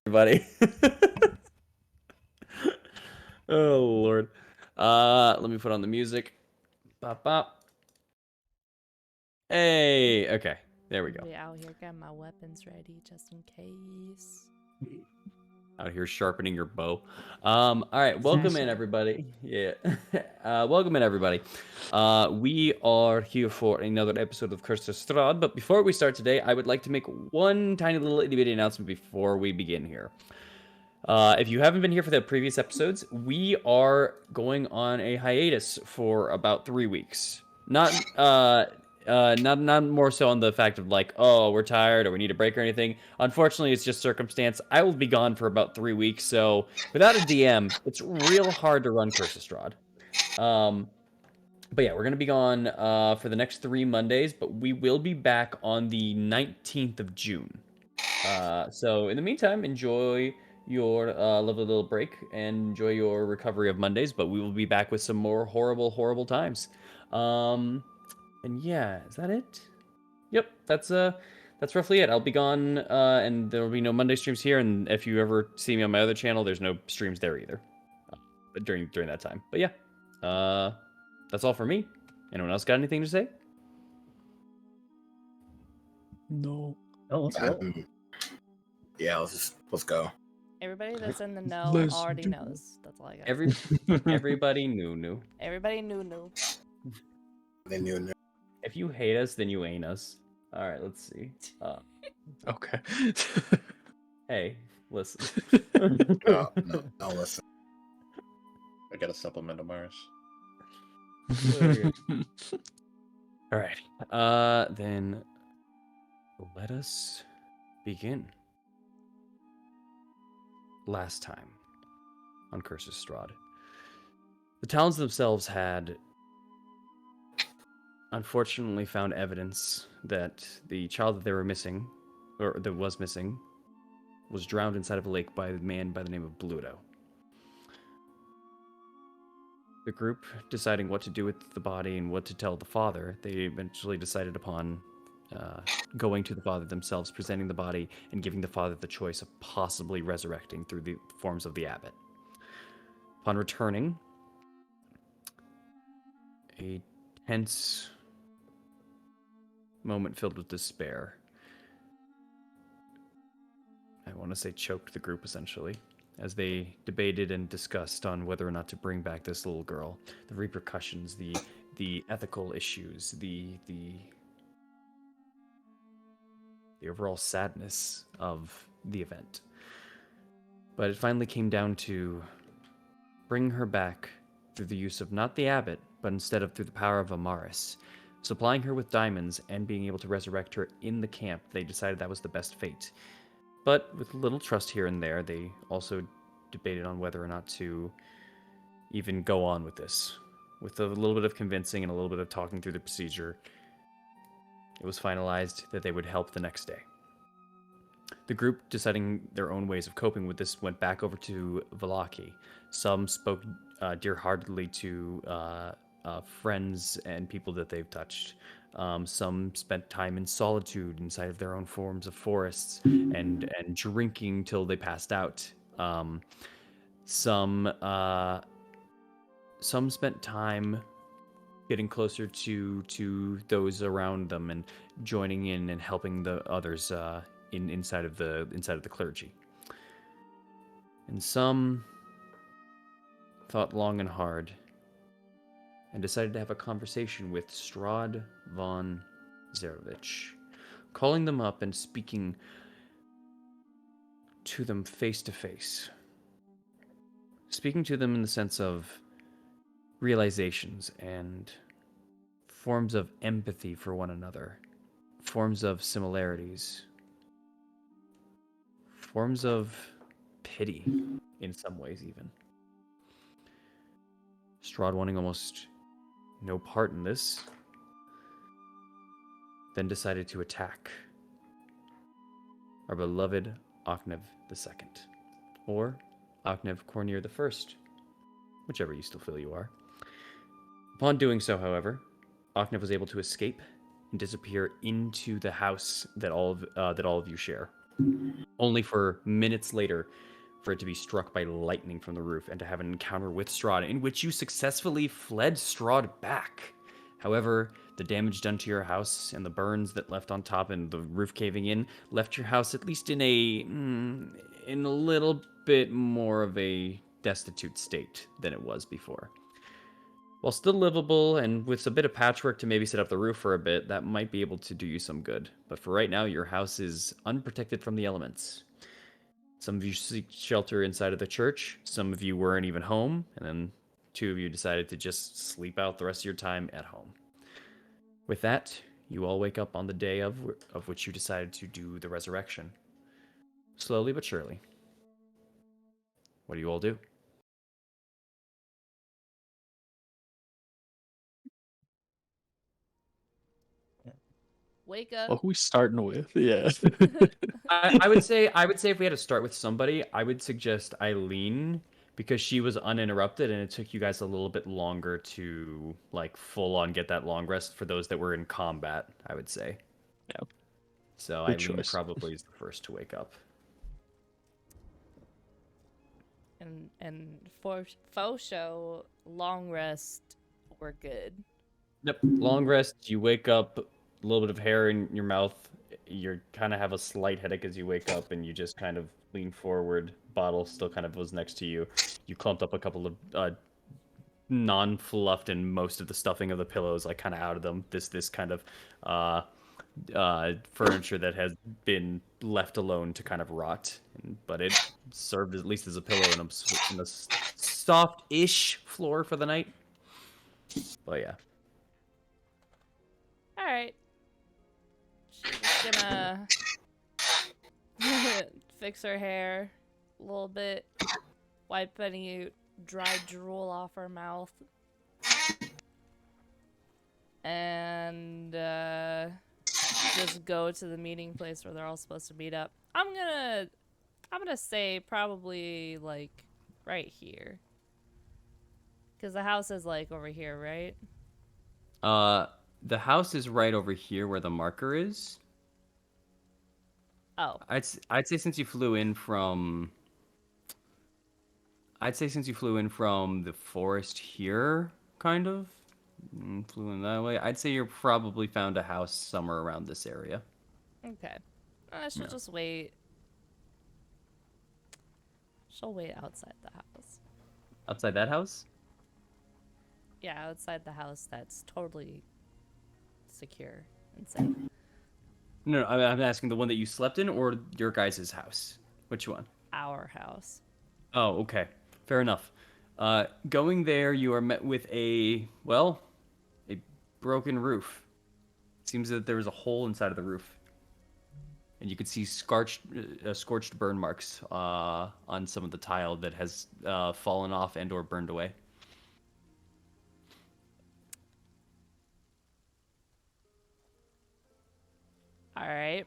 Everybody. Oh Lord. Let me put on the music. Bop bop. Hey, okay. There we go. Be out here getting my weapons ready just in case. Out here sharpening your bow. All right, welcome in everybody. Yeah. Welcome in everybody. We are here for another episode of Curse of Strahd, but before we start today, I would like to make one tiny little itty bitty announcement before we begin here. If you haven't been here for the previous episodes, we are going on a hiatus for about 3 weeks. Not more so on the fact of like, oh, we're tired or we need a break or anything. Unfortunately, it's just circumstance. I will be gone for about 3 weeks, so without a DM, it's real hard to run Curse of Strahd. But yeah, we're gonna be gone for the next 3 Mondays, but we will be back on the 19th of June. So in the meantime, enjoy your lovely little break and enjoy your recovery of Mondays, but we will be back with some more horrible times. And yeah, is that it? Yep, that's roughly it. I'll be gone, and there will be no Monday streams here. And if you ever see me on my other channel, there's no streams there either, during that time. But yeah, that's all for me. Anyone else got anything to say? No. Let's go. Yeah, let's go. Everybody that's in the know Let's already do knows. That's all I got. Everybody knew. Everybody knew. They knew. If you hate us, then you ain't us. All right, let's see. Okay. Hey, listen. No, listen. I got a supplement of Mars. All right. Then let us begin. Last time on Curse of Strahd, the towns themselves had unfortunately found evidence that the child that they were missing, or that was missing, was drowned inside of a lake by a man by the name of Bluto. The group, deciding what to do with the body and what to tell the father, they eventually decided upon going to the father themselves, presenting the body, and giving the father the choice of possibly resurrecting through the forms of the abbot. Upon returning, a tense moment filled with despair, I want to say, choked the group essentially, as they debated and discussed on whether or not to bring back this little girl, the repercussions, the ethical issues, the overall sadness of the event. But it finally came down to bring her back through the use of not the abbot, but instead of through the power of Amaris. Supplying her with diamonds and being able to resurrect her in the camp, they decided that was the best fate. But with a little trust here and there, they also debated on whether or not to even go on with this. With a little bit of convincing and a little bit of talking through the procedure, it was finalized that they would help the next day. The group, deciding their own ways of coping with this, went back over to Valaki. Some spoke dear-heartedly to friends and people that they've touched. Some spent time in solitude inside of their own forms of forests and drinking till they passed out. Some spent time getting closer to those around them and joining in and helping the others inside of the clergy. And some thought long and hard and decided to have a conversation with Strahd von Zarovich, calling them up and speaking to them face to face. Speaking to them in the sense of realizations and forms of empathy for one another, forms of similarities, forms of pity in some ways, even. Strahd wanting almost no part in this, then decided to attack our beloved Okhnev II, or Okhnev Cornir I, whichever you still feel you are. Upon doing so, however, Okhnev was able to escape and disappear into the house that all of you share, only for minutes later for it to be struck by lightning from the roof and to have an encounter with Strahd, in which you successfully fled Strahd back. However, the damage done to your house and the burns that left on top and the roof caving in left your house at least in a little bit more of a destitute state than it was before. While still livable and with a bit of patchwork to maybe set up the roof for a bit, that might be able to do you some good. But for right now, your house is unprotected from the elements. Some of you seek shelter inside of the church. Some of you weren't even home. And then 2 of you decided to just sleep out the rest of your time at home. With that, you all wake up on the day of which you decided to do the resurrection. Slowly but surely. What do you all do? Wake up. What are we starting with? Yeah. I would say if we had to start with somebody, I would suggest Eileen, because she was uninterrupted and it took you guys a little bit longer to like full on get that long rest for those that were in combat, I would say. Yeah. So Good Eileen choice. probably is the first to wake up. And for faux show, long rest, we're good. Yep. Long rest, you wake up, a little bit of hair in your mouth. You kind of have a slight headache as you wake up and you just kind of lean forward. Bottle still kind of was next to you. You clumped up a couple of non-fluffed and most of the stuffing of the pillows like kind of out of them. This kind of furniture that has been left alone to kind of rot, but it served at least as a pillow in a soft-ish floor for the night. But yeah. All right. She's just gonna fix her hair a little bit, wipe any dry drool off her mouth, and just go to the meeting place where they're all supposed to meet up. I'm gonna say probably like right here, because the house is like over here, right? The house is right over here where the marker is. Oh, I'd say since you flew in from the forest here, kind of. Flew in that way. I'd say you're probably found a house somewhere around this area. okay. She'll Yeah. just wait. She'll wait outside the house. Outside that house? Yeah, outside the house that's totally secure and safe. No, I'm asking the one that you slept in or your guys' house. Which one? Our house. Oh, okay. Fair enough. Going there, you are met with a broken roof. It seems that there was a hole inside of the roof. And you can see scorched burn marks on some of the tile that has fallen off and or burned away. All right.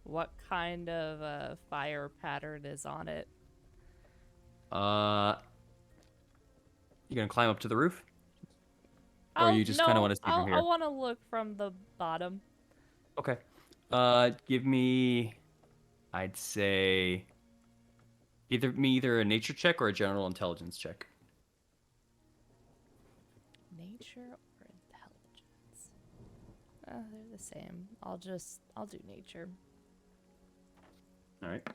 What kind of fire pattern is on it? You gonna climb up to the roof? Or you just kind of want to see from here? I want to look from the bottom. Okay. Give me, I'd say, either a nature check or a general intelligence check. Nature or intelligence? They're the same. I'll do nature. All right.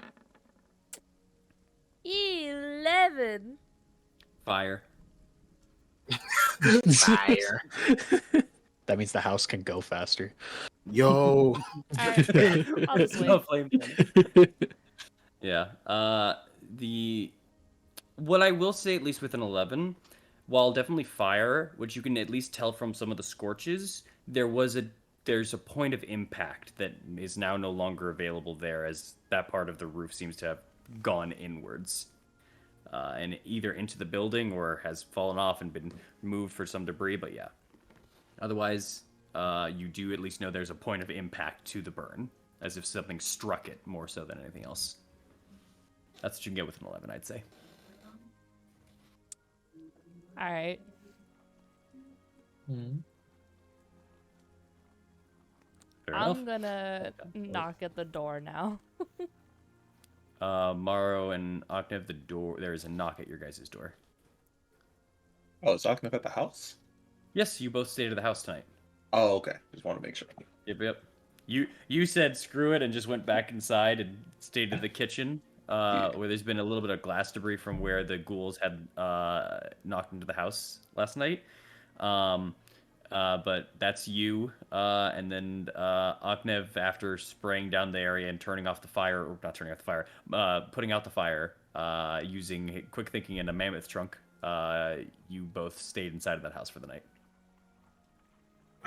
11. Fire. Fire. That means the house can go faster. Yo. Alright, I'll just wait. No flame gun. Yeah. The what I will say, at least with an 11, while definitely fire, which you can at least tell from some of the scorches, there's a point of impact that is now no longer available there, as that part of the roof seems to have gone inwards, and either into the building or has fallen off and been moved for some debris. But yeah, otherwise, you do at least know there's a point of impact to the burn, as if something struck it more so than anything else. That's what you can get with an 11, I'd say. Alright. Fair I'm enough. gonna knock at the door now. Morrow and Oknev, the door. There is a knock at your guys' door. Oh, is Oknev at the house? Yes, you both stayed at the house tonight. Oh, okay. Just want to make sure. Yep. You said screw it and just went back inside and stayed in the kitchen, where there's been a little bit of glass debris from where the ghouls had knocked into the house last night. But that's you. And then Oknev, after spraying down the area and turning off the fire, or not turning off the fire, putting out the fire, using quick thinking and a mammoth trunk, you both stayed inside of that house for the night.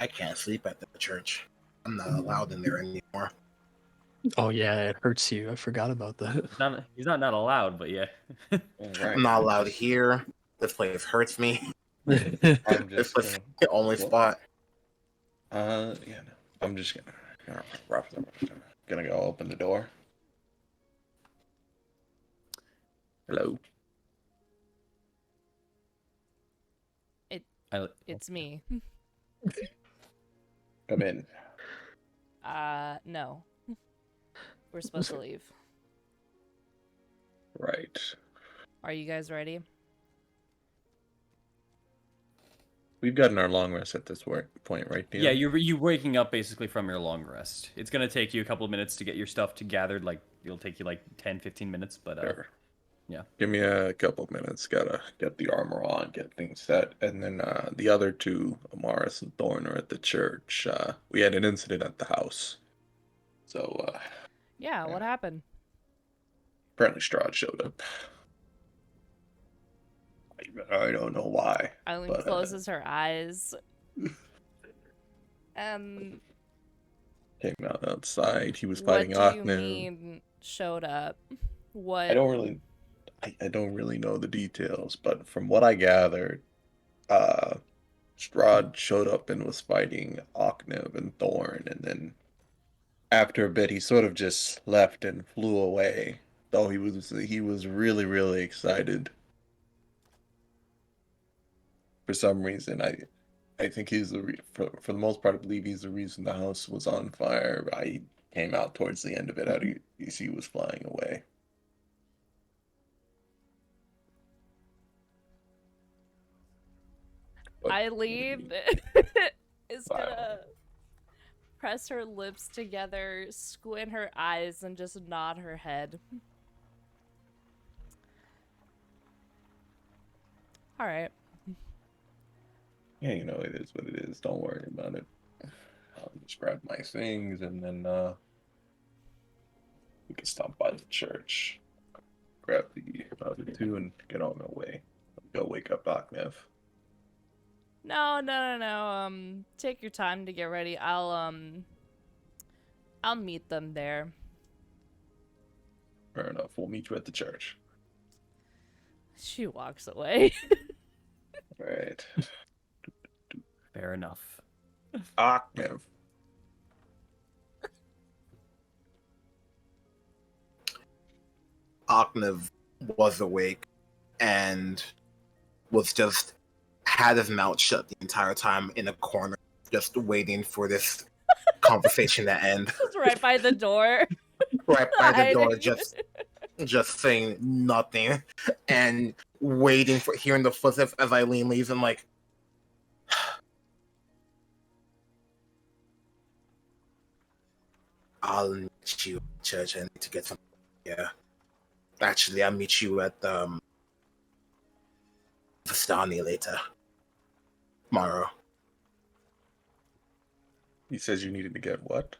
I can't sleep at the church. I'm not allowed in there anymore. Oh yeah, it hurts you. I forgot about that. He's not allowed, but yeah. All right. I'm not allowed here. This place hurts me. I'm This just was the only spot. yeah. No. I'm just gonna go open the door. Hello. It's me. Come in. No. We're supposed to leave. Right. Are you guys ready? We've gotten our long rest at this point, right? Dean? Yeah, you're waking up basically from your long rest. It's gonna take you a couple of minutes to get your stuff gathered. Like it'll take you like 10-15 minutes, but Sure. yeah. Give me a couple of minutes. Gotta get the armor on, get things set, and then the other two, Amaris and Thorn, are at the church. We had an incident at the house, so Yeah, what happened? apparently Strahd showed up. I don't know why. Eileen but, closes her eyes. Came out outside. He was What fighting do you Oknev. mean showed up? What? I don't really know the details, but from what I gathered, Strahd showed up and was fighting Oknev and Thorn, and then after a bit he sort of just left and flew away. Though he was really, really excited. For some reason, I think he's for the most part, I believe he's the reason the house was on fire. I came out towards the end of it. How do you see he was flying away? But- Eileen is gonna press her lips together, squint her eyes, and just nod her head. Alright. Yeah, it is what it is. Don't worry about it. I'll just grab my things and then we can stop by the church, grab the other two, and get on our way. Go wake up Oknev. No. Take your time to get ready. I'll meet them there. Fair enough. We'll meet you at the church. She walks away. Right. Fair enough. Oknev. Oknev was awake and was just had his mouth shut the entire time in a corner, just waiting for this conversation to end. It's right by the door. Right by the door, Hiding. just saying nothing and waiting for hearing the footsteps as Eileen leaves and like I'll meet you at church. I need to get some. Yeah. Actually, I'll meet you at Vistani later. Tomorrow. He says you needed to get what?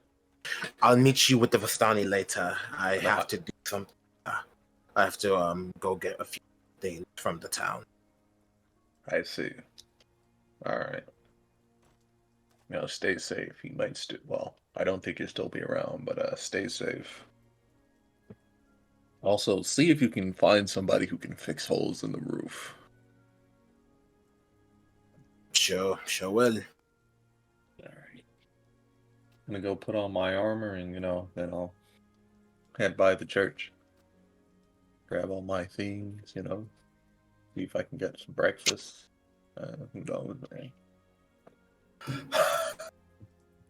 I'll meet you with the Vistani later. I No, have to do something. I have to go get a few things from the town. I see. All right. Now stay safe. He might still. Well, I don't think he'll still be around, but stay safe. Also, see if you can find somebody who can fix holes in the roof. Sure will. All right. I'm gonna go put on my armor and then I'll head by the church. Grab all my things, see if I can get some breakfast. Who knows, man?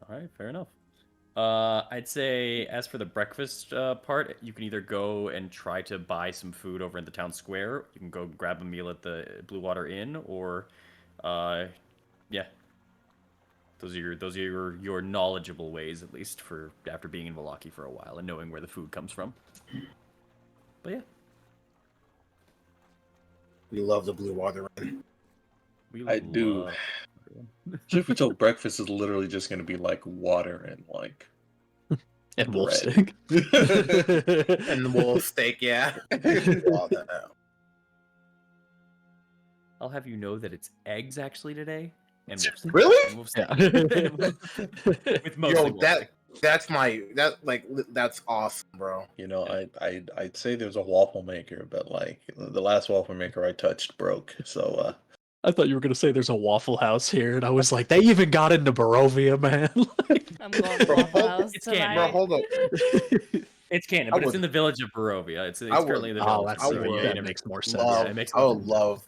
All right, fair enough. I'd say as for the breakfast part, you can either go and try to buy some food over in the town square. You can go grab a meal at the Blue Water Inn, or, yeah, those are your knowledgeable ways, at least for after being in Wallaki for a while and knowing where the food comes from. But yeah, We love the Blue Water Inn. I do. love- Truth be told, breakfast is literally just gonna be like water and like And wolf bread. stick. And the wolf steak, yeah. All that. I'll have you know that it's eggs actually today. And wolf steak. Really? And wolf steak. Yeah. With mostly Yo, wolf steak. that's awesome, bro. I'd say there's a waffle maker, but like the last waffle maker I touched broke. So I thought you were gonna say there's a Waffle House here, and I was like, they even got into Barovia, man. I'm going to Bro, Waffle hold- House it's canon. Bro, tonight. hold up. It's canon, I but it's would- in the village of Barovia. It's I would- currently in the Oh, village. that's I so would- yeah, that it makes more sense. Love, it makes I more would sense. love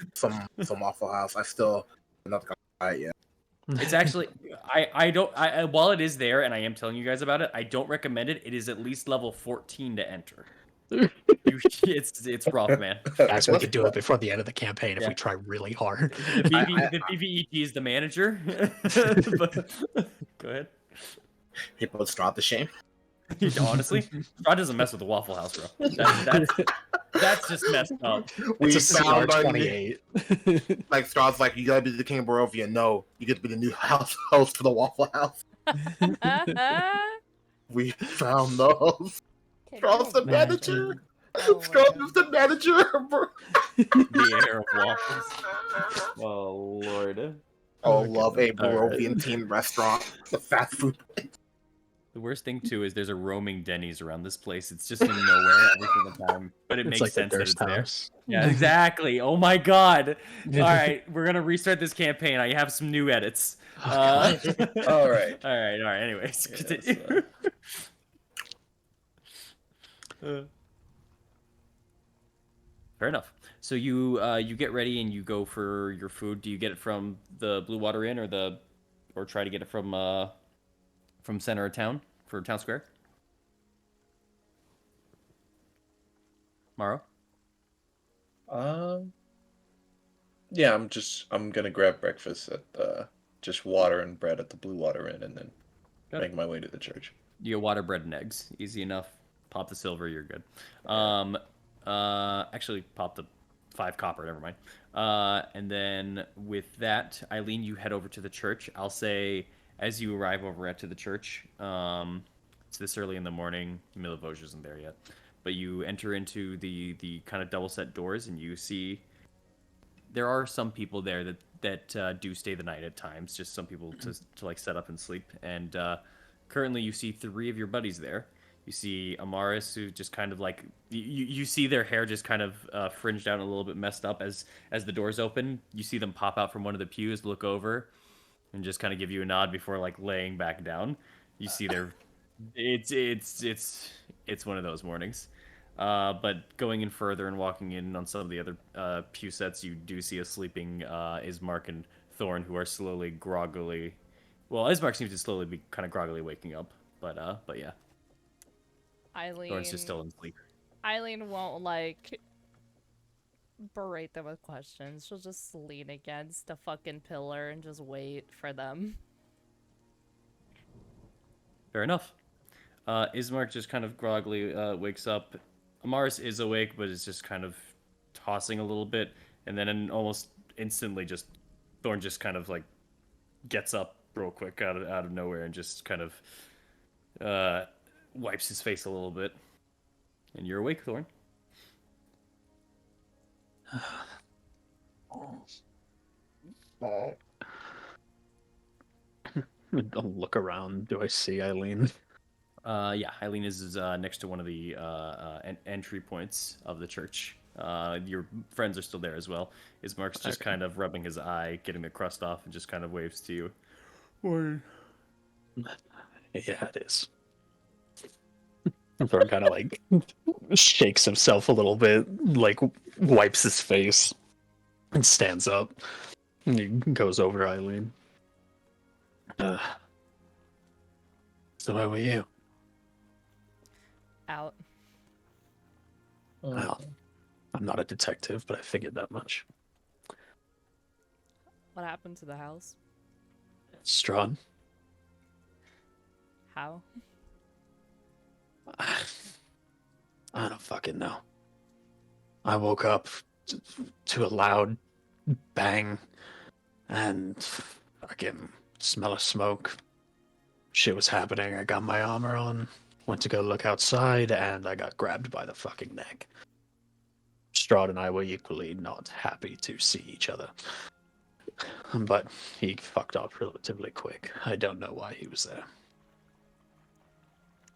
some Waffle House. I still not gonna try it yet. It's actually while it is there and I am telling you guys about it, I don't recommend it. It is at least level 14 to enter. It's rough, man. Guys, we What's could do it before the end of the campaign if Yeah. we try really hard. The PvEG is the manager. But, go ahead. People Strahd to shame. Honestly, Strahd doesn't mess with the Waffle House, bro. That's just messed up. We It's a found our new, CR28. like Strahd's like, you gotta be the king of Barovia. No, you get to be the new host for the Waffle House. We found those. Strahd's the manager. Oh my Strahd God. is the manager. The air of waffles. Oh lord. Oh, Okay. love a All right. Barovian themed restaurant. The fast food. The worst thing too is there's a roaming Denny's around this place. It's just in nowhere every single time, but it It's makes like the sense that Durst it's there. house. Yeah, exactly. Oh my god. All right, we're gonna restart this campaign. I have some new edits. Oh, Uh, All right. all right. Anyways, Yes, continue. Fair enough. So you get ready and you go for your food. Do you get it from the Blue Water Inn or try to get it from center of town for town square? Morrow? Yeah, I'm gonna grab breakfast at just water and bread at the Blue Water Inn, and then Got it. make my way to the church. You get water, bread, and eggs. Easy enough. Pop the silver, you're good. Actually, pop the 5 copper. Never mind. And then with that, Eileen, you head over to the church. I'll say as you arrive over to the church, it's this early in the morning. Milivoj isn't there yet, but you enter into the kind of double set doors, and you see there are some people there that do stay the night at times. Just some people to like set up and sleep. And currently, you see 3 of your buddies there. You see Amaris, who just kind of like you see their hair just kind of fringed out and a little bit messed up as the doors open. You see them pop out from one of the pews, look over, and just kind of give you a nod before like laying back down. You see their it's one of those mornings. But going in further and walking in on some of the other pew sets, you do see a sleeping Ismark and Thorn, who are slowly groggily. Well, Ismark seems to slowly be kind of groggily waking up, but yeah, Thorn's just still in sleep. Eileen won't like berate them with questions. She'll just lean against a fucking pillar and just wait for them. Fair enough. Ismark just kind of groggily wakes up. Amaris is awake, but is just kind of tossing a little bit, and then almost instantly, Thorn just kind of like gets up real quick out of nowhere and just kind of wipes his face a little bit. And you're awake, Thorn. I'll look around. Do I see Eileen? Yeah, Eileen is next to one of the entry points of the church. Your friends are still there as well. Ismark's just Okay. kind of rubbing his eye, getting the crust off, and just kind of waves to you. Morning. Yeah, it is. Thorn kind of like shakes himself a little bit, like wipes his face, and stands up. And he goes over to Eileen. So where were you? Out. Well, I'm not a detective, but I figured that much. What happened to the house? Strahd? How? I don't fucking know. I woke up to a loud bang and fucking smell of smoke. Shit was happening. I got my armor on, went to go look outside, and I got grabbed by the fucking neck. Strahd and I were equally not happy to see each other. But he fucked off relatively quick. I don't know why he was there.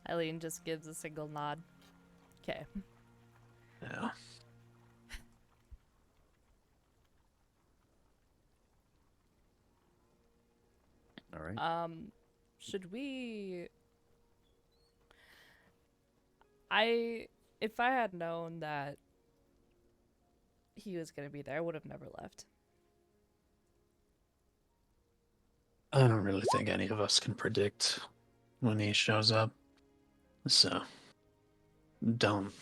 Eileen just gives a single nod. Okay. Yeah. All right. Should we... If I had known that he was gonna be there, I would have never left. I don't really think any of us can predict when he shows up. So don't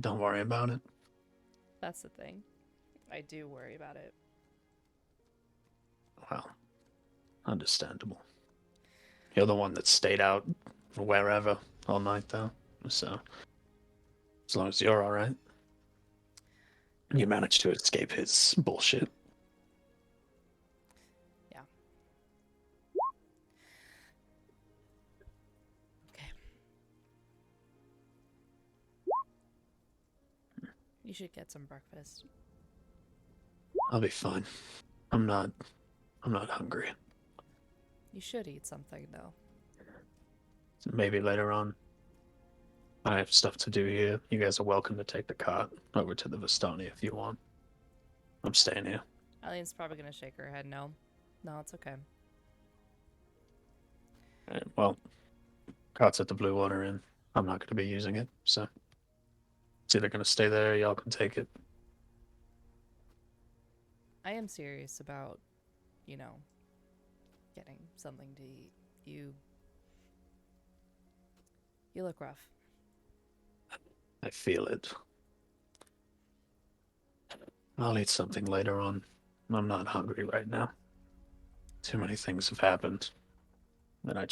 worry about it. That's the thing. I do worry about it. Well, understandable. You're the one that stayed out wherever all night though. So as long as you're alright. You managed to escape his bullshit. Yeah. Okay. You should get some breakfast. I'll be fine. I'm not hungry. You should eat something, though. Maybe later on. I have stuff to do here. You guys are welcome to take the cart over to the Vistani if you want. I'm staying here. Eileen's probably gonna shake her head no. No, it's okay. Well, cart's at the Blue Water Inn. I'm not going to be using it, so it's either going to stay there or y'all can take it. I am serious about, you know, getting something to eat. You look rough. I feel it. I'll eat something later on. I'm not hungry right now. Too many things have happened. And I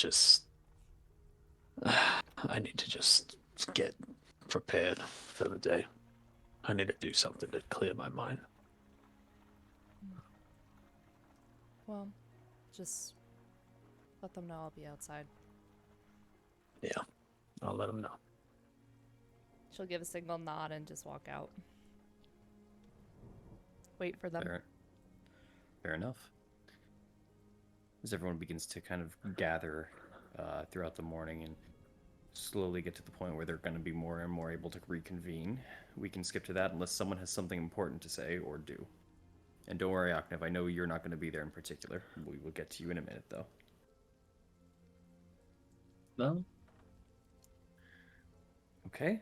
need to just get prepared for the day. I need to do something to clear my mind. Well, just let them know I'll be outside. Yeah, I'll let them know. She'll give a single nod and just walk out. Wait for them. Fair enough. As everyone begins to kind of gather throughout the morning and slowly get to the point where they're going to be more and more able to reconvene, we can skip to that unless someone has something important to say or do. And don't worry, Aknev, I know you're not going to be there in particular. We will get to you in a minute, though. No? Okay.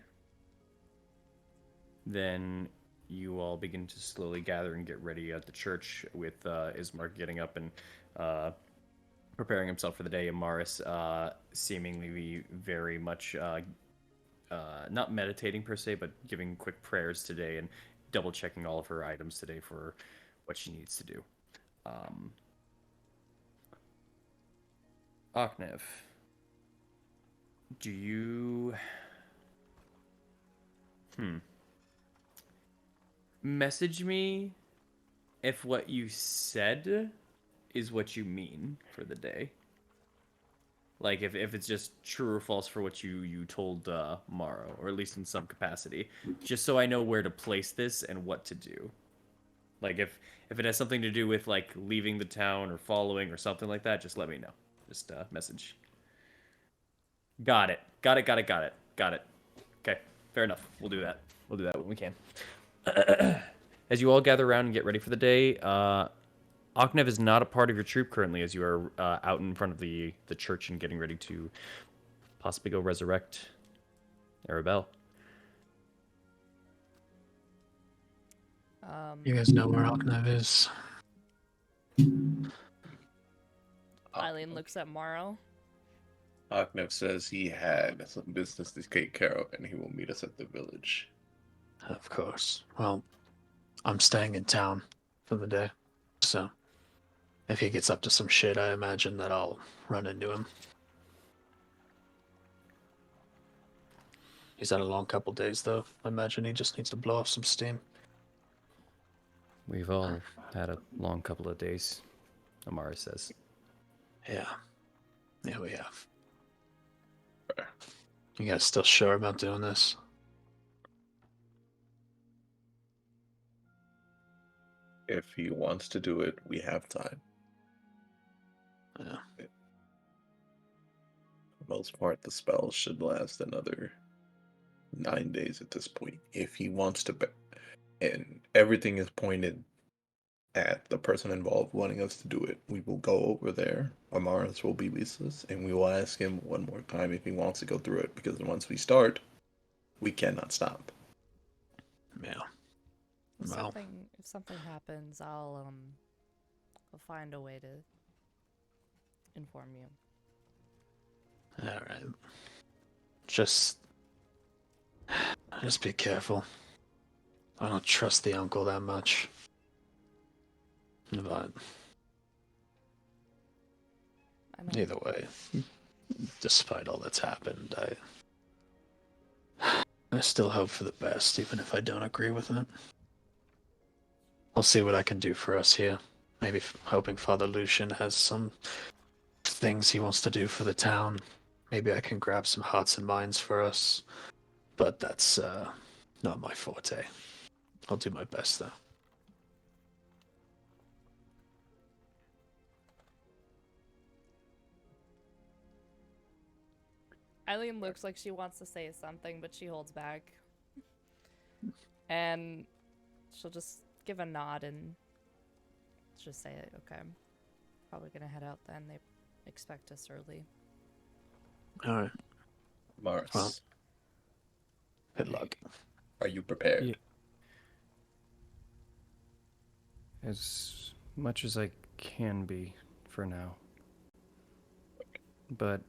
Then you all begin to slowly gather and get ready at the church with Ismark getting up and preparing himself for the day, and Maris seemingly very much not meditating per se, but giving quick prayers today and double checking all of her items today for what she needs to do. Aknev, do you message me if what you said is what you mean for the day? Like if it's just true or false for what you told Morrow, or at least in some capacity, just so I know where to place this and what to do. Like if it has something to do with like leaving the town or following or something like that, just let me know. Just message. Got it. Got it. Got it. Got it. Got it. Okay. Fair enough. We'll do that. We'll do that when we can. As you all gather around and get ready for the day, Aknev is not a part of your troop currently, as you are out in front of the church and getting ready to possibly go resurrect Arabelle. You guys know where Alknev is? Eileen looks at Morrow. Aknev says he had some business to take care of, and he will meet us at the village. Of course. Well, I'm staying in town for the day, so if he gets up to some shit, I imagine that I'll run into him. He's had a long couple days, though. I imagine he just needs to blow off some steam. We've all had a long couple of days, Amara says. Yeah. Yeah, we have. You guys still sure about doing this? If he wants to do it, we have time. Yeah. For the most part, the spell should last another 9 days at this point. If he wants to, and everything is pointed at the person involved wanting us to do it, we will go over there. Amaris will be with us, and we will ask him one more time if he wants to go through it, because once we start, we cannot stop. Yeah. If Well, something happens, I'll find a way to inform you. alright. Just be careful. I don't trust the uncle that much. But I know. either way, despite all that's happened, I still hope for the best, even if I don't agree with it. I'll see what I can do for us here. Maybe hoping Father Lucian has some things he wants to do for the town. Maybe I can grab some hearts and minds for us. But that's not my forte. I'll do my best, though. Eileen looks like she wants to say something, but she holds back. And she'll just give a nod and just say, okay, probably gonna head out then. They expect us early. Alright. Amaris, Well, good luck. are you prepared? Yeah. As much as I can be for now. But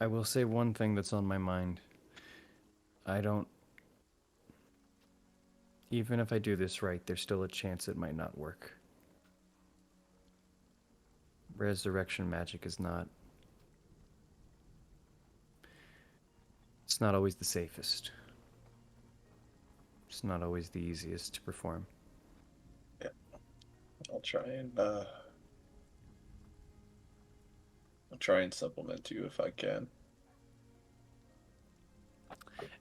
I will say one thing that's on my mind. Even if I do this right, there's still a chance it might not work. Resurrection magic is not... It's not always the safest. It's not always the easiest to perform. Yeah. I'll try and supplement you if I can.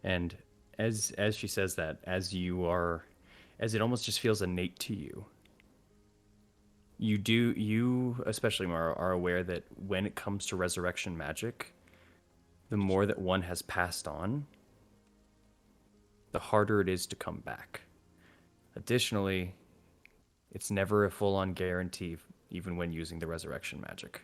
And as she says that, as it almost just feels innate to you, you especially Mara, are aware that when it comes to resurrection magic, the more that one has passed on, the harder it is to come back. Additionally, it's never a full-on guarantee, even when using the resurrection magic.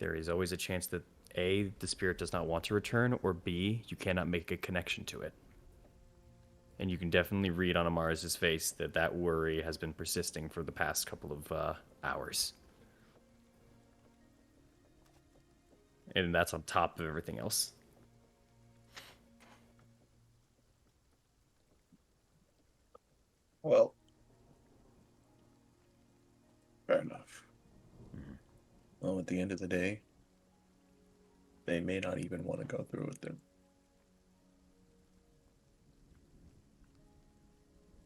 There is always a chance that A, the spirit does not want to return, or B, you cannot make a connection to it. And you can definitely read on Amaris' face that worry has been persisting for the past couple of hours. And that's on top of everything else. Well, fair enough. Well, at the end of the day, they may not even want to go through with them.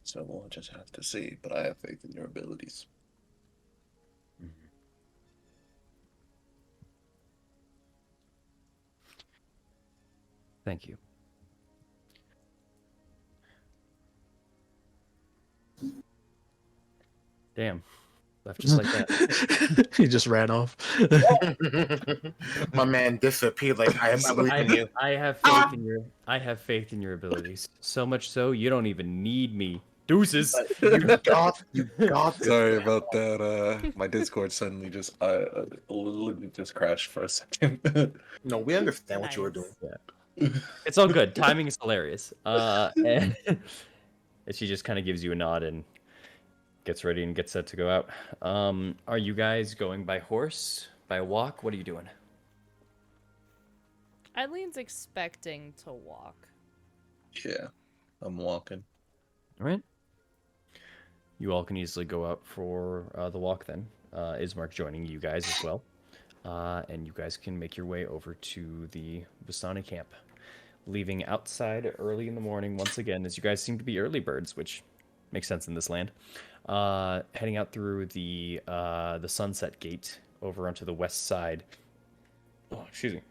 So we'll just have to see, but I have faith in your abilities. Thank you. Damn. Left just like that. He just ran off. My man disappeared. Like I believe in you. I have faith in your abilities. So much so you don't even need me. Deuces. You got this. Sorry about that. My Discord suddenly just literally just crashed for a second. No, we understand what you were doing. It's all good. Timing is hilarious. And she just kind of gives you a nod and gets ready and gets set to go out. Are you guys going by horse, by walk? What are you doing? Eileen's expecting to walk. Yeah, I'm walking. All right. You all can easily go out for the walk then. Ismark joining you guys as well. And you guys can make your way over to the Vistani camp. Leaving outside early in the morning once again, as you guys seem to be early birds, which makes sense in this land. Heading out through the Sunset Gate over onto the west side. Oh, excuse me.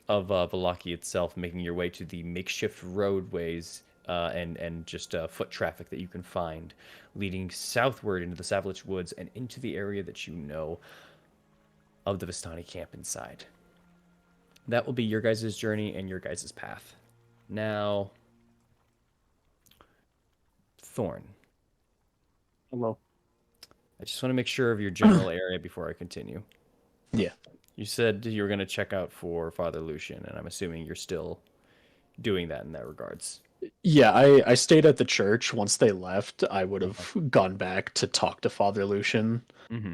Of Valaki itself, making your way to the makeshift roadways and just foot traffic that you can find, leading southward into the Savage Woods and into the area that you know of the Vistani camp inside. That will be your guys' journey and your guys' path. Now, Thorn. Hello. I just want to make sure of your general area before I continue. Yeah. You said you were going to check out for Father Lucian, and I'm assuming you're still doing that in that regards. Yeah, I stayed at the church. Once they left, I would have gone back to talk to Father Lucian Mm-hmm.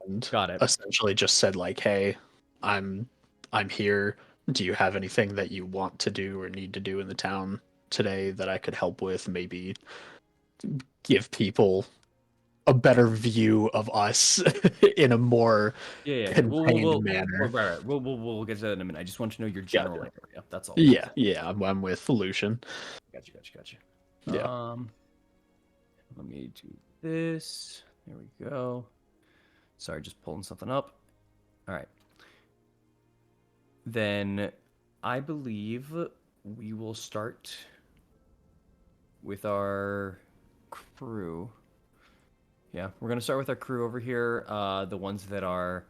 and Got it. essentially just said like, "Hey, I'm here. Do you have anything that you want to do or need to do in the town today that I could help with? Maybe give people a better view of us in a more Yeah. contained manner." Right. We'll get to that in a minute. I just want to know your general area. That's all. Yeah. I'm with Lucian. Gotcha. Yeah. Let me do this. There we go. Sorry, just pulling something up. All right. Then I believe we will start with our crew. Yeah, we're gonna start with our crew over here. The ones that are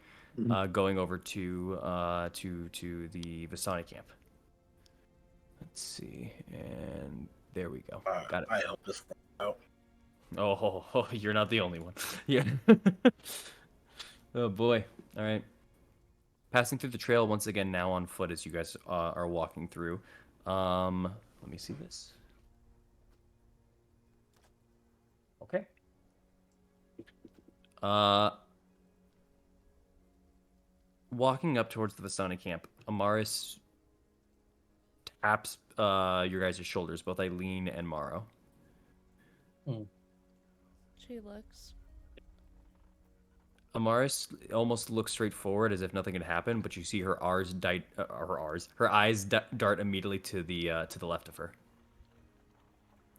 going over to the Vistani camp. Let's see, and there we go. Got it. I helped this out. Oh, you're not the only one. Yeah. Oh boy. All right. Passing through the trail once again now on foot as you guys are walking through. Let me see this. Okay. Walking up towards the Vistani camp, Amaris taps your guys' shoulders, both Eileen and Morrow. She looks. Amaris almost looks straight forward as if nothing had happened, but you see her eyes dart immediately to the left of her.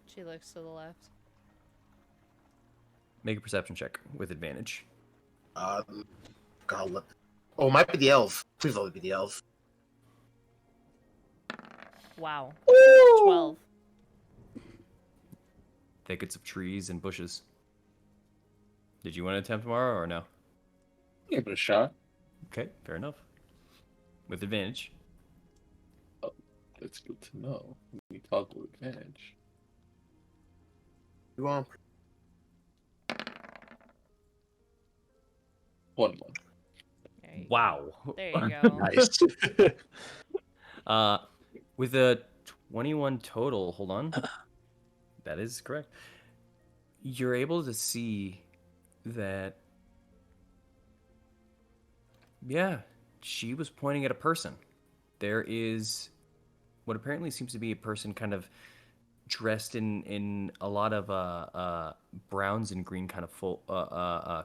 She looks to the left. Make a perception check with advantage. God, oh, it might be the elves. Please let it be the elves. Wow. 12. Thickets of trees and bushes. Did you want to attempt tomorrow or no? Give it a shot. Okay, fair enough. With advantage. Oh, that's good to know. We toggle advantage. You want? 1-1. There you Wow. go. There you go. Nice. With a 21 total, hold on. That is correct. You're able to see that, yeah, she was pointing at a person. There is what apparently seems to be a person kind of dressed in a lot of browns and green kind of full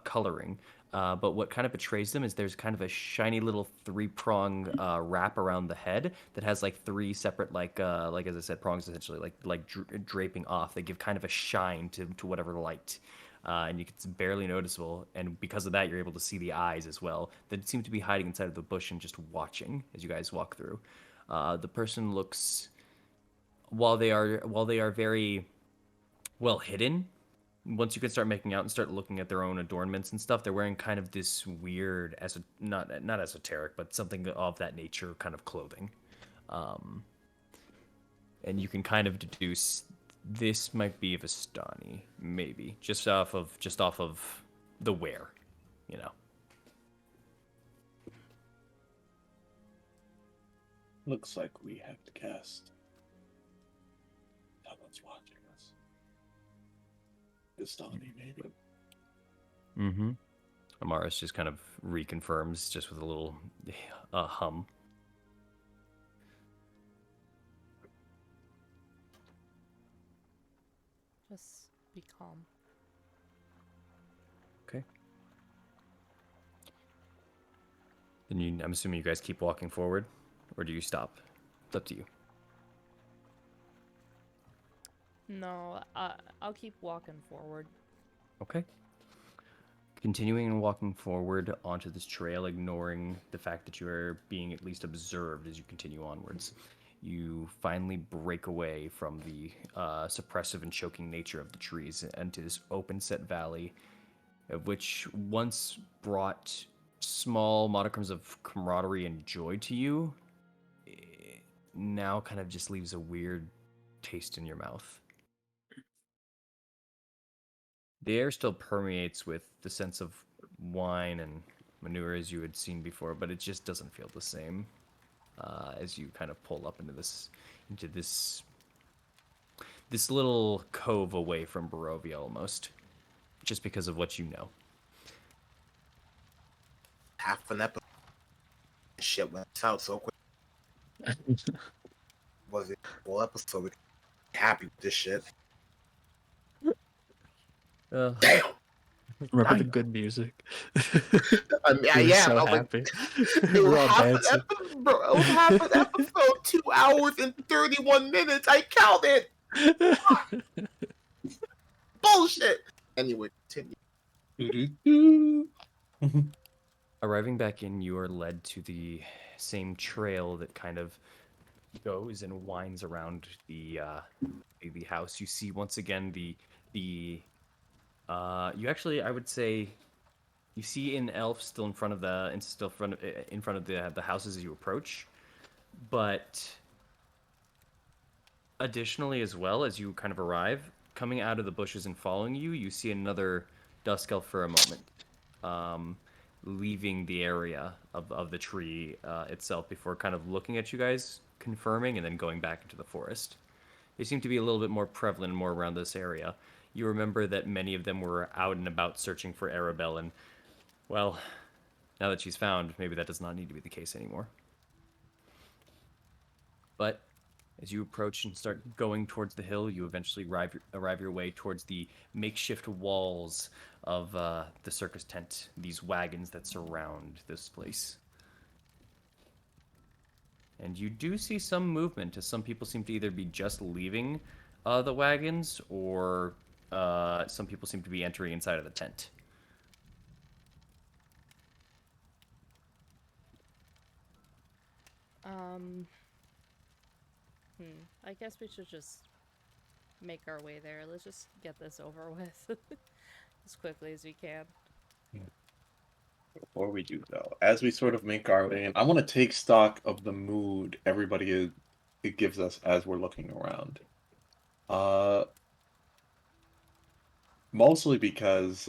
coloring. But what kind of betrays them is there's kind of a shiny little 3-prong wrap around the head that has like 3 separate like as I said, prongs essentially like draping off. They give kind of a shine to whatever light. And it's barely noticeable, and because of that, you're able to see the eyes as well that seem to be hiding inside of the bush and just watching as you guys walk through. The person looks while they are very well hidden, once you can start making out and start looking at their own adornments and stuff, they're wearing kind of this weird, not esoteric, but something of that nature kind of clothing. And you can kind of deduce this might be Vistani, maybe just off of the wear, you know. Looks like we have to cast. Someone's watching us. Vistani, maybe. Mm-hmm. Amaris just kind of reconfirms, just with a little hum. Just be calm. Okay. Then I'm assuming you guys keep walking forward, or do you stop? It's up to you. No, I'll keep walking forward. Okay. Continuing and walking forward onto this trail, ignoring the fact that you are being at least observed as you continue onwards, you finally break away from the suppressive and choking nature of the trees into this open set valley, of which once brought small modicums of camaraderie and joy to you, it now kind of just leaves a weird taste in your mouth. The air still permeates with the sense of wine and manure as you had seen before, but it just doesn't feel the same as you kind of pull up into this little cove away from Barovia almost, just because of what you know. Half an episode. Shit went out so quick. Was it full episode? Happy with this shit. Damn. Remember I the know. good music? I mean, We were yeah, so I was happy. It We were was all half an dancing. episode, bro. It was half an episode, 2 hours and 31 minutes. I counted. Bullshit. Anyway, continue. Arriving back in, you are led to the same trail that kind of goes and winds around the house. You see once again you actually, I would say, you see an elf still in front of the houses as you approach, but additionally as well, as you kind of arrive, coming out of the bushes and following you, you see another dusk elf for a moment, leaving the area of the tree itself before kind of looking at you guys, confirming, and then going back into the forest. They seem to be a little bit more prevalent, more around this area. You remember that many of them were out and about searching for Arabelle, and, well, now that she's found, maybe that does not need to be the case anymore. But as you approach and start going towards the hill, you eventually arrive your way towards the makeshift walls of the circus tent, these wagons that surround this place. And you do see some movement, as some people seem to either be just leaving the wagons, or some people seem to be entering inside of the tent. I guess we should just make our way there. Let's just get this over with as quickly as we can. Before we do, though, as we sort of make our way in, I want to take stock of the mood it gives us as we're looking around. Mostly because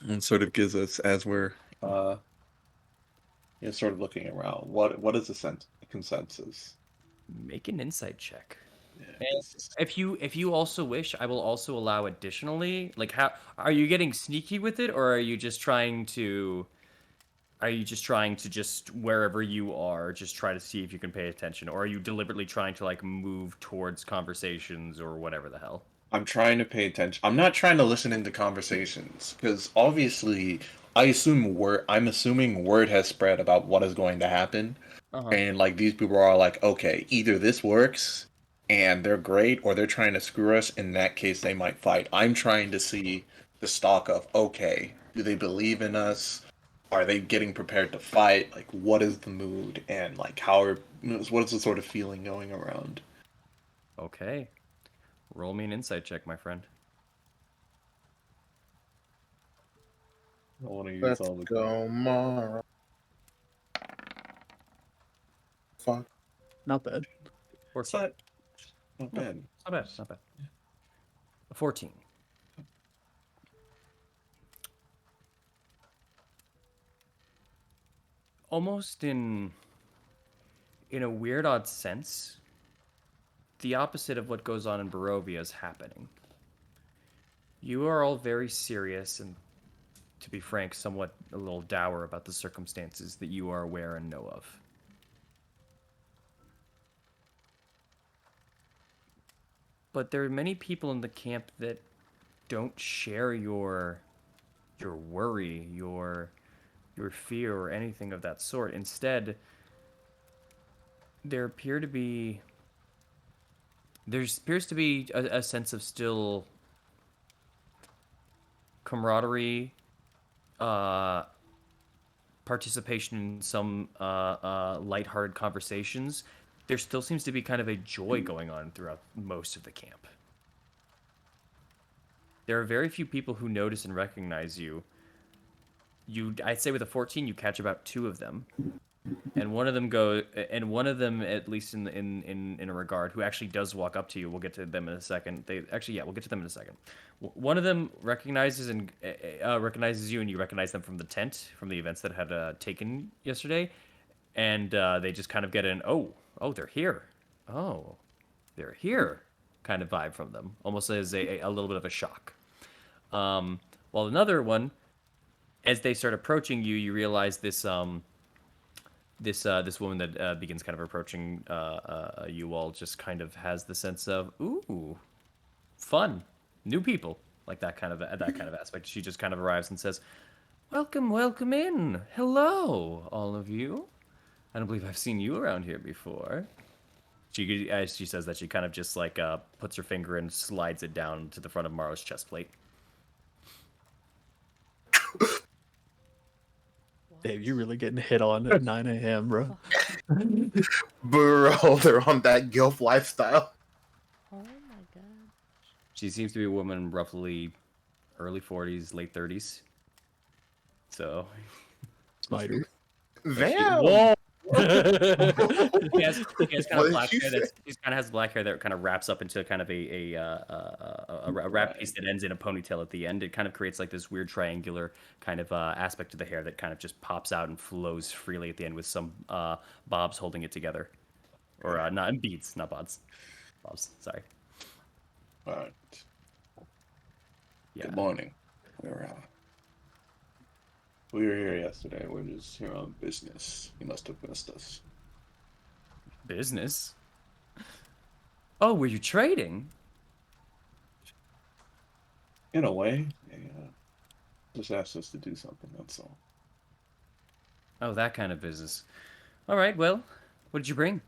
it sort of gives us as we're sort of looking around. What is the consensus? Make an insight check. Yeah, And if you also wish, I will also allow additionally. Like, how are you getting sneaky with it, or are you just trying to? Are you just trying to just wherever you are, just try to see if you can pay attention, or are you deliberately trying to like move towards conversations or whatever the hell? I'm trying to pay attention. I'm not trying to listen into conversations because obviously I'm assuming word has spread about what is going to happen. Uh-huh. And like these people are like, okay, either this works and they're great, or they're trying to screw us. In that case, they might fight. I'm trying to see the stock of, okay, do they believe in us? Are they getting prepared to fight? Like, what is the mood, and like what is the sort of feeling going around? Okay. Roll me an insight check, my friend. I want to use Let's all the go, Mara. Fuck. Not bad. It's not No, bad. not bad. Not bad. A 14. Almost in a weird, odd sense, the opposite of what goes on in Barovia is happening. You are all very serious and, to be frank, somewhat a little dour about the circumstances that you are aware and know of. But there are many people in the camp that don't share your worry, your fear, or anything of that sort. Instead, there appear to be there appears to be a sense of still camaraderie, uh, participation in some lighthearted conversations. There still seems to be kind of a joy going on throughout most of the camp. There are very few people who notice and recognize you. I'd say with a 14, you catch about 2 of them, and one of them, at least in a regard, who actually does walk up to you. We'll get to them in a second. We'll get to them in a second. One of them recognizes you, and you recognize them from the tent, from the events that had taken yesterday, and they just kind of get an oh, they're here, oh, they're here kind of vibe from them, almost as a little bit of a shock. While another one, as they start approaching you, you realize this woman that begins kind of approaching you all just kind of has the sense of ooh, fun, new people, like that kind of aspect. She just kind of arrives and says, welcome in, hello all of you. I don't believe I've seen you around here before. As she says that, she kind of just like puts her finger and slides it down to the front of Maro's chest plate. Dave, you're really getting hit on at 9 a.m., bro. Bro, they're on that gilf lifestyle. Oh my god. She seems to be a woman roughly early 40s, late 30s. So, Spider. Damn. Whoa! she has kind What of did black she hair. say? She kind of has black hair that kind of wraps up into kind of a wrap piece that ends in a ponytail at the end. It kind of creates like this weird triangular kind of aspect to the hair that kind of just pops out and flows freely at the end with some bobs holding it together, or not beads, not bobs. Bobs, sorry. All right. Yeah. Good morning. We were here yesterday. We're just here on business. You must have missed us. Business. Oh, were you trading? In a way, they just asked us to do something, that's all. Oh, that kind of business. All right. Well, what did you bring?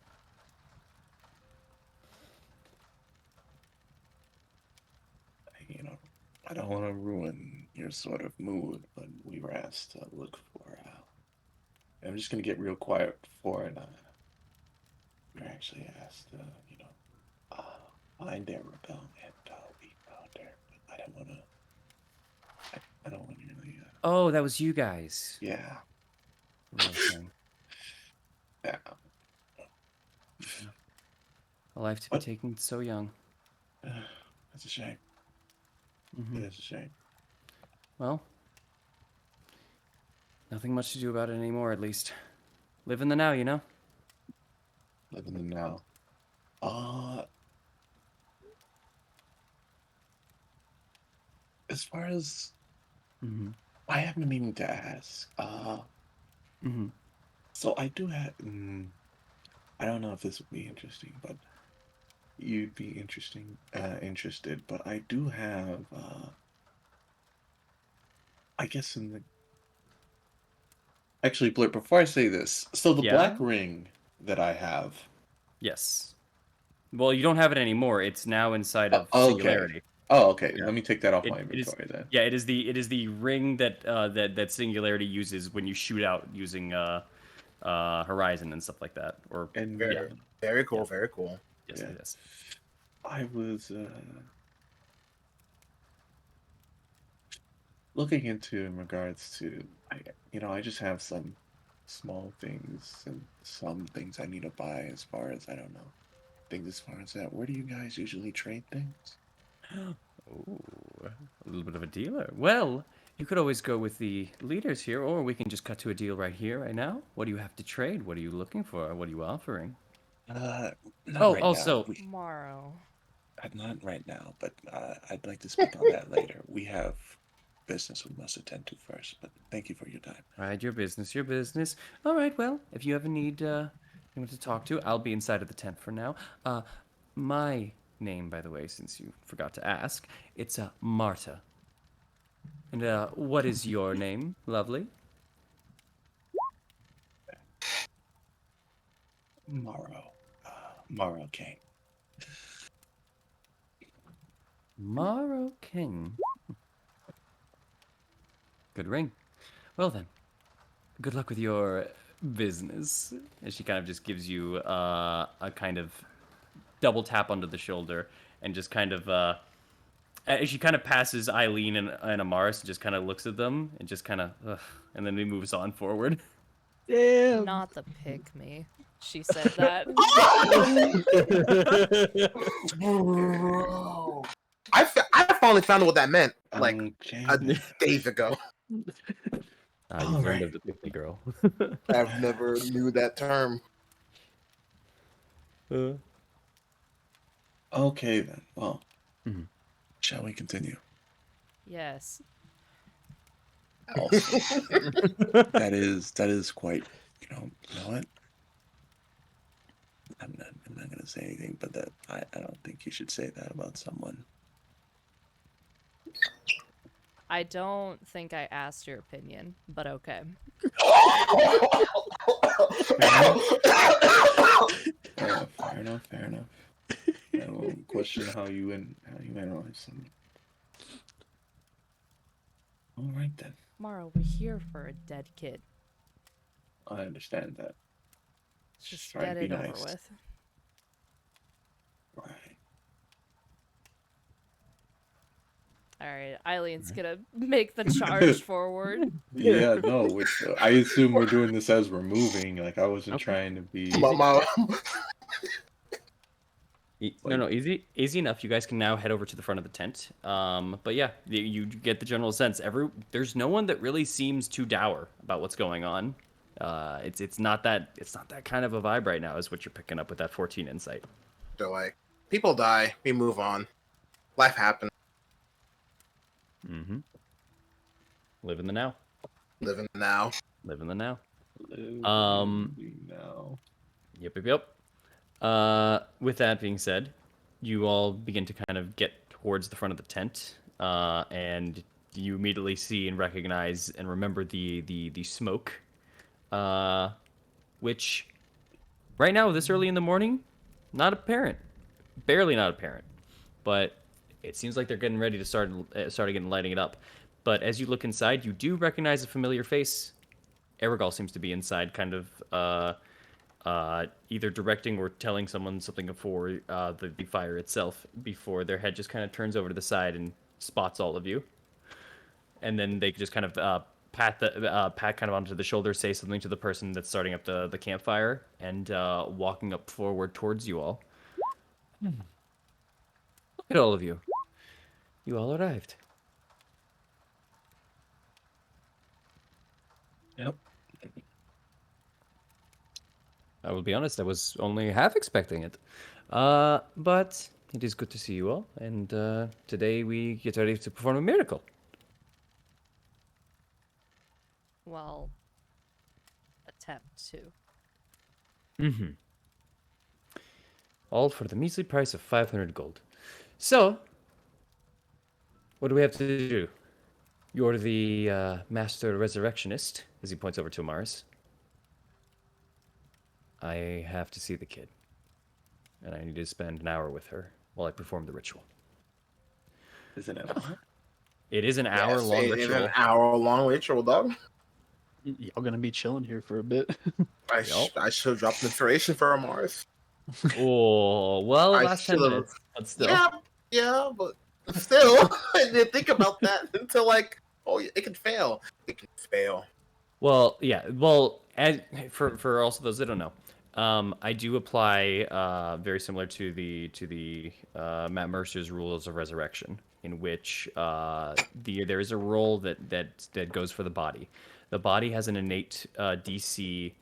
I don't want to ruin your sort of mood, but we were asked to look for. I'm just gonna get real quiet before it. We were actually asked to, find their rebel, and we found her. But I don't want to. I don't want to really. Oh, that was you guys. Yeah. Okay. Yeah. A life to be taken so young. That's a shame. Mm-hmm. It is a shame. Well, nothing much to do about it anymore, at least. Live in the now, you know? Live in the now. As far as Mm-hmm. I have been meaning to ask. Mm-hmm. So I do have. I don't know if this would be interesting, but you'd be interested. But I do have. I guess in the. Actually, Blurt, before I say this, so the Yeah? black ring that I have. Yes. Well, you don't have it anymore. It's now inside of Okay. Singularity. Oh, okay. Yeah. Let me take that off It, my it is, inventory then. yeah, it is the ring that Singularity uses when you shoot out using Horizon and stuff like that. Or And yeah, Very cool. Yeah. Very cool. yes, yeah, yes. I was looking into in regards to, I just have some small things and some things I need to buy as far as I don't know things as far as that. Where do you guys usually trade things? Ooh, a little bit of a dealer. Well, you could always go with the leaders here, or we can just cut to a deal right here, right now. What do you have to trade? What are you looking for? What are you offering? Not Oh, right now. also, Morrow. Not right now, but I'd like to speak on that later. We have business we must attend to first, but thank you for your time. right, your business, your business. All right, well, if you ever need anyone to talk to, I'll be inside of the tent for now. My name, by the way, since you forgot to ask, it's Marta. And what is your name, lovely? Morrow. Morrow King. Morrow King. Good ring. Well then, good luck with your business. And she kind of just gives you a kind of double tap under the shoulder and just kind of as she kind of passes Eileen and Amaris and just kind of looks at them and just kind of and then he moves on forward. Not the pick me. She said that. Bro. I finally found out what that meant like Okay. days ago. You've All learned right. of the pick me girl. I've never knew that term. Okay then. Well, Mhm. shall we continue? Yes. Also, that is quite. You know what? I'm not gonna say anything, but that I don't think you should say that about someone. I don't think I asked your opinion, but okay. Fair enough. Fair enough. I won't question how you analyze someone. All right then. Morrow, we're here for a dead kid. I understand that. Just trying get to be it over nice. with. Right. Alright, Eileen's gonna make the charge forward. Yeah, no, I assume we're doing this as we're moving. Like I wasn't Okay. trying to be. My- No, easy enough. You guys can now head over to the front of the tent. But yeah, you get the general sense. There's no one that really seems too dour about what's going on. It's not that kind of a vibe right now, is what you're picking up with that 14 insight. They're like, people die, we move on. Life happens. Mm-hmm. Live in the now. Living now. Live in the now. No. Yep. With that being said, you all begin to kind of get towards the front of the tent, and you immediately see and recognize and remember the smoke, which right now, this early in the morning, not apparent, barely not apparent, but it seems like they're getting ready to start again lighting it up. But as you look inside, you do recognize a familiar face. Erigal seems to be inside, kind of either directing or telling someone something before the fire itself, before their head just kind of turns over to the side and spots all of you. And then they just kind of pat kind of onto the shoulder, say something to the person that's starting up the campfire, and walking up forward towards you all. Look at all of you. You all arrived. Yep. I will be honest, I was only half expecting it. But it is good to see you all, and today we get ready to perform a miracle. Well, attempt to. Mm-hmm. All for the measly price of 500 gold. So, what do we have to do? You're the master resurrectionist, as he points over to Mars. I have to see the kid, and I need to spend an hour with her while I perform the ritual. Is it an hour? It is an Yes, hour-long it is ritual. an hour-long ritual, dog. Y'all gonna be chilling here for a bit. Yup. I should have dropped inspiration for Mars. Oh, well, it I lasts 10 should've- minutes, but still. Yeah, but still, I didn't think about that until like, oh, it can fail. It can fail. Well, yeah. Well, for also those that don't know, I do apply very similar to the Matt Mercer's rules of resurrection, in which there is a role that goes for the body. The body has an innate DC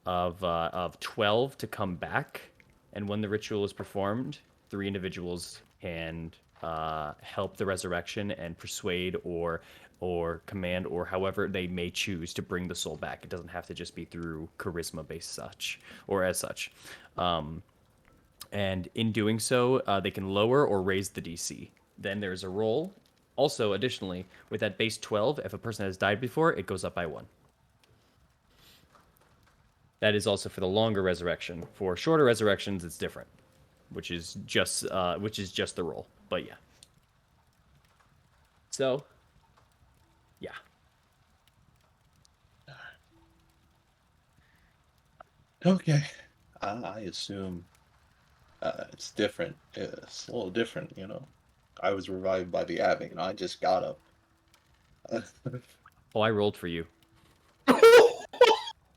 of 12 to come back, and when the ritual is performed, 3 individuals can help the resurrection and persuade or command or however they may choose to bring the soul back. It doesn't have to just be through charisma based such or as such. And in doing so, they can lower or raise the DC. Then there's a roll. Also, additionally, with that base 12, if a person has died before, it goes up by 1. That is also for the longer resurrection. For shorter resurrections, it's different, which is just the roll. But yeah. So, yeah. Okay. I assume it's different. It's a little different, you know. I was revived by the abbot, and I just got up. Oh, I rolled for you.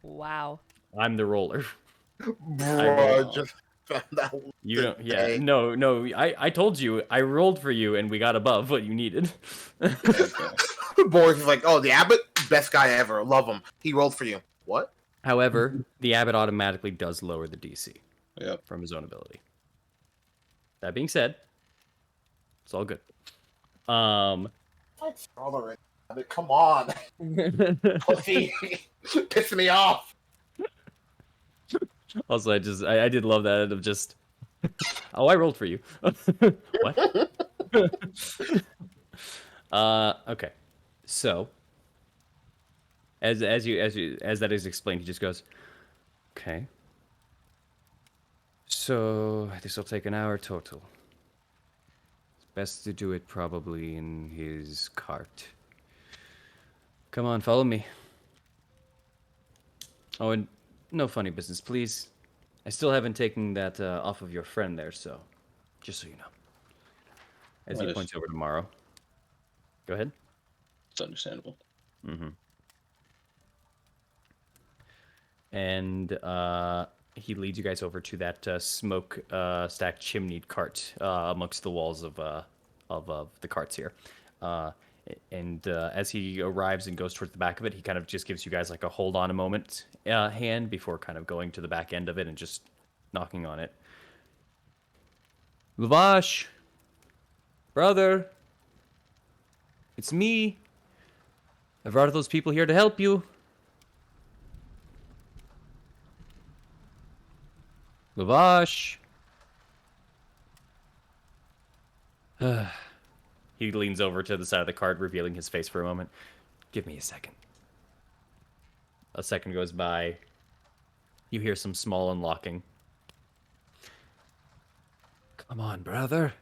Wow. I'm the roller. Bro, just found out. You don't. Yeah. today. No. I told you. I rolled for you, and we got above what you needed. Okay. Boris is like, oh, the abbot, best guy ever. Love him. He rolled for you. What? However, the abbot automatically does lower the DC Yep. from his own ability. That being said, it's all good. That's tolerant. I mean, come on. Pussy. Pissing me off. Also, I did love that of just. Oh, I rolled for you. What? Okay. So, as that is explained, he just goes, okay. So this will take an hour total. It's best to do it probably in his cart. Come on, follow me. Oh, and no funny business, please. I still haven't taken that off of your friend there, so just so you know. As he Nice. points over to Morrow. Go ahead. It's understandable. Mm-hmm. And he leads you guys over to that smoke stacked chimneyed cart amongst the walls of the carts here. And as he arrives and goes towards the back of it, he kind of just gives you guys like a hold on a moment hand before kind of going to the back end of it and just knocking on it. Lavash, brother, it's me. I brought those people here to help you. Lavash. He leans over to the side of the cart, revealing his face for a moment. Give me a second. A second goes by. You hear some small unlocking. Come on, brother.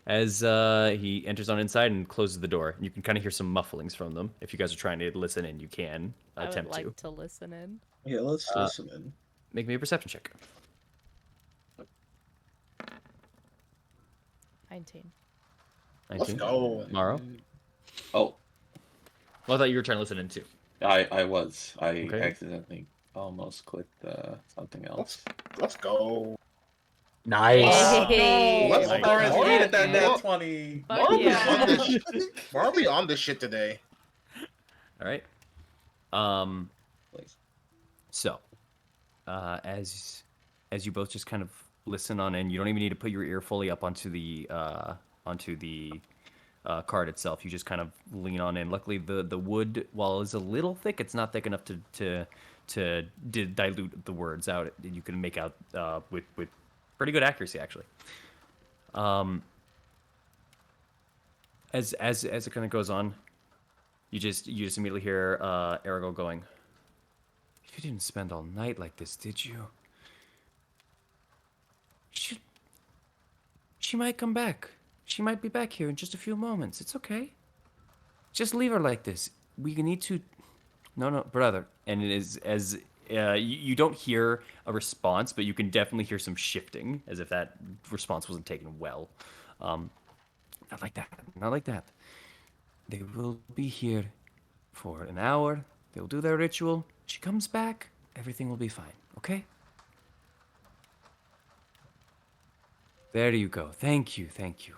As he enters on inside and closes the door. You can kind of hear some mufflings from them. If you guys are trying to listen in, you can I would attempt like to. to listen in. Yeah, let's listen in. Make me a perception check. 19. Let's 19. go. Morrow? Oh, Well, I thought you were trying to listen in too. I was. I Okay. accidentally almost clicked something else. Let's go. Nice. Hey. Let's Nice. go. Morris made it that Morris- nat 20. Fuck Why are we yeah. on this shit? Why are we on this shit today? All right. Please. So, as you both just kind of listen on in, you don't even need to put your ear fully up onto the card itself. You just kind of lean on in. Luckily, the wood, while it's a little thick, it's not thick enough to dilute the words out. You can make out with pretty good accuracy, actually. As it kind of goes on, you just immediately hear Aragorn going, "You didn't spend all night like this, did you? She might come back. She might be back here in just a few moments. It's okay. Just leave her like this. We need to. No, no, brother. And it is as you don't hear a response, but you can definitely hear some shifting, as if that response wasn't taken well. Not like that. Not like that. They will be here for an hour. They'll do their ritual. She comes back. Everything will be fine. Okay? There you go. Thank you. Thank you.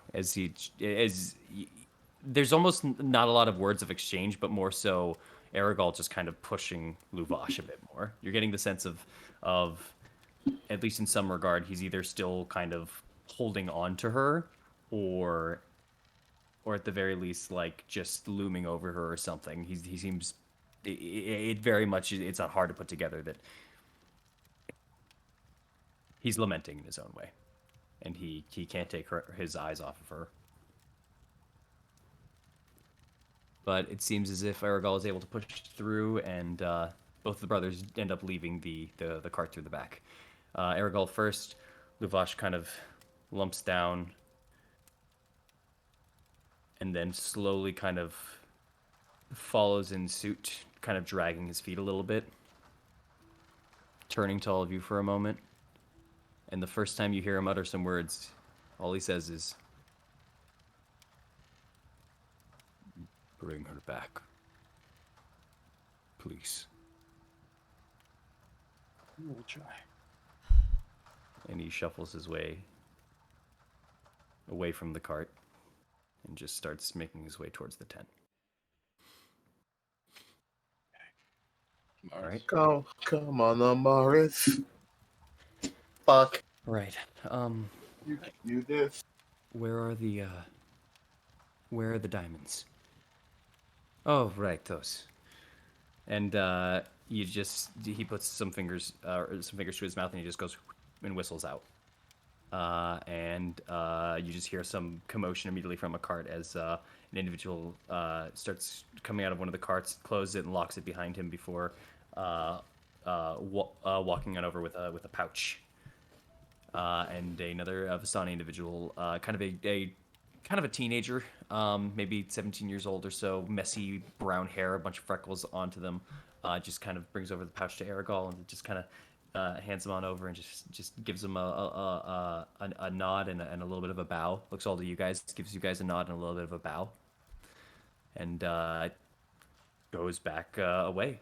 There's almost not a lot of words of exchange, but more so Aragol just kind of pushing Luvash a bit more. You're getting the sense of at least in some regard, he's either still kind of holding on to her, or at the very least, like just looming over her or something. He seems it very much. It's not hard to put together that he's lamenting in his own way, and he can't take his eyes off of her. But it seems as if Aragol is able to push through, and both the brothers end up leaving the cart through the back. Aragol first, Luvash kind of lumps down, and then slowly kind of follows in suit, kind of dragging his feet a little bit, turning to all of you for a moment. And the first time you hear him utter some words, all he says is, "Bring her back. Please." We'll try. And he shuffles his way away from the cart and just starts making his way towards the tent. All right. Come on, Morris. Fuck. Right. You can do this. Where are the diamonds? Oh, right, those. And he puts some fingers to his mouth, and he just goes and whistles out. And you just hear some commotion immediately from a cart as an individual starts coming out of one of the carts, closes it, and locks it behind him before walking on over with a pouch. And another Vistani individual, kind of a teenager, maybe 17 years old or so, messy brown hair, a bunch of freckles onto them, just kind of brings over the pouch to Aragol and just kind of hands him on over and just gives him a nod and a little bit of a bow. Looks all to you guys, gives you guys a nod and a little bit of a bow, and goes back away.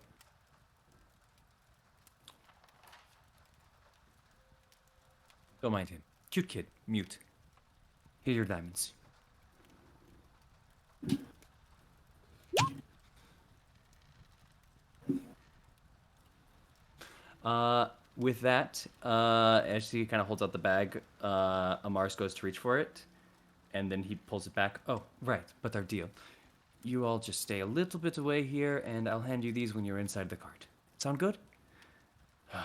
Don't mind him. Cute kid. Mute. Here's your diamonds. With that, as he kind of holds out the bag, Amaris goes to reach for it, and then he pulls it back. Oh, right, but our deal. You all just stay a little bit away here, and I'll hand you these when you're inside the cart. Sound good? All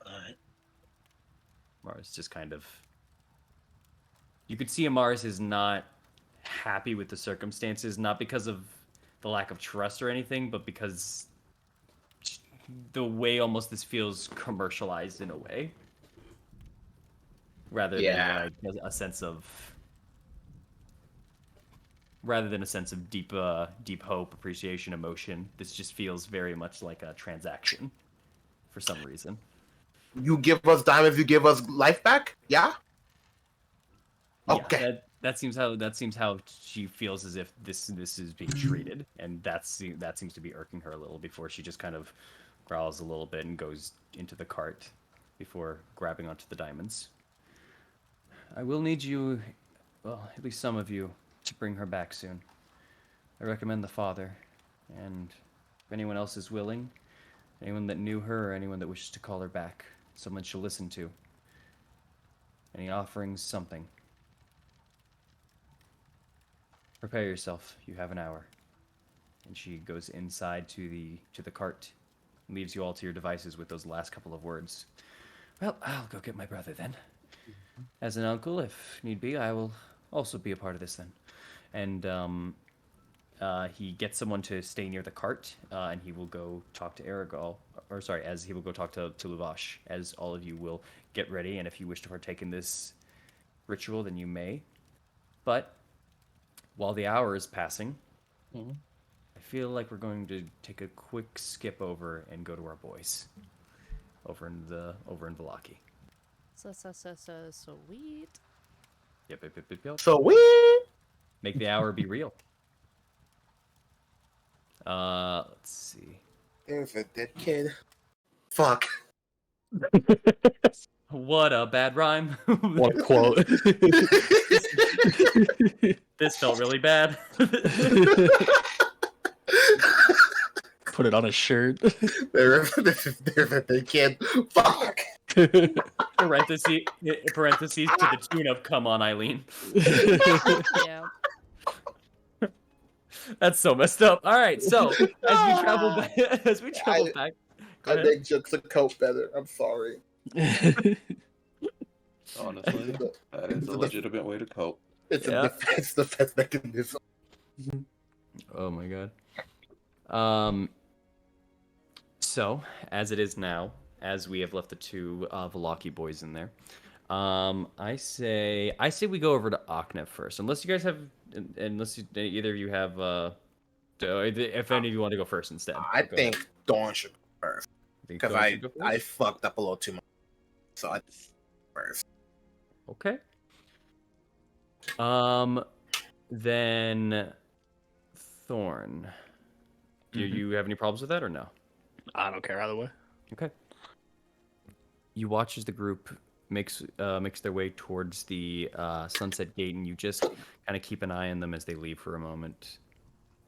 right. Mars just kind of... You could see Amaris is not happy with the circumstances, not because of the lack of trust or anything, but because the way almost this feels commercialized in a way, rather than like a sense of deep hope, appreciation, emotion. This just feels very much like a transaction for some reason. You give us diamonds, you give us life back? Yeah? Okay. Yeah, that seems how she feels, as if this is being treated, and that seems to be irking her a little, before she just kind of growls a little bit and goes into the cart before grabbing onto the diamonds. I will need you, well, at least some of you, to bring her back soon. I recommend the father, and if anyone else is willing, anyone that knew her or anyone that wishes to call her back, someone she'll listen to. Any offerings, something. Prepare yourself. You have an hour. And she goes inside to the cart, and leaves you all to your devices with those last couple of words. Well, I'll go get my brother then. As an uncle, if need be, I will also be a part of this then. And he gets someone to stay near the cart, and he will go talk to Aragol, as he will go talk to Luvash, as all of you will get ready, and if you wish to partake in this ritual, then you may. But while the hour is passing, Mhm. I feel like we're going to take a quick skip over and go to our boys over in Velaki. So sweet. Yep. So we. Make the hour be real. Let's see. There's a dead kid. Fuck. What a bad rhyme. What a quote. This felt really bad. Put it on a shirt. there's a dead kid. Fuck. parentheses to the tune of "Come on, Eileen." Yeah. That's so messed up. All right, so as we travel back, back, go I ahead. make jokes to cope better. I'm sorry. Honestly, that is a legitimate way to cope. It's Yeah. a defense mechanism. Oh my god. So as it is now, as we have left the two Velaki boys in there, I say we go over to Aknev first, unless you guys have, either of you have, if any of you want to go first instead. I Go think ahead. Dawn should go first Think because Dawn should go I first? fucked up a little too much. So I first. Okay. Then Thorn. Do you have any problems with that or no? I don't care either way. Okay. You watch as the group makes their way towards the Sunset Gate, and you just kind of keep an eye on them as they leave for a moment.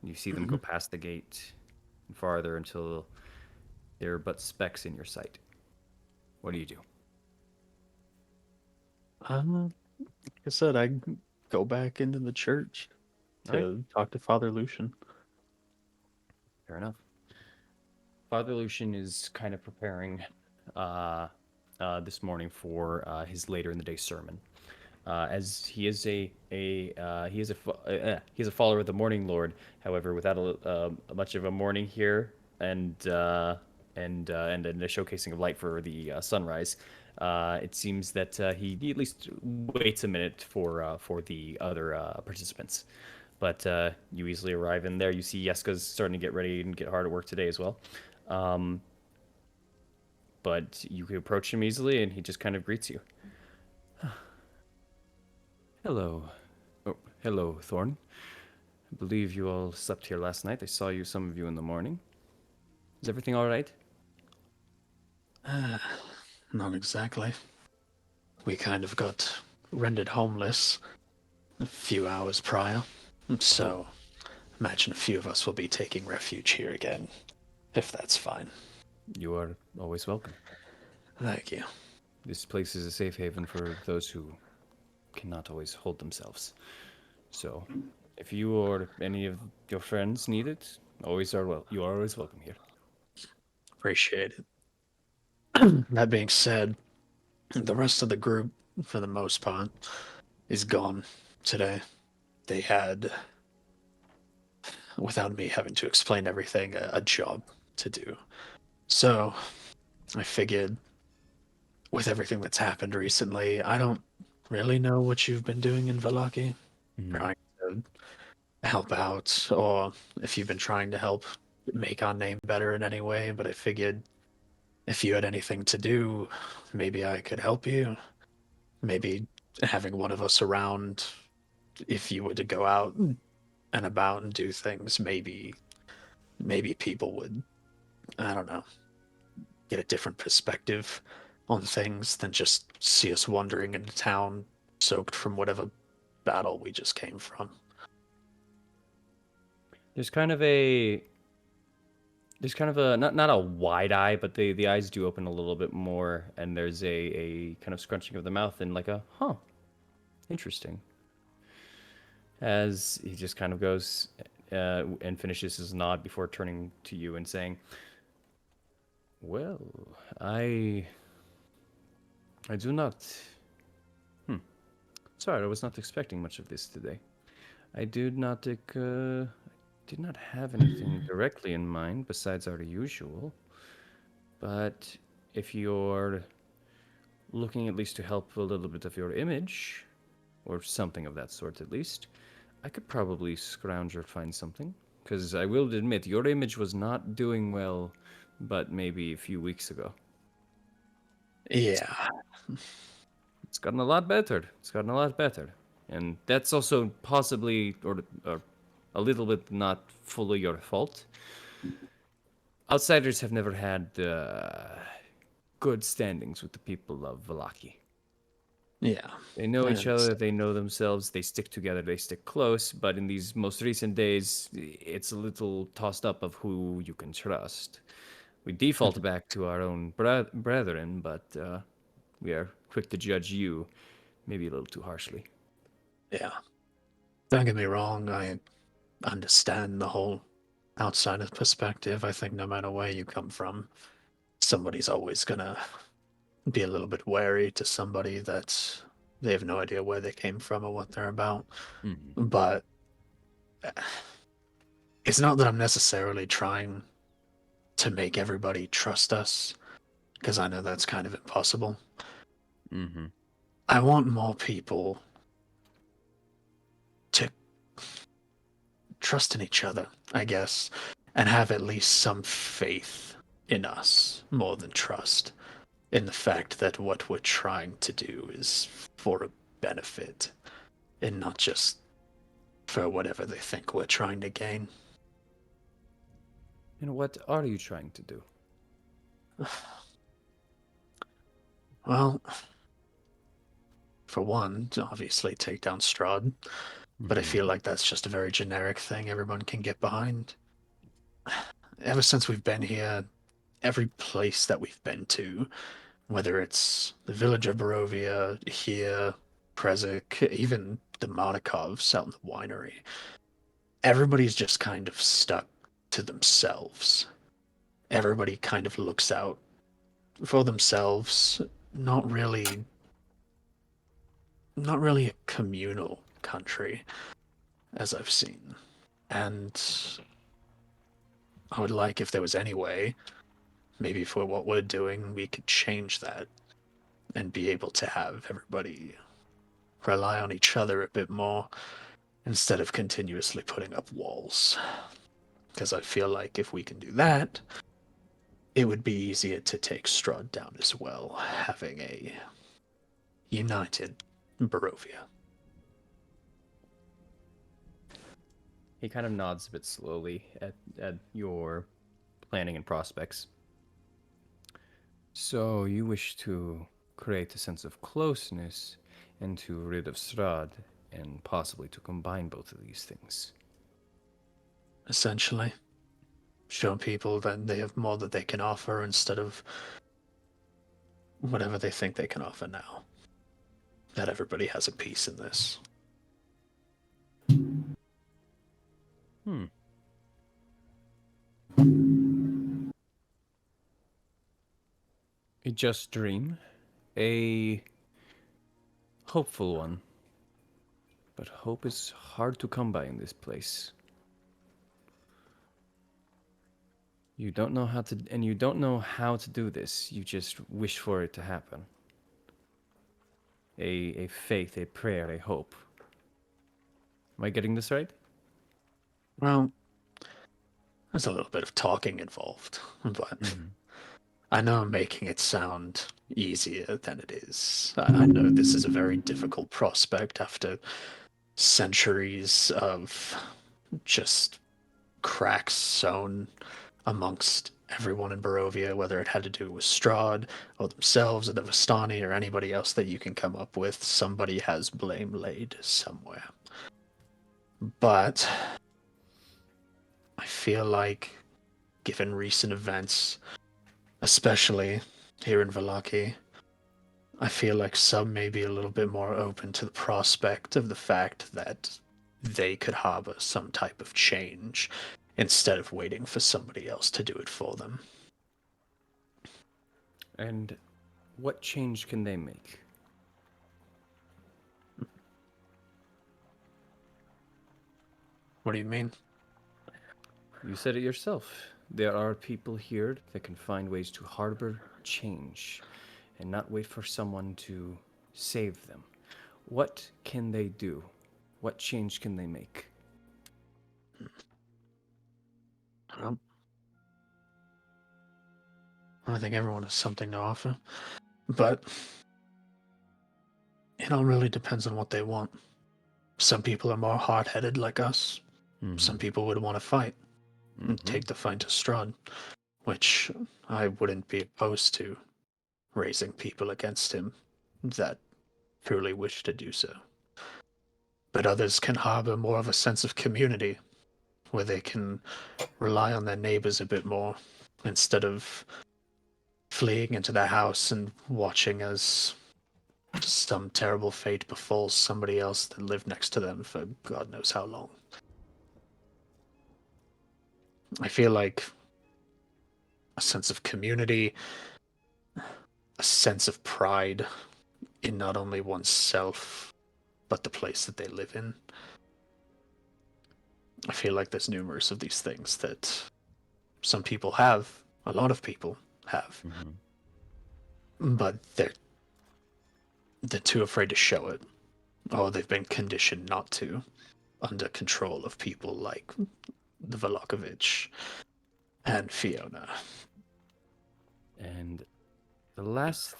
You see them go past the gate and farther until they're but specks in your sight. What do you do? Like I said, I go back into the church to talk to Father Lucian. Fair enough. Father Lucian is kind of preparing this morning for his later in the day sermon, as he is a follower of the Morning Lord. However, without much of a morning here and a showcasing of light for the sunrise, it seems that he at least waits a minute for the other participants. But you easily arrive in there. You see Yeska's starting to get ready and get hard at work today as well. But you can approach him easily, and he just kind of greets you. Hello. Oh, hello, Thorn. I believe you all slept here last night. I saw some of you in the morning. Is everything all right? Not exactly. We kind of got rendered homeless a few hours prior. So, imagine a few of us will be taking refuge here again, if that's fine. You are always welcome. Thank you. This place is a safe haven for those who cannot always hold themselves. So, if you or any of your friends need it, you are always welcome here. Appreciate it. That being said, the rest of the group, for the most part, is gone today. They had, without me having to explain everything, a job to do. So, I figured, with everything that's happened recently, I don't really know what you've been doing in Velaki. Trying to help out, or if you've been trying to help make our name better in any way, but I figured if you had anything to do, maybe I could help you. Maybe having one of us around, if you were to go out and about and do things, maybe people would, I don't know, get a different perspective on things than just see us wandering into town soaked from whatever battle we just came from. There's kind of a not a wide eye, but the eyes do open a little bit more, and there's a kind of scrunching of the mouth and like a interesting. As he just kind of goes and finishes his nod before turning to you and saying, "Well, I do not. Sorry, I was not expecting much of this today. I did not have anything directly in mind besides our usual. But if you're looking at least to help a little bit of your image, or something of that sort at least, I could probably scrounge or find something. Because I will admit, your image was not doing well, but maybe a few weeks ago. Yeah. It's gotten a lot better. It's gotten a lot better. And that's also possibly, or a little bit not fully your fault. Outsiders have never had good standings with the people of Valaki. Yeah. They know I each other, understand. they know themselves, they stick together, they stick close, but in these most recent days, it's a little tossed up of who you can trust. We default back to our own brethren, but we are quick to judge you, maybe a little too harshly. Yeah. Don't get me wrong, I understand the whole outsider perspective. I think no matter where you come from, somebody's always gonna be a little bit wary to somebody that they have no idea where they came from or what they're about. Mm-hmm. But it's not that I'm necessarily trying to make everybody trust us, because I know that's kind of impossible. Mm-hmm. I want more people to trust in each other, I guess, and have at least some faith in us more than trust in the fact that what we're trying to do is for a benefit and not just for whatever they think we're trying to gain. And what are you trying to do? Well, for one, to obviously take down Strahd, but I Mm-hmm. feel like that's just a very generic thing everyone can get behind. Ever since we've been here, every place that we've been to, whether it's the village of Barovia, here, Prezek, even the Marnikovs out in the winery, everybody's just kind of stuck to themselves. Everybody kind of looks out for themselves, not really not really a communal country as I've seen. And I would like if there was any way, maybe for what we're doing, we could change that and be able to have everybody rely on each other a bit more instead of continuously putting up walls. Because I feel like if we can do that, it would be easier to take Strahd down as well, having a united Barovia. He kind of nods a bit slowly at your planning and prospects. So you wish to create a sense of closeness and to rid of Strahd, and possibly to combine both of these things. Essentially, show people that they have more that they can offer instead of whatever they think they can offer now. That everybody has a piece in this. Hmm. A just dream, a hopeful one. But hope is hard to come by in this place. You don't know how to, and you don't know how to do this. You just wish for it to happen. A faith, a prayer, a hope. Am I getting this right? Well, there's a little bit of talking involved, but Mm-hmm. I know I'm making it sound easier than it is. I know this is a very difficult prospect after centuries of just cracks sown amongst everyone in Barovia, whether it had to do with Strahd or themselves or the Vistani or anybody else that you can come up with. Somebody has blame laid somewhere. But I feel like, given recent events, especially here in Valaki, I feel like some may be a little bit more open to the prospect of the fact that they could harbor some type of change instead of waiting for somebody else to do it for them. And what change can they make? What do you mean? You said it yourself. There are people here that can find ways to harbor change and not wait for someone to save them. What can they do? What change can they make? Well, I think everyone has something to offer, but it all really depends on what they want. Some people are more hard-headed like us. Some people would want to fight and take the fight to Strahd, which I wouldn't be opposed to raising people against him that truly wish to do so. But others can harbor more of a sense of community where they can rely on their neighbors a bit more instead of fleeing into their house and watching as some terrible fate befalls somebody else that lived next to them for God knows how long. I feel like a sense of community, a sense of pride in not only oneself, but the place that they live in. I feel like there's numerous of these things that some people have, a lot of people have, but they're too afraid to show it, or they've been conditioned not to, under control of people like the Volokovich and Fiona. And the last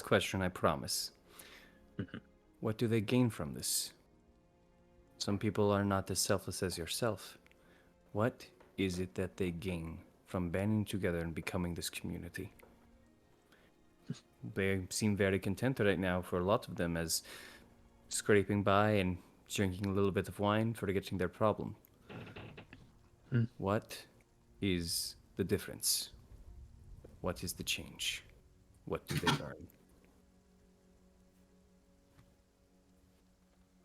question, I promise. What do they gain from this? Some people are not as selfless as yourself. What is it that they gain from banding together and becoming this community? They seem very content right now for a lot of them as scraping by and drinking a little bit of wine, forgetting their problem. What is the difference? What is the change? What do they learn?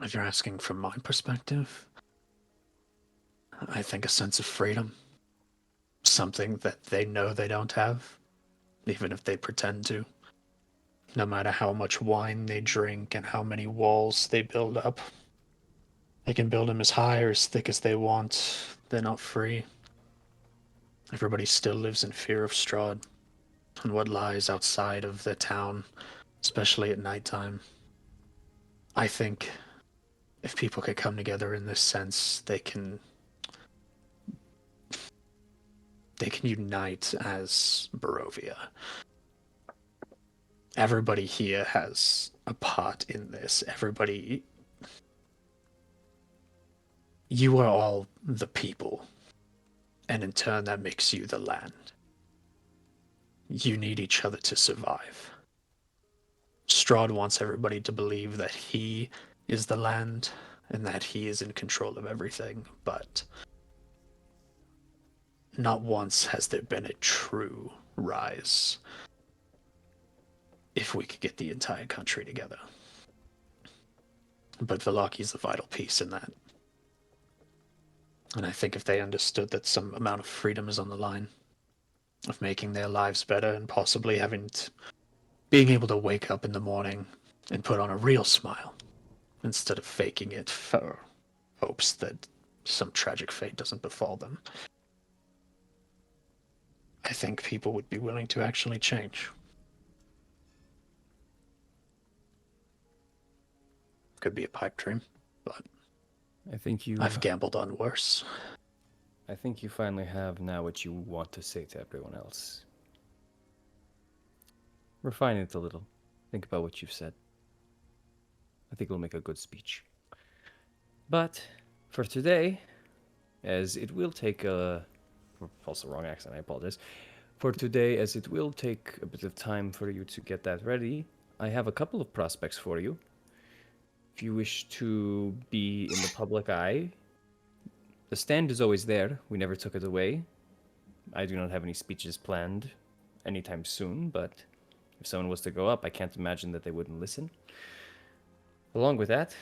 If you're asking from my perspective, I think a sense of freedom. Something that they know they don't have, even if they pretend to. No matter how much wine they drink and how many walls they build up, they can build them as high or as thick as they want. They're not free. Everybody still lives in fear of Strahd and what lies outside of their town, especially at nighttime. I think if people could come together in this sense, they can unite as Barovia. Everybody here has a part in this. Everybody, you are all the people, and in turn that makes you the land. You need each other to survive. Strahd wants everybody to believe that he is the land and that he is in control of everything, but not once has there been a true rise if we could get the entire country together. But Valaki's the vital piece in that. And I think if they understood that some amount of freedom is on the line, of making their lives better and possibly being able to wake up in the morning and put on a real smile instead of faking it for hopes that some tragic fate doesn't befall them, I think people would be willing to actually change. Could be a pipe dream, but I've gambled on worse. I think you finally have now what you want to say to everyone else. Refine it a little. Think about what you've said. I think it'll make a good speech. But for today, as it will take also wrong accent, I apologize. For today, as it will take a bit of time for you to get that ready, I have a couple of prospects for you. If you wish to be in the public eye, the stand is always there. We never took it away. I do not have any speeches planned anytime soon, but if someone was to go up, I can't imagine that they wouldn't listen. Along with that,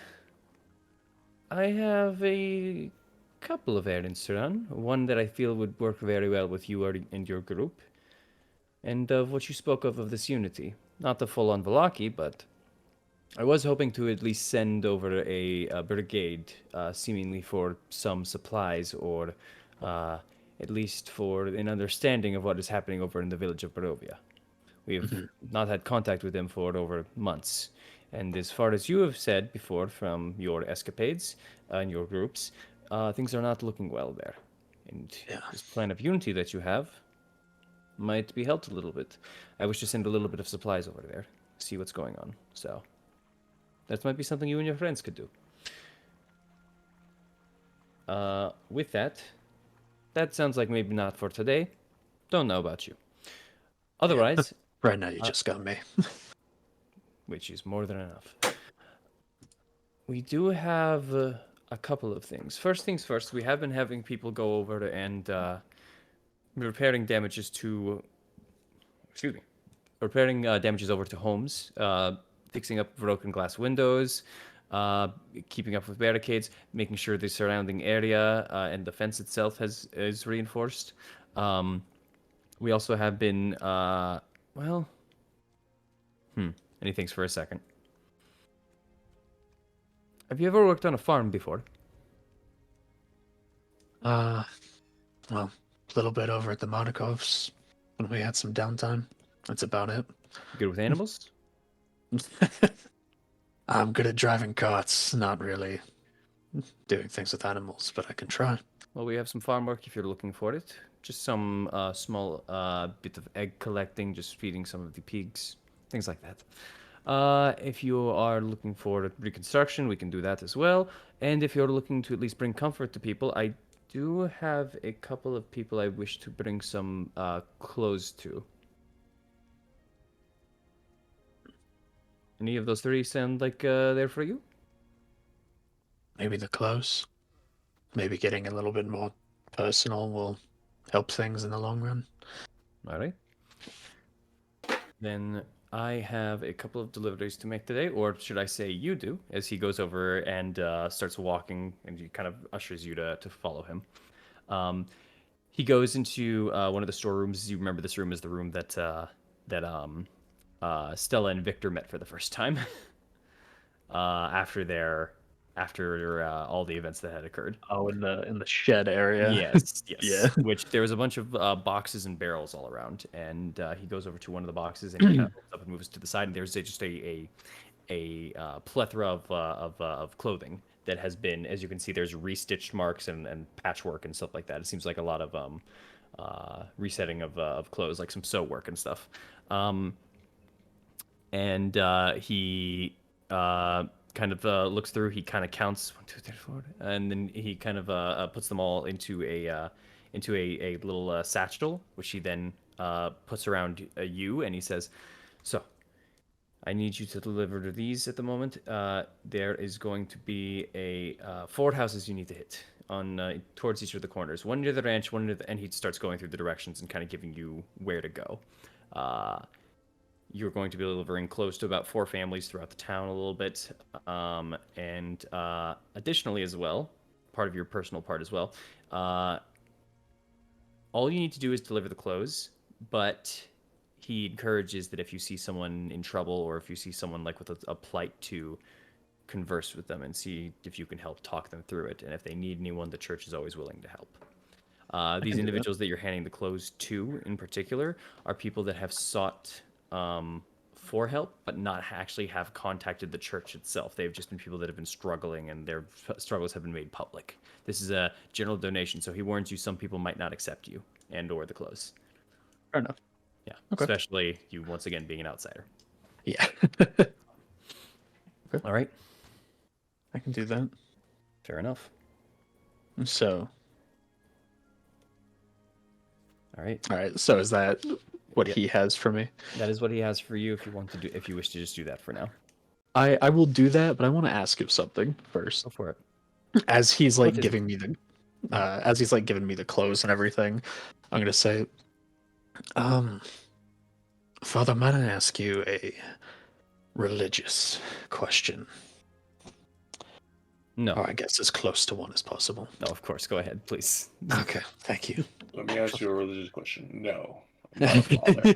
I have a couple of errands to run. One that I feel would work very well with you and your group. And of what you spoke of this unity. Not the full-on Velaki, but I was hoping to at least send over a brigade, seemingly for some supplies, or at least for an understanding of what is happening over in the village of Barovia. We have not had contact with them for over months, And as far as you have said before from your escapades and your groups, things are not looking well there. And Yeah. this plan of unity that you have might be helped a little bit. I wish to send a little bit of supplies over there, see what's going on. So that might be something you and your friends could do. With that, that sounds like maybe not for today. Don't know about you. Otherwise, Right now, you just got me. which is more than enough. We do have a couple of things. First things first, we have been having people go over and repairing damages to. Excuse me. Repairing damages over to homes, fixing up broken glass windows, uh, keeping up with barricades, making sure the surrounding area and the fence itself is reinforced. We also have been, well, and he thinks for a second. Have you ever worked on a farm before? Well, a little bit over at the Monakovs when we had some downtime. That's about it. Good with animals? I'm good at driving carts, not really doing things with animals, but I can try. Well, we have some farm work if you're looking for it. Just some small bit of egg collecting, just feeding some of the pigs, things like that. If you are looking for reconstruction, we can do that as well. And if you're looking to at least bring comfort to people, I do have a couple of people I wish to bring some clothes to. Any of those three sound like they're for you? Maybe the clothes. Maybe getting a little bit more personal will help things in the long run. All right. Then I have a couple of deliveries to make today, or should I say you do, as he goes over and starts walking and he kind of ushers you to follow him. He goes into one of the storerooms. You remember this room is the room that Stella and Victor met for the first time after all the events that had occurred. Oh, in the shed area. Yes, yes. Yeah. Which there was a bunch of boxes and barrels all around, and he goes over to one of the boxes and he kind of opens up and moves to the side, and there's just a plethora of clothing that has been, as you can see, there's restitched marks and patchwork and stuff like that. It seems like a lot of resetting of clothes, like some sew work and stuff. And he kind of looks through. He kind of counts 1, 2, 3, 4, and then he kind of puts them all into a little satchel, which he then puts around you, and he says, "So, I need you to deliver to these at the moment. There is going to be 4 houses you need to hit on towards each of the corners. One near the ranch, one near the," and he starts going through the directions and kind of giving you where to go. You're going to be delivering close to about 4 families throughout the town a little bit. And additionally as well, part of your personal part as well, all you need to do is deliver the clothes, but he encourages that if you see someone in trouble or if you see someone like with a plight, to converse with them and see if you can help talk them through it. And if they need anyone, the church is always willing to help. These individuals that you're handing the clothes to in particular are people that have sought for help, but not actually have contacted the church itself. They've just been people that have been struggling, and their struggles have been made public. This is a general donation, so he warns you some people might not accept you and or the clothes. Fair enough. Yeah, Okay. especially you once again being an outsider. Yeah. All right, I can do that. fair enough. So, All right, so is that what Yep. he has for me? that is what he has for you. If you want to do, if you wish to just do that for now, I will do that, but I want to ask you something first. go for it. As he's like What is giving me the clothes and everything, I'm gonna say, Father, might I ask you a religious question? No, Or I guess as close to one as possible. no, of course. Go ahead, please. Okay, thank you. Let me ask you a religious question. No. I'm not a father.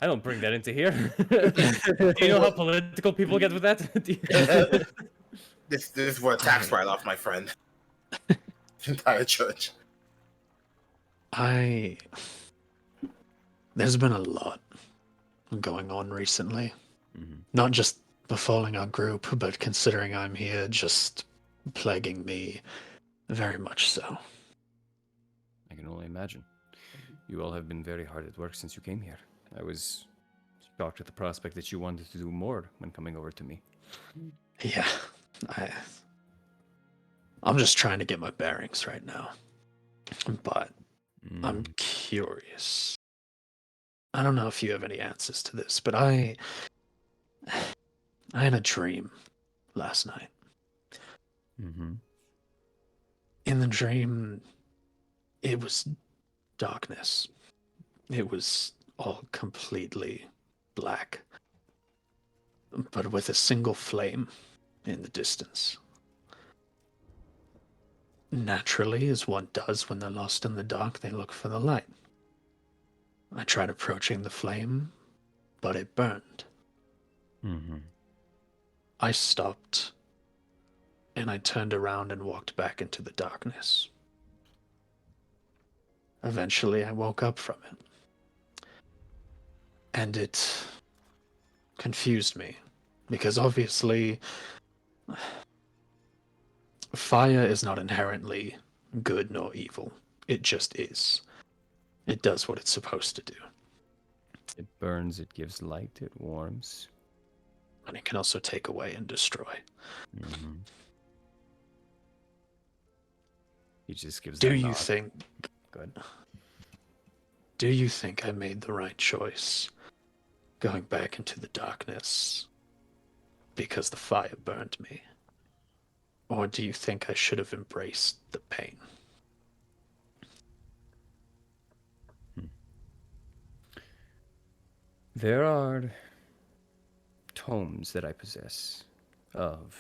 I don't bring that into here. Do you know how political people get with that? This is what a tax write-off, my friend. Entire church. There's been a lot going on recently. Not just befalling our group, but considering I'm here, just plaguing me very much so. I can only imagine. You all have been very hard at work since you came here. I was shocked at the prospect that you wanted to do more when coming over to me. Yeah, I'm just trying to get my bearings right now. But I'm curious. I don't know if you have any answers to this, but I had a dream last night. Mm-hmm. In the dream, it was darkness. It was all completely black, but with a single flame in the distance. Naturally, as one does when they're lost in the dark, they look for the light. I tried approaching the flame, but it burned. Mm-hmm. I stopped, and I turned around and walked back into the darkness. Eventually, I woke up from it, and it confused me, because obviously, fire is not inherently good nor evil. It just is. It does what it's supposed to do. It burns, it gives light, it warms. And it can also take away and destroy. Mm-hmm. He just gives Do that you nod. think Good. do you think I made the right choice going back into the darkness because the fire burned me? Or do you think I should have embraced the pain? There are tomes that I possess of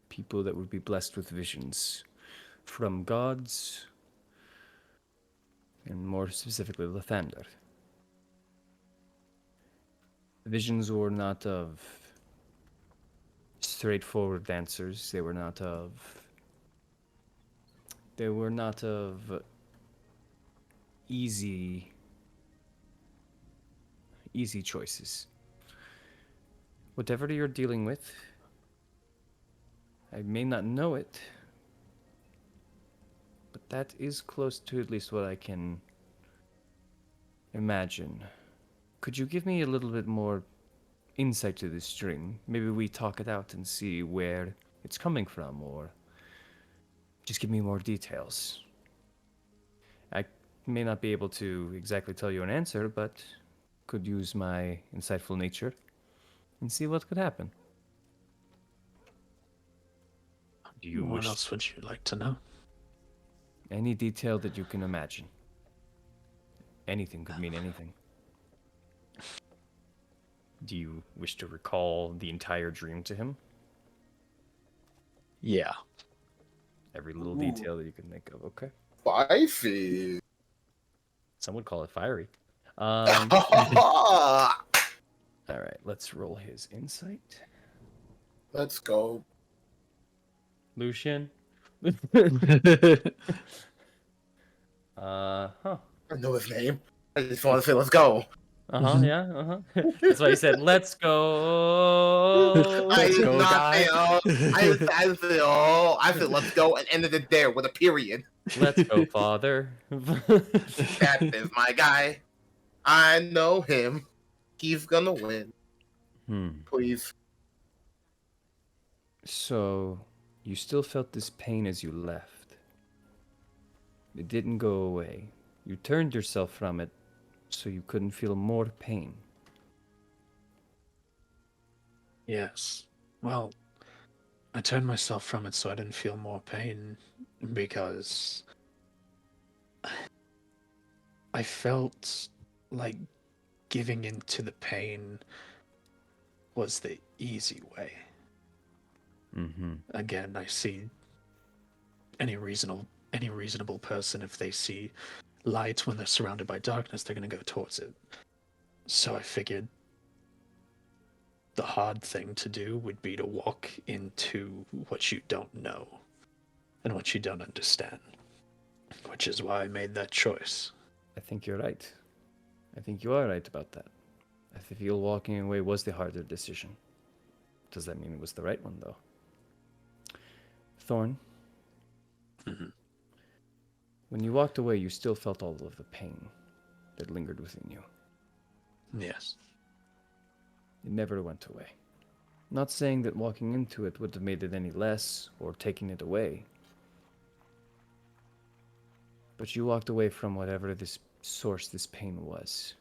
people that would be blessed with visions from gods, and more specifically, Lathander. The visions were not of straightforward answers. They were not of easy choices. Whatever you're dealing with, I may not know it, but that is close to at least what I can imagine. Could you give me a little bit more insight to this dream? Maybe we talk it out and see where it's coming from, or just give me more details. I may not be able to exactly tell you an answer, but could use my insightful nature and see what could happen. Do you What wish else would you like to know? any detail that you can imagine? Anything could mean anything. Do you wish to recall the entire dream to him? Yeah. Every little Ooh. detail that you can think of. Okay. Spicy. Some would call it fiery. Let's All right, let's roll his insight. go. Lucian. Huh. I know his name. I just want to say, let's go. Yeah, That's why he said, let's go. I Let's did go, not guy. say, oh. I said, oh. I said, let's go, and ended it there with a period. Let's go, father. That is my guy. I know him. He's gonna win. Please. So, you still felt this pain as you left. It didn't go away. You turned yourself from it so you couldn't feel more pain. Yes. Well, I turned myself from it so I didn't feel more pain because I felt like giving in to the pain was the easy way. Mm-hmm. Again, I see any reasonable person, if they see light when they're surrounded by darkness, they're going to go towards it. So I figured the hard thing to do would be to walk into what you don't know and what you don't understand, which is why I made that choice. I think you're right. I think you are right about that. I feel walking away was the harder decision. Does that mean it was the right one, though? Thorn, Mhm. when you walked away, you still felt all of the pain that lingered within you. Yes. It never went away. Not saying that walking into it would have made it any less or taken it away. But you walked away from whatever this source this pain was.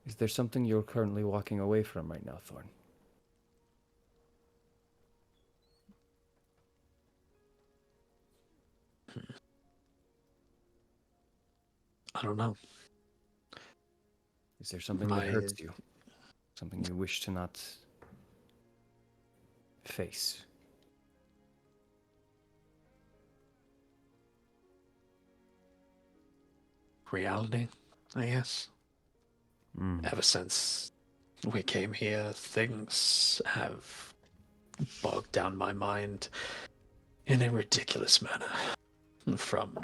Is there something you're currently walking away from right now, Thorn? I don't know. Is there something that My hurts you? Something you wish to not face? reality, I guess. Mm. Ever since we came here, things have bogged down my mind in a ridiculous manner. From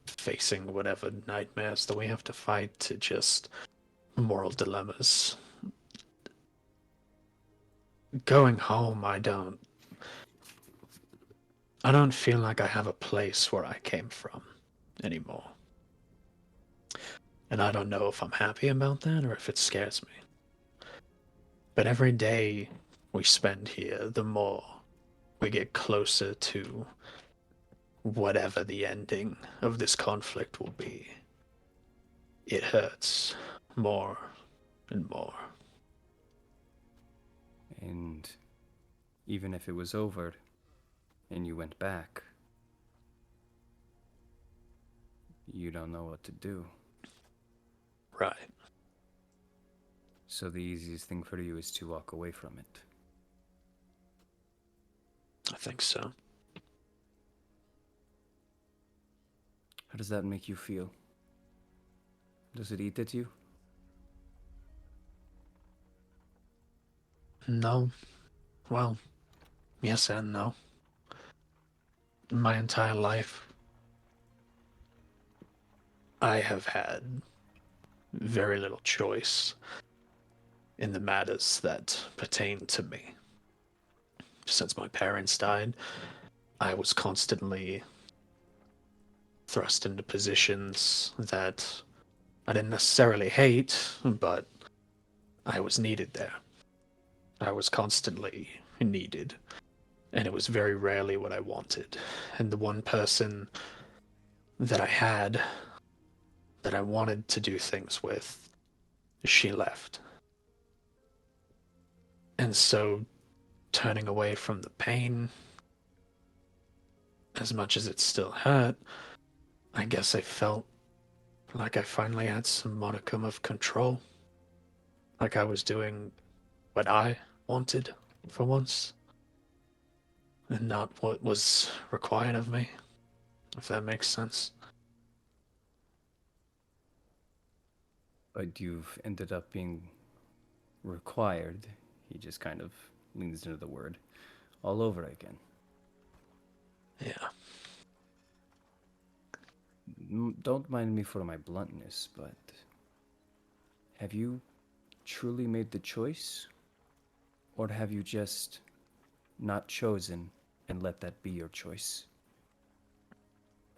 facing whatever nightmares that we have to fight to just moral dilemmas. Going home, I don't feel like I have a place where I came from anymore. And I don't know if I'm happy about that or if it scares me. But every day we spend here, the more we get closer to whatever the ending of this conflict will be. It hurts more and more. And even if it was over and you went back, you don't know what to do. Right. So the easiest thing for you is to walk away from it. I think so. How does that make you feel? Does it eat at you? No. Well, yes and no. My entire life, I have had very little choice in the matters that pertain to me. Since my parents died, I was constantly thrust into positions that I didn't necessarily hate, but I was needed there. I was constantly needed, and it was very rarely what I wanted. And the one person that I had that I wanted to do things with, she left. And so, turning away from the pain, as much as it still hurt, I guess I felt like I finally had some modicum of control. Like I was doing what I wanted for once, and not what was required of me, if that makes sense. But you've ended up being required, he just kind of leans into the word, all over again. Yeah. Don't mind me for my bluntness, but have you truly made the choice? Or have you just not chosen and let that be your choice?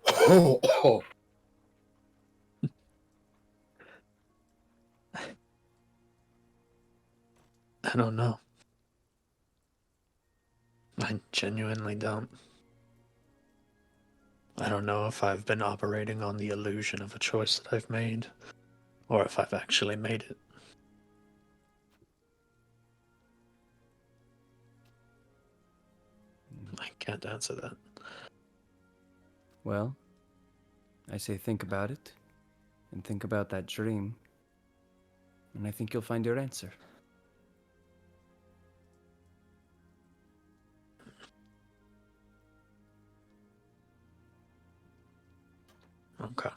Oh. I don't know. I genuinely don't. I don't know if I've been operating on the illusion of a choice that I've made, or if I've actually made it. I can't answer that. Well, I say think about it, and think about that dream, and I think you'll find your answer. Okay.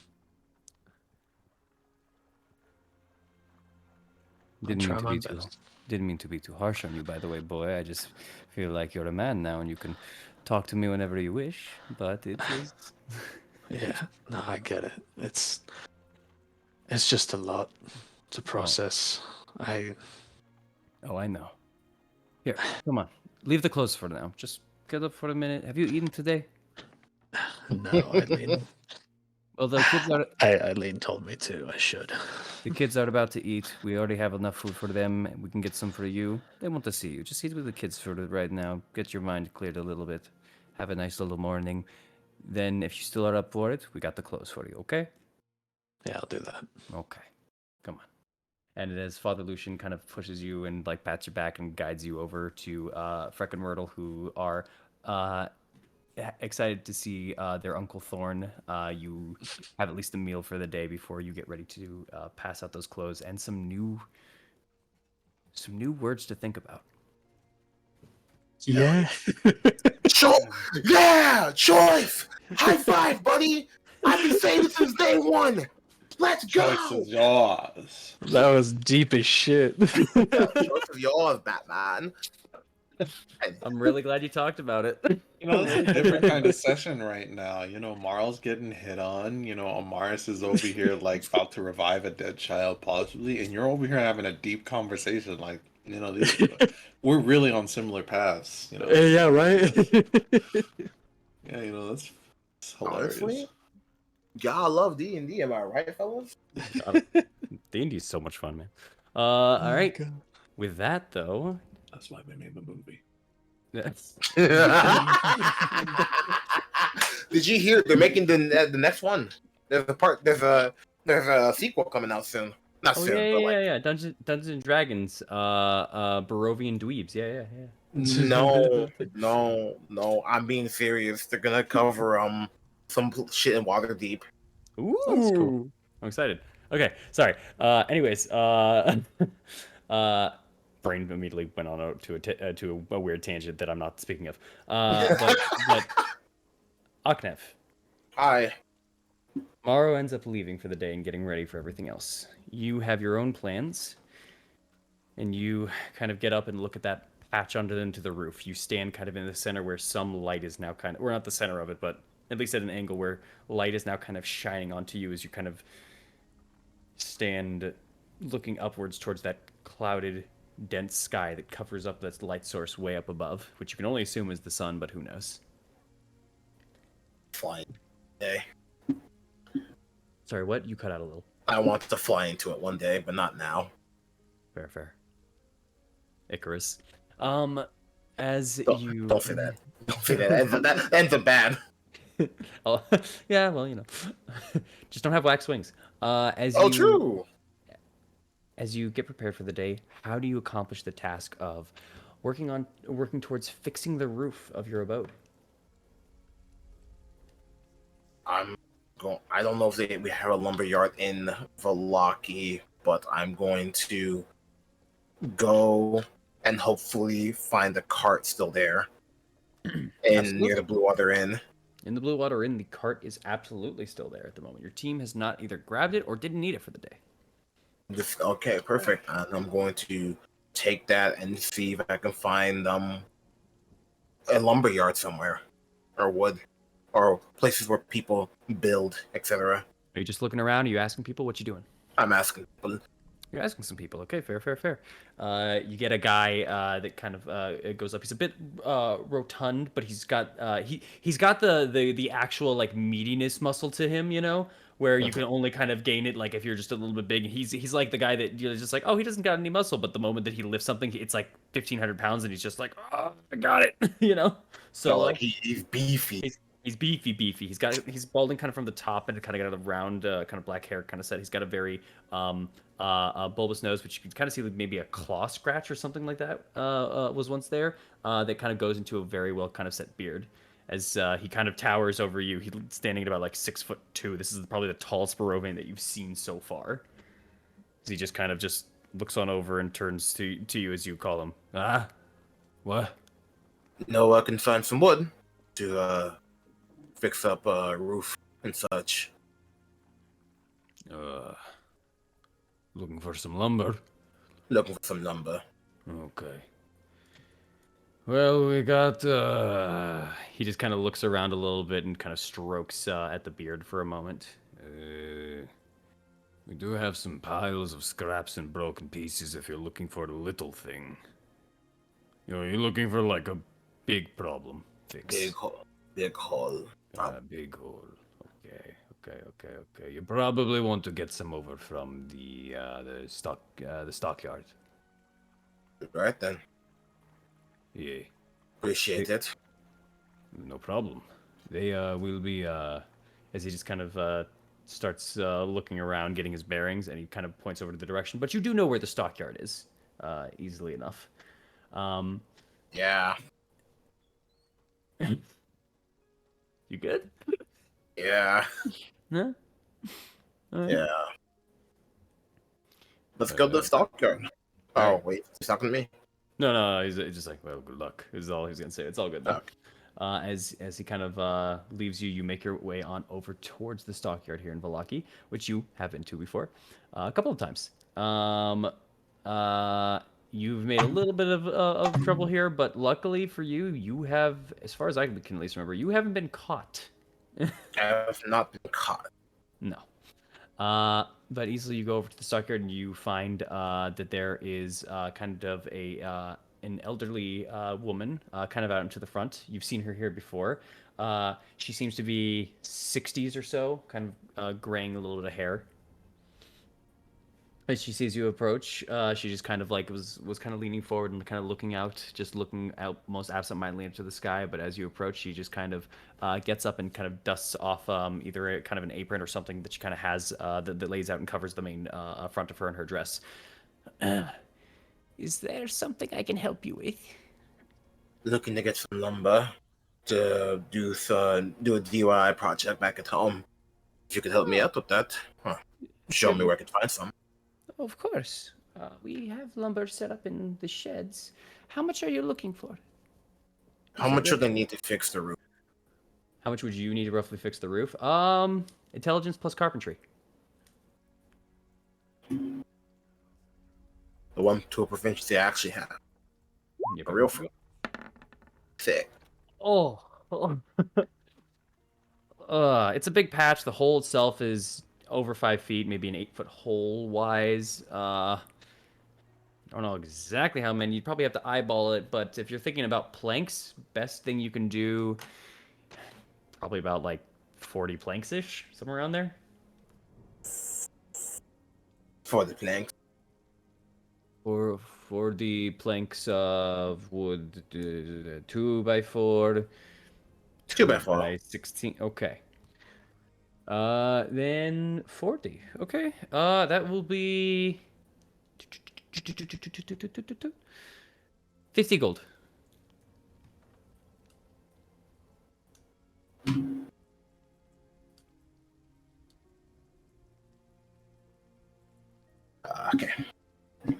Didn't I'll mean try to my be too best. didn't mean to be too harsh on you, by the way, boy. I just feel like you're a man now and you can talk to me whenever you wish, but it is Yeah, no, I get it. It's just a lot It's a process. Oh, I know. Here, come on. Leave the clothes for now. Just get up for a minute. Have you eaten today? No, Eileen. Well, the kids are Eileen told me to. I should. about to eat. We already have enough food for them. We can get some for you. They want to see you. Just eat with the kids for right now. Get your mind cleared a little bit. Have a nice little morning. Then, if you still are up for it, we got the clothes for you. Okay? Yeah, I'll do that. Okay. Come on. And as Father Lucian kind of pushes you and like pats your back and guides you over to Freck and Myrtle, who are excited to see their Uncle Thorn. You have at least a meal for the day before you get ready to pass out those clothes and some new words to think about. Yeah. Yeah, Choice! High five, buddy! I've been saying it since day one! Let's go! Choice is yours. That was deep as shit. Choice is yours, Batman. I'm really glad you talked about it. You know, it's a different kind of session right now. You know, Marl's getting hit on. You know, Amaris is over here like about to revive a dead child, possibly, and you're over here having a deep conversation. Like, you know, we're really on similar paths. You know. Yeah, right. Yeah, you know, that's hilarious. Honestly, y'all love D&D, am I right, fellas? D&D is so much fun, man. All right. God. With that, though, That's why we made the movie. Did you hear they're making the next one? There's a sequel coming out soon. Not oh soon, but like yeah. Dungeons and Dragons, Barovian dweebs. Yeah. no. I'm being serious. They're gonna cover some shit in Waterdeep. Ooh, That's cool. I'm excited. Okay, sorry. Anyways, brain immediately went on to a weird tangent that I'm not speaking of. But Aknev, Hi. Morrow ends up leaving for the day and getting ready for everything else. You have your own plans, and you kind of get up and look at that patch into the roof. You stand kind of in the center where some light is now kind of, we're not the center of it, but at least at an angle where light is now kind of shining onto you as you kind of stand looking upwards towards that clouded, dense sky that covers up that light source way up above, which you can only assume is the sun, but who knows? Flying day. Sorry, what? You cut out a little. I want to fly into it one day, but not now. Fair. Icarus. As you Don't say that. Don't say that. That ends up bad. Oh, yeah, well, you know. Just don't have wax wings. True. As you get prepared for the day, how do you accomplish the task of working towards fixing the roof of your abode? I don't know if we have a lumberyard in Valaki, but I'm going to go and hopefully find the cart still there. Near the Blue Water Inn. In the Blue Water Inn, the cart is absolutely still there at the moment. Your team has not either grabbed it or didn't need it for the day. Okay, perfect. And I'm going to take that and see if I can find a lumberyard somewhere, or wood, or places where people build, etc. Are you just looking around? Are you asking people? What you doing? I'm asking people. You're asking some people. Okay, fair. You get a guy that kind of goes up. He's a bit rotund, but he's got he's got the actual like meatiness muscle to him, you know, where you can only kind of gain it like if you're just a little bit big. He's like the guy that you're just like, oh, he doesn't got any muscle, but the moment that he lifts something, it's like 1,500 pounds, and he's just like, oh, I got it, you know. So like he's beefy. He's beefy. He's balding kind of from the top and kind of got a round kind of black hair kind of set. He's got a very bulbous nose, which you can kind of see like maybe a claw scratch or something like that was once there. That kind of goes into a very well kind of set beard. As he kind of towers over you, he's standing at about like 6'2". This is probably the tallest Barovian that you've seen so far. As he just kind of just looks on over and turns to you as you call him. What? No, I can find some wood to fix up a roof and such. Looking for some lumber. Looking for some lumber. Okay. Well, we got, he just kind of looks around a little bit and kind of strokes at the beard for a moment. We We do have some piles of scraps and broken pieces if you're looking for a little thing. You know, you're looking for like a big problem fix. Big hole. Big hole. Big hole. Okay. You probably want to get some over from the stockyard. Right then. Yeah, Appreciate it. no problem. They will be as he just kind of starts looking around, getting his bearings, and he kind of points over to the direction. But you do know where the stockyard is, easily enough. Yeah. You good? Yeah. Huh? Yeah. Let's go to the stockyard. Oh, Alright. wait. He's talking to me? No. He's just like, well, good luck. Is all he's gonna say. It's all good though. Okay. As he kind of leaves you, you make your way on over towards the stockyard here in Valaki, which you have been to before, a couple of times. You've made a little bit of trouble here, but luckily for you, you have, as far as I can at least remember, you haven't been caught. I have not been caught. No. But easily you go over to the stockyard and you find that there is kind of an elderly woman kind of out into the front. You've seen her here before. She seems to be 60s or so, kind of graying a little bit of hair. As she sees you approach, she just kind of like was kind of leaning forward and kind of looking out, just looking out most absentmindedly into the sky. But as you approach, she just kind of gets up and kind of dusts off either a kind of an apron or something that she kind of has that lays out and covers the main front of her and her dress. Is there something I can help you with? Looking to get some lumber to do a DIY project back at home. If you could help me out with that, show me where I can find some. Of course. We have lumber set up in the sheds. How much are you looking for? How much would I need to fix the roof? How much would you need to roughly fix the roof? Intelligence plus carpentry. The one to a proficiency I actually have. Yep. A real thick. Oh. It's a big patch. The hole itself is over 5 feet, maybe an 8-foot hole wise. I don't know exactly how many. You'd probably have to eyeball it, but if you're thinking about planks, best thing you can do, probably about like 40 planks ish, somewhere around there. For the planks. For the planks of wood, 2x4. 2x4. 16. Okay. Then 40. Okay. That will be 50 gold. Okay.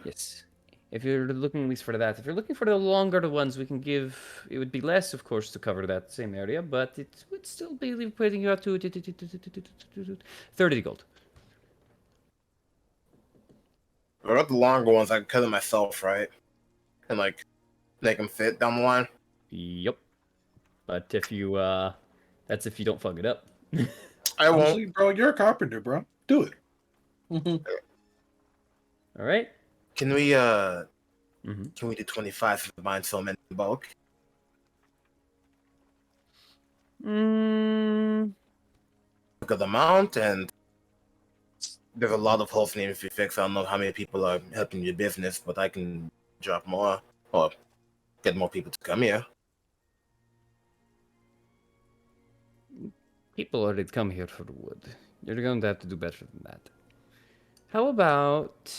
Yes. If you're looking at least for that, if you're looking for the longer ones, we can give. It would be less, of course, to cover that same area, but it would still be putting you up to 30 gold. What about the longer ones? I can cut them myself, right? And like make them fit down the line. Yep. But if you, that's if you don't fuck it up. I won't. Honestly, bro, you're a carpenter, bro. Do it. All right. Can we Mm-hmm. can we do 25 if we buy so many in bulk? Look at the amount, and there's a lot of holes needing to be fixed. I don't know how many people are helping your business, but I can drop more or get more people to come here. People already come here for the wood. You're going to have to do better than that. How about...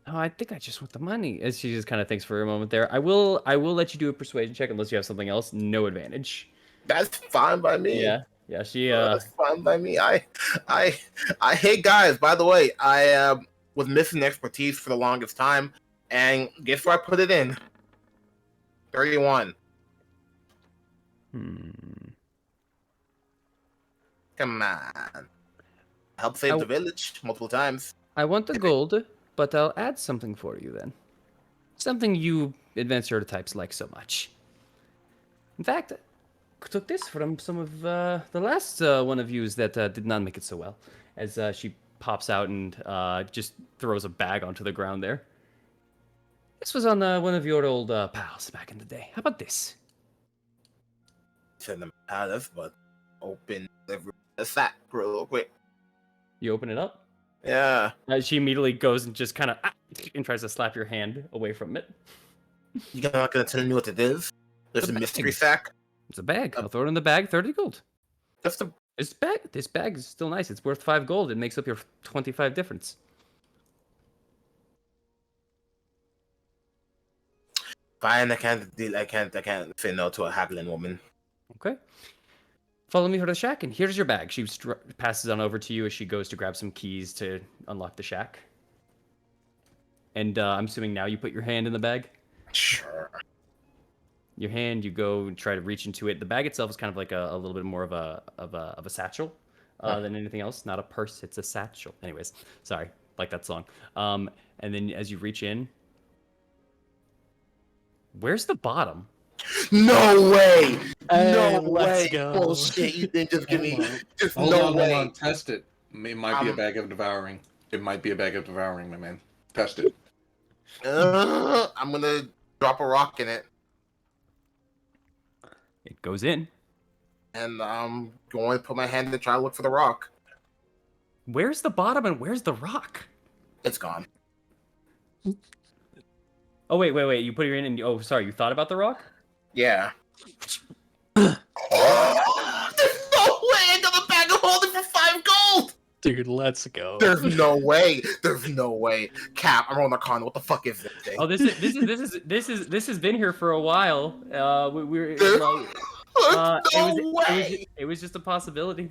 Oh, I think I just want the money. As she just kind of thinks for a moment there. I will let you do a persuasion check unless you have something else. No advantage. That's fine by me. Yeah, she That's fine by me. Hey guys, by the way, I was missing expertise for the longest time, and guess where I put it in? 31. Come on. Help save the village multiple times. I want the gold, but I'll add something for you then. Something you advanced your types like so much. In fact, took this from some of the last one of yous that did not make it so well. As she pops out and just throws a bag onto the ground there. This was on one of your old pals back in the day. How about this? Send them palace, but open the sack real quick. You open it up. Yeah. She immediately goes and just kind of and tries to slap your hand away from it. You're not gonna tell me what it is? There's The a mystery bag. sack. It's a bag. I'll throw it in the bag. 30 gold. Just a This bag is still nice. It's worth 5 gold. It makes up your 25 difference. fine. I can't say no to a haggling woman. Okay. Follow me to the shack, and here's your bag. She passes on over to you as she goes to grab some keys to unlock the shack. And I'm assuming now you put your hand in the bag. Sure. Your hand, you go and try to reach into it. The bag itself is kind of like a little bit more of a satchel than anything else. Not a purse, it's a satchel. Anyways, sorry, like that song. And then as you reach in, where's the bottom? No way! Hey, No let's way! go. Bullshit! You didn't just give me. Just Hold no on, way. hold on. Test it. It might be a bag of devouring. It might be a bag of devouring, my man. Test it. I'm gonna drop a rock in it, It goes in. and I'm going to put my hand to try to look for the rock. Where's the bottom and where's the rock? It's gone. Oh wait. You put your in and oh sorry, you thought about the rock? Yeah. There's no way I got a bag of holding for 5 gold. Dude, let's go. There's no way. There's no way. Cap, I'm on the con. What the fuck is this thing? Oh, this has been here for a while. We're There's well, no way. it was just a possibility.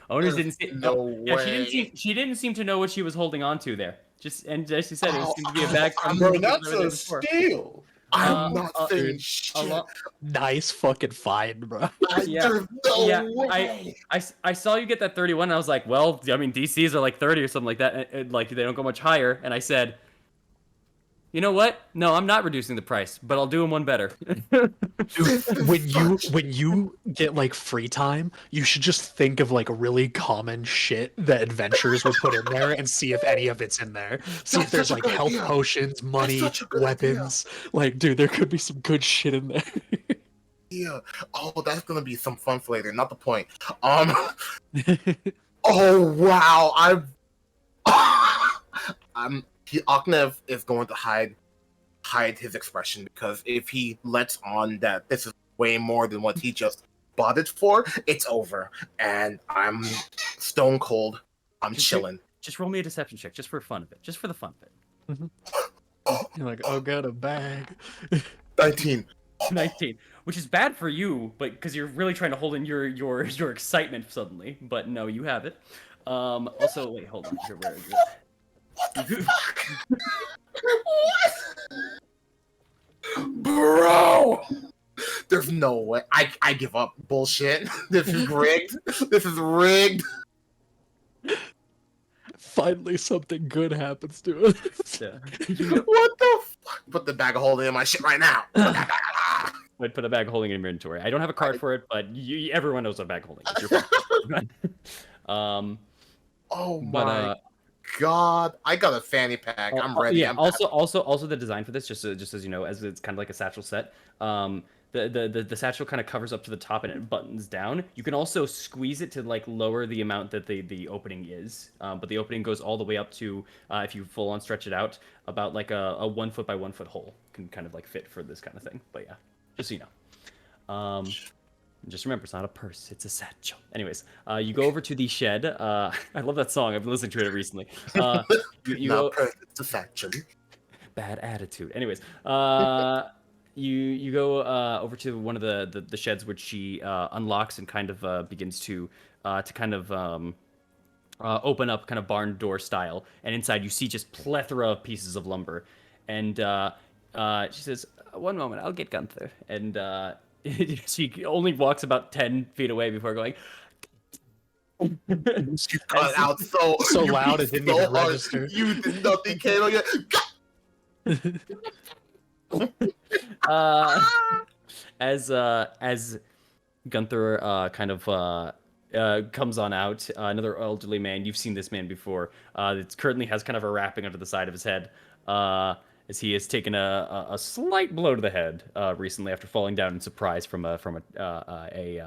Owners There's didn't see. no Yeah, way. she didn't seem to know what she was holding on to there. Just and as she said, it seemed to be a bag from. Bro, from that's over there a before. steal. I'm not saying dude, shit. Nice fucking find, bro. Yeah, There's no yeah, way. I saw you get that 31. And I was like, well, I mean, DCs are like 30 or something like that. And, like they don't go much higher. And I said, you know what? No, I'm not reducing the price, but I'll do them one better. Dude, when you get like free time, you should just think of like really common shit that adventurers would put in there and see if any of it's in there. See if That's there's such a like good health idea. potions, money, such a good weapons. Like, dude, there could be some good shit in there. Yeah. Oh, that's gonna be some fun for later. Not the point. Oh wow. Oknev is going to hide his expression, because if he lets on that this is way more than what he just bought it for, it's over. And I'm stone cold. I'm chilling. Just roll me a deception check, just for fun of it, just for the fun of it. You're like, oh, got a bag. 19. 19, which is bad for you, but because you're really trying to hold in your excitement suddenly. But no, you have it. Also, wait, hold on. Where is it? Bro! There's no way. I give up. Bullshit. This is rigged. This is rigged. Finally, something good happens to us. Yeah. What the fuck? Put the bag of holding in my shit right now. I'd put a bag of holding in your inventory. I don't have a card for it, but everyone knows what bag holding is. You're fine. Oh But, my god. I got a fanny pack. I'm ready. Yeah. I'm Also, the design for this, just as you know, as it's kind of like a satchel set. The satchel kind of covers up to the top and it buttons down. You can also squeeze it to like lower the amount that the opening is, but the opening goes all the way up to if you full on stretch it out, about like a 1 foot by 1 foot hole can kind of like fit for this kind of thing. But yeah, just so you know. Just remember, it's not a purse; it's a satchel. Anyways, you go over to the shed. I love that song. I've been listening to it recently. You not go, perfect. It's a faction. bad attitude. Anyways, you go over to one of the sheds, which she unlocks and kind of begins to kind of open up, kind of barn door style. And inside, you see just plethora of pieces of lumber. And she says, "One moment, I'll get Gunther." And she only walks about 10 feet away before going. You cut out so you loud beat it didn't so even hard, register. You did nothing, Kano. As Gunther comes on out. Another elderly man. You've seen this man before. It currently has kind of a wrapping under the side of his head, as he has taken a slight blow to the head recently after falling down in surprise from a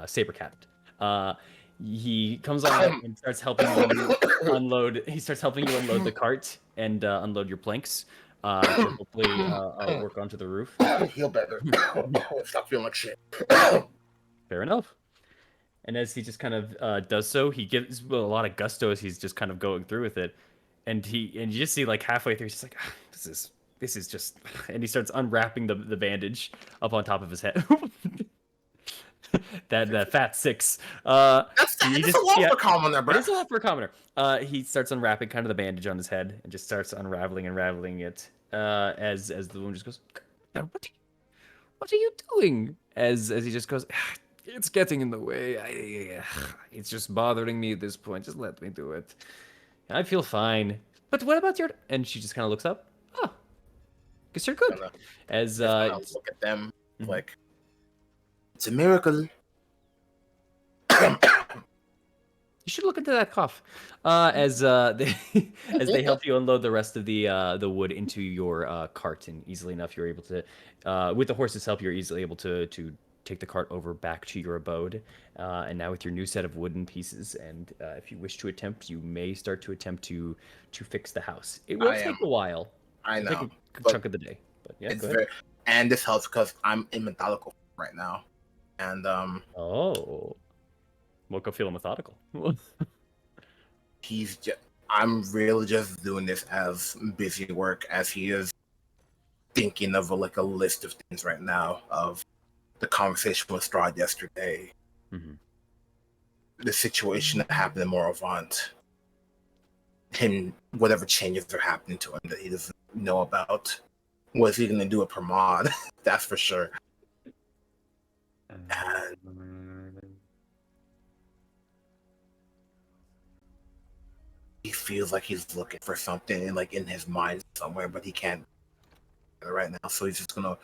saber cat. He comes on out and starts helping you unload. He starts helping you unload the cart and unload your planks to hopefully work onto the roof. Heal better. Stop feeling like shit. Fair enough. And as he just kind of does so, he gives a lot of gusto as he's just kind of going through with it, and you just see like halfway through, he's just like, this is just, and he starts unwrapping the bandage up on top of his head. that fat six. That's he a just- lot yeah, for commoner, bro. It's a lot for a commoner. He starts unwrapping kind of the bandage on his head and just starts unraveling it. As the woman just goes, what are you doing? As he just goes, it's getting in the way. It's just bothering me at this point. Just let me do it. I feel fine. But what about your? And she just kind of looks up. Oh, guess you're good. As Look at them Mhm. like it's a miracle. you should look into that cough. As they as they help you unload the rest of the wood into your cart, and easily enough you're able to, with the horse's help, you're easily able to take the cart over back to your abode. And now with your new set of wooden pieces, and if you wish to attempt, you may start to attempt to fix the house. It will take a while. I It'll take know. a good but chunk of the day. But yeah, it's go ahead. very, and this helps because I'm in methodical right now, and Oh, woke up feeling methodical. he's just. I'm really just doing this as busy work as he is thinking of like a list of things right now of the conversation with Strahd yesterday, Mhm. the situation that happened in Moravant, him, whatever changes are happening to him that he doesn't know about. Was he going to do it per mod? That's for sure. And he feels like he's looking for something like in his mind somewhere, but he can't get it right now. So he's just going to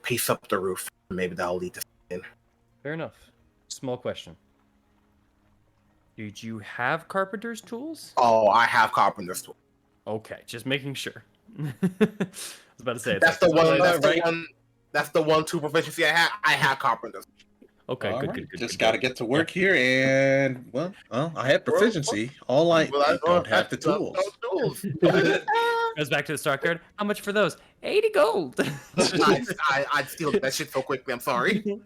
piece up the roof. Maybe that'll lead to something. Fair enough. Small question. Did you have carpenter's tools? Oh, I have carpenter's tool. Okay, just making sure. I was about to say it's That's like, the one. That's That's the right. one. That's the 1-2 proficiency I have. I have carpenter's. okay, All good, right, good, good. Just good, got to good. get to work here, and well, I have proficiency. All I don't have the tools. tools. Goes back to the stockyard. How much for those? 80 gold. I'd steal that shit so quickly. I'm sorry.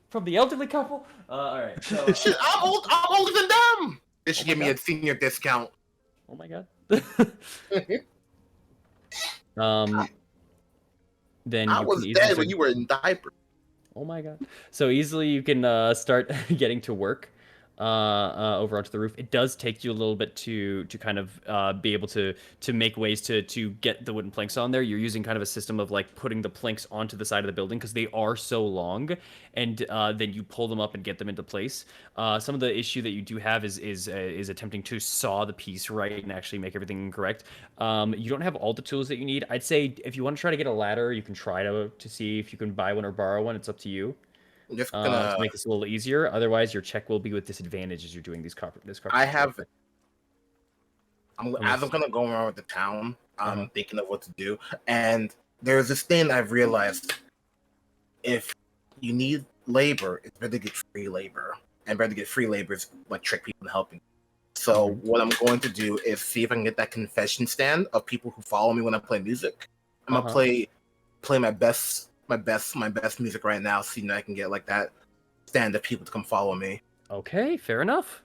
From the elderly couple. All right. So, Shit, I'm older than them. They should Oh my give me a God. senior discount. oh my god. Then I you was can easily dead start- when you were in diapers. Oh my god. So easily you can start getting to work over onto the roof. It does take you a little bit to kind of be able to make ways to get the wooden planks on there. You're using kind of a system of like putting the planks onto the side of the building because they are so long, and then you pull them up and get them into place. Some of the issue that you do have is attempting to saw the piece right and actually make everything correct. You don't have all the tools that you need. I'd say if you want to try to get a ladder, you can try to see if you can buy one or borrow one. It's up to you. I'm just To gonna. make this a little easier. Otherwise, your check will be with disadvantage as you're doing this carpet. I have. Let me As I'm see. gonna go around with the town, I'm Uh-huh. thinking of what to do. And there's this thing I've realized: if you need labor, it's better to get free labor, and better to get free labor is like trick people into helping. So what I'm going to do is see if I can get that confession stand of people who follow me when I play music. I'm gonna Uh-huh. play my best music right now, so I can get like that stand of people to come follow me. Okay, fair enough.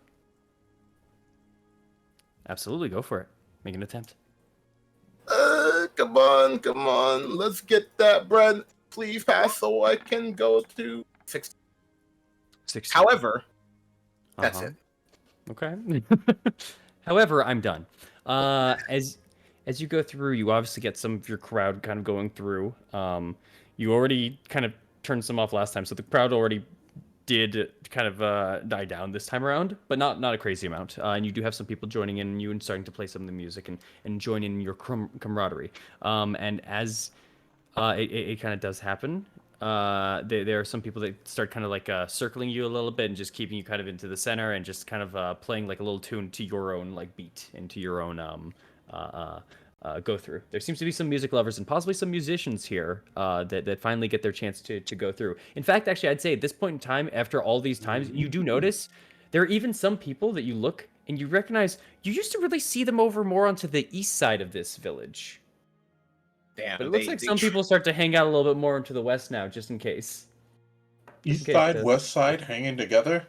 Absolutely, go for it. Make an attempt. Come on, let's get that bread, please pass, so I can go to 6. 60. However, that's Uh-huh. it. Okay. However, I'm done. As you go through, you obviously get some of your crowd kind of going through. You already kind of turned some off last time, so the crowd already did kind of die down this time around, but not a crazy amount. And you do have some people joining in you and starting to play some of the music and join in your camaraderie. And as it kind of does happen, There are some people that start kind of like circling you a little bit and just keeping you kind of into the center and just kind of playing like a little tune to your own like beat and to your own go through. There seems to be some music lovers and possibly some musicians here that finally get their chance to go through. In fact, actually, I'd say at this point in time, after all these times, you do notice there are even some people that you look and you recognize you used to really see them over more onto the east side of this village. Damn. But it looks like some people start to hang out a little bit more into the west now, just in case. East Okay, side, so- west side, hanging together.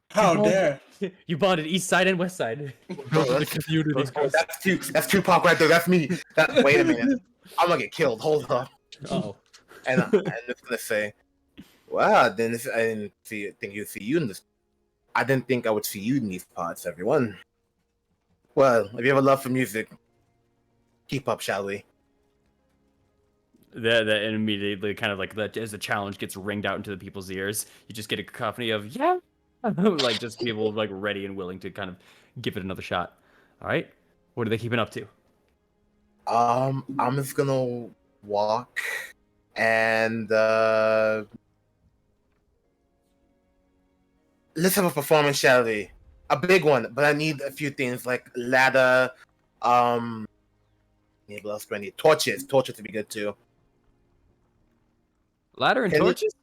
How dare! You bonded east side and west side. Bro, Community. that's Tupac right there. That's me. Wait a minute. I'm gonna get killed. Hold up. Oh. And I'm just gonna say, wow, I didn't think you'd see you in this. I didn't think I would see you in these parts, everyone. Well, if you have a love for music, keep up, shall we? That and immediately kind of like that as the challenge gets ringed out into the people's ears, you just get a cacophony of yeah, like just people like ready and willing to kind of give it another shot. All right, what are they keeping up to? I'm just gonna walk and let's have a performance, shall we? A big one, but I need a few things like ladder, what else do I need? Torches to be good too. Ladder and Can you- torches?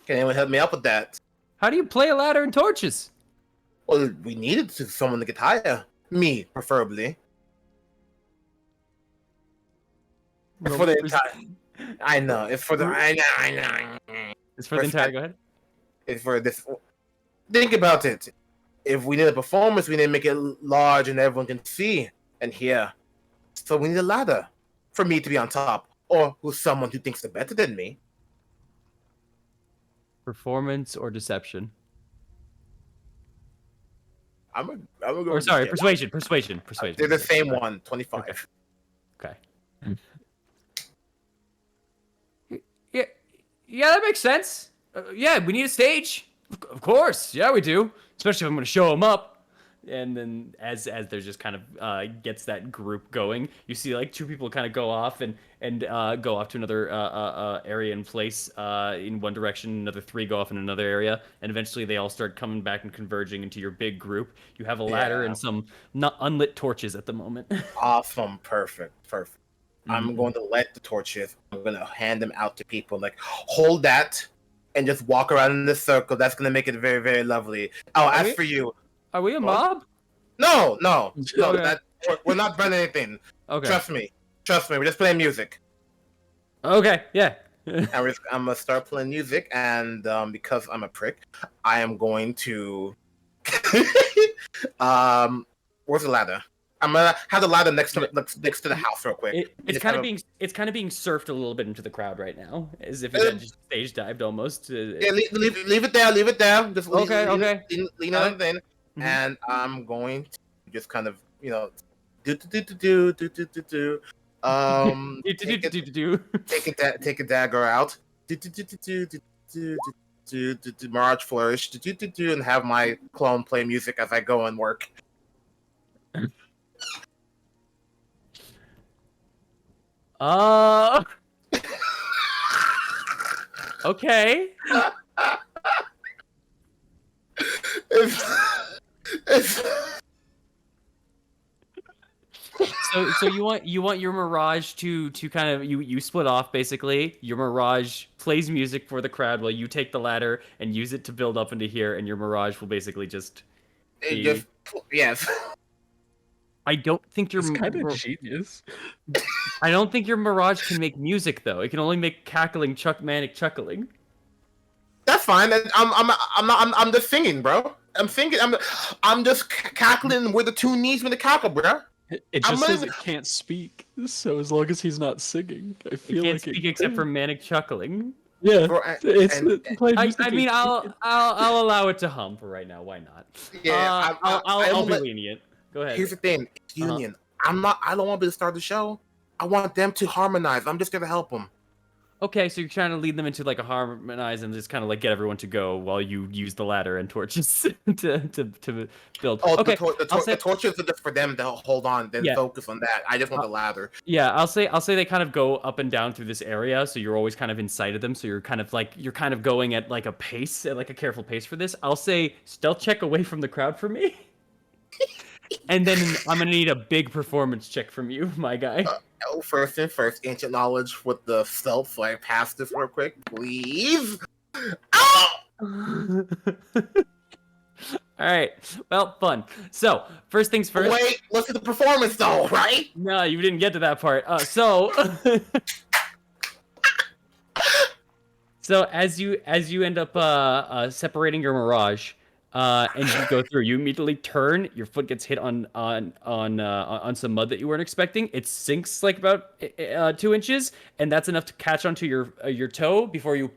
Can anyone help me up with that? How do you play a ladder and torches? Well, we needed someone to get higher. Me, preferably. It's for the entire. I know. It's for the. I know. It's for the entire. Go ahead. It's for this. Think about it. If we need a performance, we need to make it large and everyone can see and hear. So we need a ladder for me to be on top, or with someone who thinks they're better than me. Performance or deception? I'm gonna go. Or with sorry, this. persuasion. They're the same one. 25. Okay. Yeah, that makes sense. Yeah, we need a stage. Of course, yeah, we do. Especially if I'm going to show them up. And then as they're just kind of gets that group going, you see like two people kind of go off and go off to another area and place in one direction. Another three go off in another area, and eventually they all start coming back and converging into your big group. You have a ladder Yeah. and some not unlit torches at the moment. Awesome. Perfect. I'm going to light the torches. I'm going to hand them out to people. Like, hold that and just walk around in this circle. That's going to make it very, very lovely. Oh, as for you. Are we a mob? No. Okay. We're not burning anything. Okay. Trust me. We're just playing music. Okay. Yeah. I'm going to start playing music. And because I'm a prick, I am going to... where's the ladder? I'm gonna have the ladder next to the house real quick. It's kind of being surfed a little bit into the crowd right now, as if it had just stage dived almost. Yeah, leave it there. Just Okay. lean on it in, and I'm going to just kind of take a dagger out, Mirage Flourish, and have my clone play music as I go and work. Okay. So you want your Mirage to kind of you split off basically. Your Mirage plays music for the crowd while you take the ladder and use it to build up into here, and your Mirage will basically just. Yes. I don't think your It's kind of genius. I don't think your Mirage can make music though. It can only make cackling, manic chuckling. That's fine. I'm just singing, bro. I'm just cackling where the tune needs me to cackle, bro. It just says it can't speak. So as long as he's not singing, I It feel can't like speak it except for manic chuckling. yeah. Bro, Playing music I mean, is- I'll allow it to hum for right now. Why not? Yeah, I'll be lenient. Go ahead. Here's the thing, it's union. I don't want to be the star of the show. I want them to harmonize. I'm just gonna help them. Okay, so you're trying to lead them into like a harmonize and just kind of like get everyone to go while you use the ladder and torches to build. Oh, Okay, I'll the say torches are just for them to hold on, then yeah. focus on that. I just want the ladder. Yeah, I'll say they kind of go up and down through this area, so you're always kind of inside of them. So you're kind of going at like a pace, at like a careful pace for this. I'll say stealth check away from the crowd for me, and then I'm gonna need a big performance check from you, my guy. First, ancient knowledge with the stealth, so I pass this real quick, please. Oh! All right, well, fun. So first things first. Wait, look at the performance though, right? No, you didn't get to that part. So as you end up separating your mirage, and you go through, you immediately turn. Your foot gets hit on some mud that you weren't expecting. It sinks like about 2 inches, and that's enough to catch onto your toe before you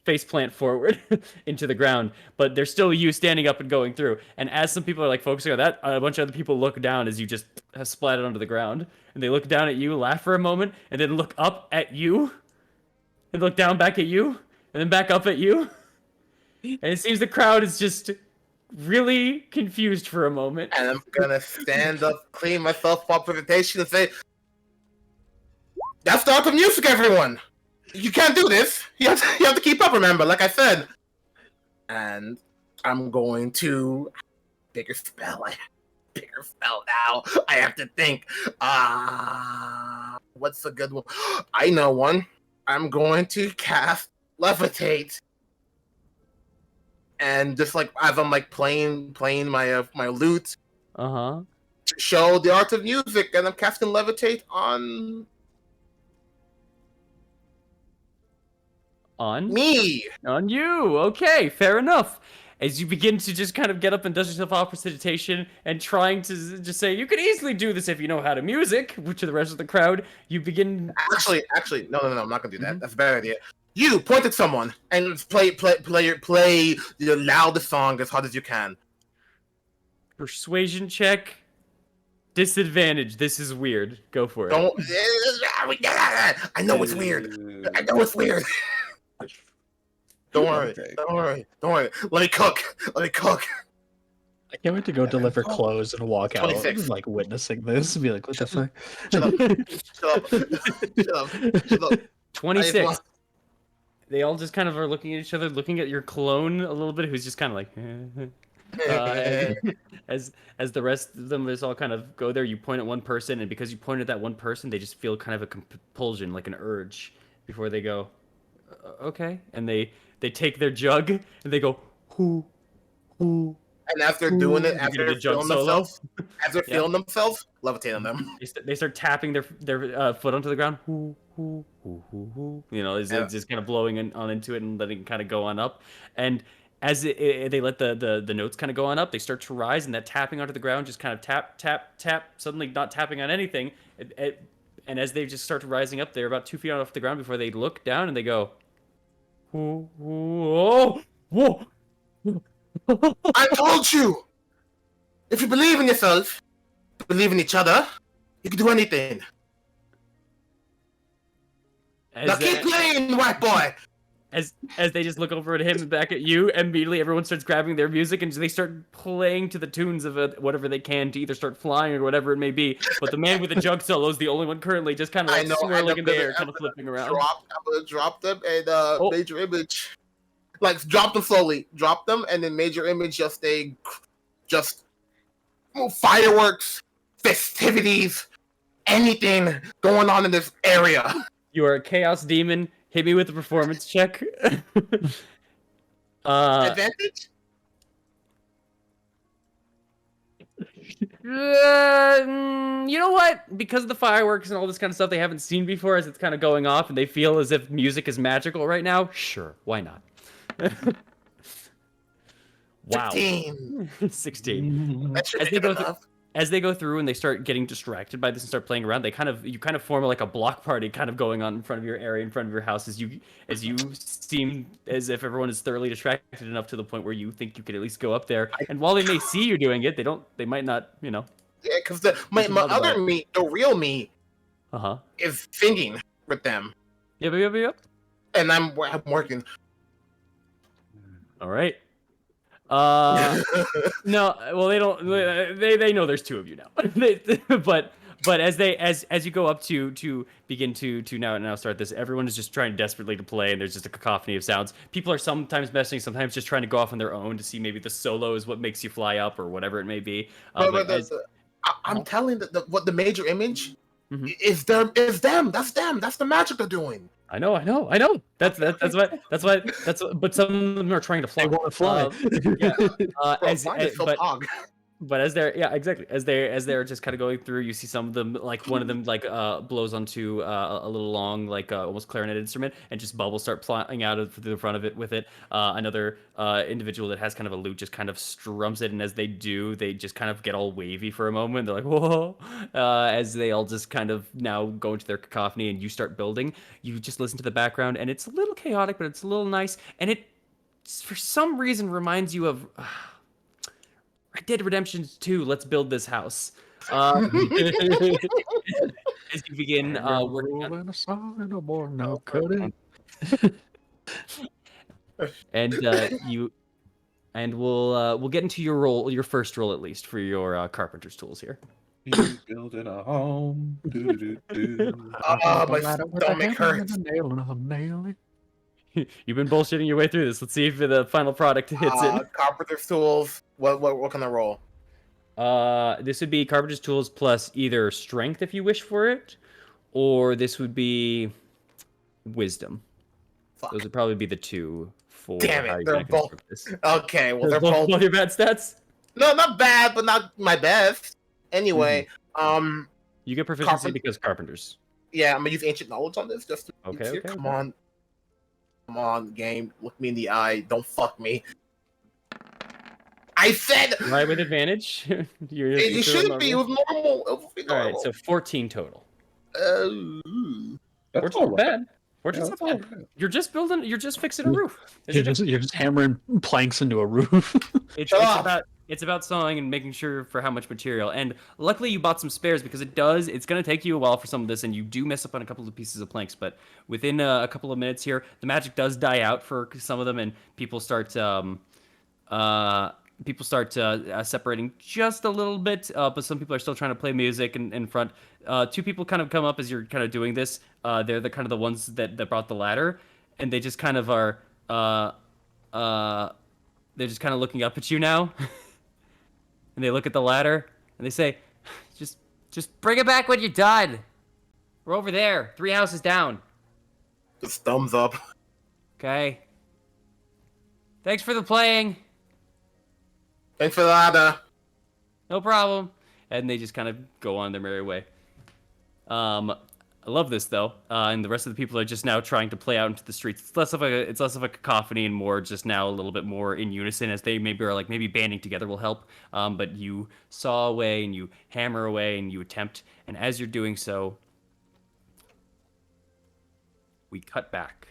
face plant forward into the ground. But there's still you standing up and going through. And as some people are like focusing on that, a bunch of other people look down as you just have splatted onto the ground, and they look down at you, laugh for a moment, and then look up at you, and look down back at you, and then back up at you. And it seems the crowd is just really confused for a moment. And I'm gonna stand up, clean myself up presentation, and say, "That's the art of music, everyone. You can't do this. You have to keep up. Remember, like I said." And I'm going to bigger spell now. I have to think. What's a good one? I know one. I'm going to cast levitate. And just like as I'm like playing my lute, to show the art of music, and I'm casting levitate on me. On you. Okay, fair enough. As you begin to just kind of get up and dust yourself off precipitation and trying to just say, you could easily do this if you know how to music, which to the rest of the crowd, you begin... Actually, no, I'm not gonna do that. That's a bad idea. You point at someone and play the loudest song as hard as you can. Persuasion check. Disadvantage. This is weird. Go for it. Don't. I know it's weird. I know it's weird. Don't worry. Let me cook. I can't wait to go deliver Oh. clothes and walk out, 26. like witnessing this, and be like, "What the fuck?" Shut up. 26. They all just kind of are looking at each other, looking at your clone a little bit, who's just kind of like, as the rest of them just all kind of go there, you point at one person, and because you pointed at that one person, they just feel kind of a compulsion, like an urge, before they go, okay, and they take their jug and they go, hoo. And as they're doing it, You get a jug solo. feeling themselves, levitate on them. They start tapping their foot onto the ground. Hoo. You know, it's just kind of blowing on into it and letting it kind of go on up. And as they let the notes kind of go on up, they start to rise, and that tapping onto the ground just kind of tap, suddenly not tapping on anything. And as they just start rising up, they're about 2 feet off the ground before they look down and they go, whoa. I told you! If you believe in yourself, believe in each other, you can do anything. Now keep playing, white boy! As they just look over at him and back at you, immediately everyone starts grabbing their music and they start playing to the tunes of whatever they can to either start flying or whatever it may be. But the man with the jug solo is the only one currently just kind of like swirling in the air, kind of flipping around. I'm gonna drop them and major image. Like, drop them slowly. Drop them, and then major image just fireworks, festivities, anything going on in this area. You are a chaos demon. Hit me with a performance check. Advantage? You know what? Because of the fireworks and all this kind of stuff they haven't seen before as it's kind of going off and they feel as if music is magical right now, sure, why not? Wow. 16. As they go through and they start getting distracted by this and start playing around, you kind of form like a block party kind of going on in front of your area, in front of your house, as you seem as if everyone is thoroughly distracted enough to the point where you think you could at least go up there. And while they may see you doing it, they might not, you know. Yeah, because my other me, the real me, Uh-huh. is singing with them. Yep. And I'm working. All right. No, well they don't. They know there's two of you now. but as you go up to begin to now start this, everyone is just trying desperately to play, and there's just a cacophony of sounds. People are sometimes messing, sometimes just trying to go off on their own to see maybe the solo is what makes you fly up or whatever it may be. But as I'm telling what the major image Mhm. is them. Is them. That's them. That's the magic they're doing. I know. That's but some of them are trying to fly. They want to fly. Yeah. Bro, mine is so But pog. But as they're just kind of going through, you see some of them, like one of them like blows onto a little long like almost clarinet instrument, and just bubbles start flying out of the front of it with it. Another individual that has kind of a lute just kind of strums it, and as they do, they just kind of get all wavy for a moment. They're like whoa, as they all just kind of now go into their cacophony, and you start building. You just listen to the background, and it's a little chaotic, but it's a little nice, and it for some reason reminds you of Red Dead Redemption 2, let's build this house. As you begin working on, Rolling a sign, no more, no cutting. and we'll get into your first roll at least for your carpenter's tools here. You building a home. Do-do-do-do. My stomach hurts. You've been bullshitting your way through this. Let's see if the final product hits it. Carpenter's tools. What can I roll? This would be carpenter's tools plus either strength if you wish for it, or this would be wisdom. Fuck. Those would probably be the two for Damn it, how you're they're gonna both- construct this. Okay, well they're both both your bad stats. no, not bad, but not my best. Anyway, You get proficiency Carpenter- because carpenters. yeah, I'm gonna use ancient knowledge on this just to be Okay, easier. okay, Come okay. on, game. Look me in the eye. Don't fuck me. I said Right with advantage. it shouldn't be. It was normal. It was All normal. right, so 14 total. That's 14's all not right. bad. 14's Yeah, not that's all bad. right. You're just building. You're just fixing a roof. You're just hammering planks into a roof. It's about sewing and making sure for how much material. And luckily you bought some spares because it's going to take you a while for some of this, and you do mess up on a couple of pieces of planks. But within a couple of minutes here, the magic does die out for some of them, and people start separating just a little bit. But some people are still trying to play music in front. Two people kind of come up as you're kind of doing this. They're the kind of the ones that brought the ladder, and they just kind of are. They're just kind of looking up at you now. And they look at the ladder and they say, just bring it back when you're done. We're over there, 3 houses down. Just thumbs up. Okay. Thanks for the playing. Thanks for that. No problem. And they just kind of go on their merry way. I love this though, and the rest of the people are just now trying to play out into the streets. It's less of a cacophony and more just now a little bit more in unison, as they maybe banding together will help. But you saw away and you hammer away and you attempt, and as you're doing so, we cut back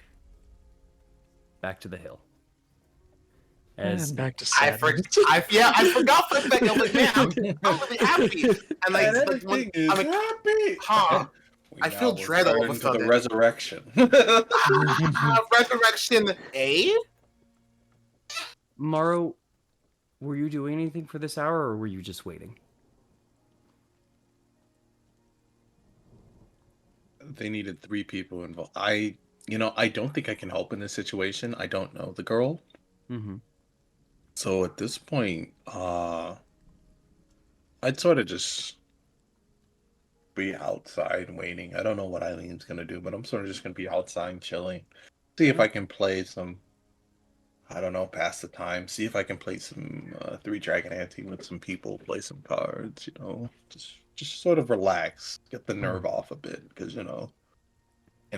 to the hill. As And back to I sadness. forgot for a second. I'm like, man, I'm really happy. And like, And like, everything is I'm like, happy. huh? I feel Now we're dread all of a turning to sudden. The resurrection. Resurrection, eh? Morrow, were you doing anything for this hour, or were you just waiting? They needed 3 people involved. I don't think I can help in this situation. I don't know the girl. Mm-hmm. So at this point, I'd sort of just be outside waiting. I don't know what Eileen's gonna do, but I'm sort of just gonna be outside chilling. See if I can play some, I don't know, pass the time. See if I can play some 3 Dragon Ante with some people, play some cards, just sort of relax, get the nerve off a bit, because, in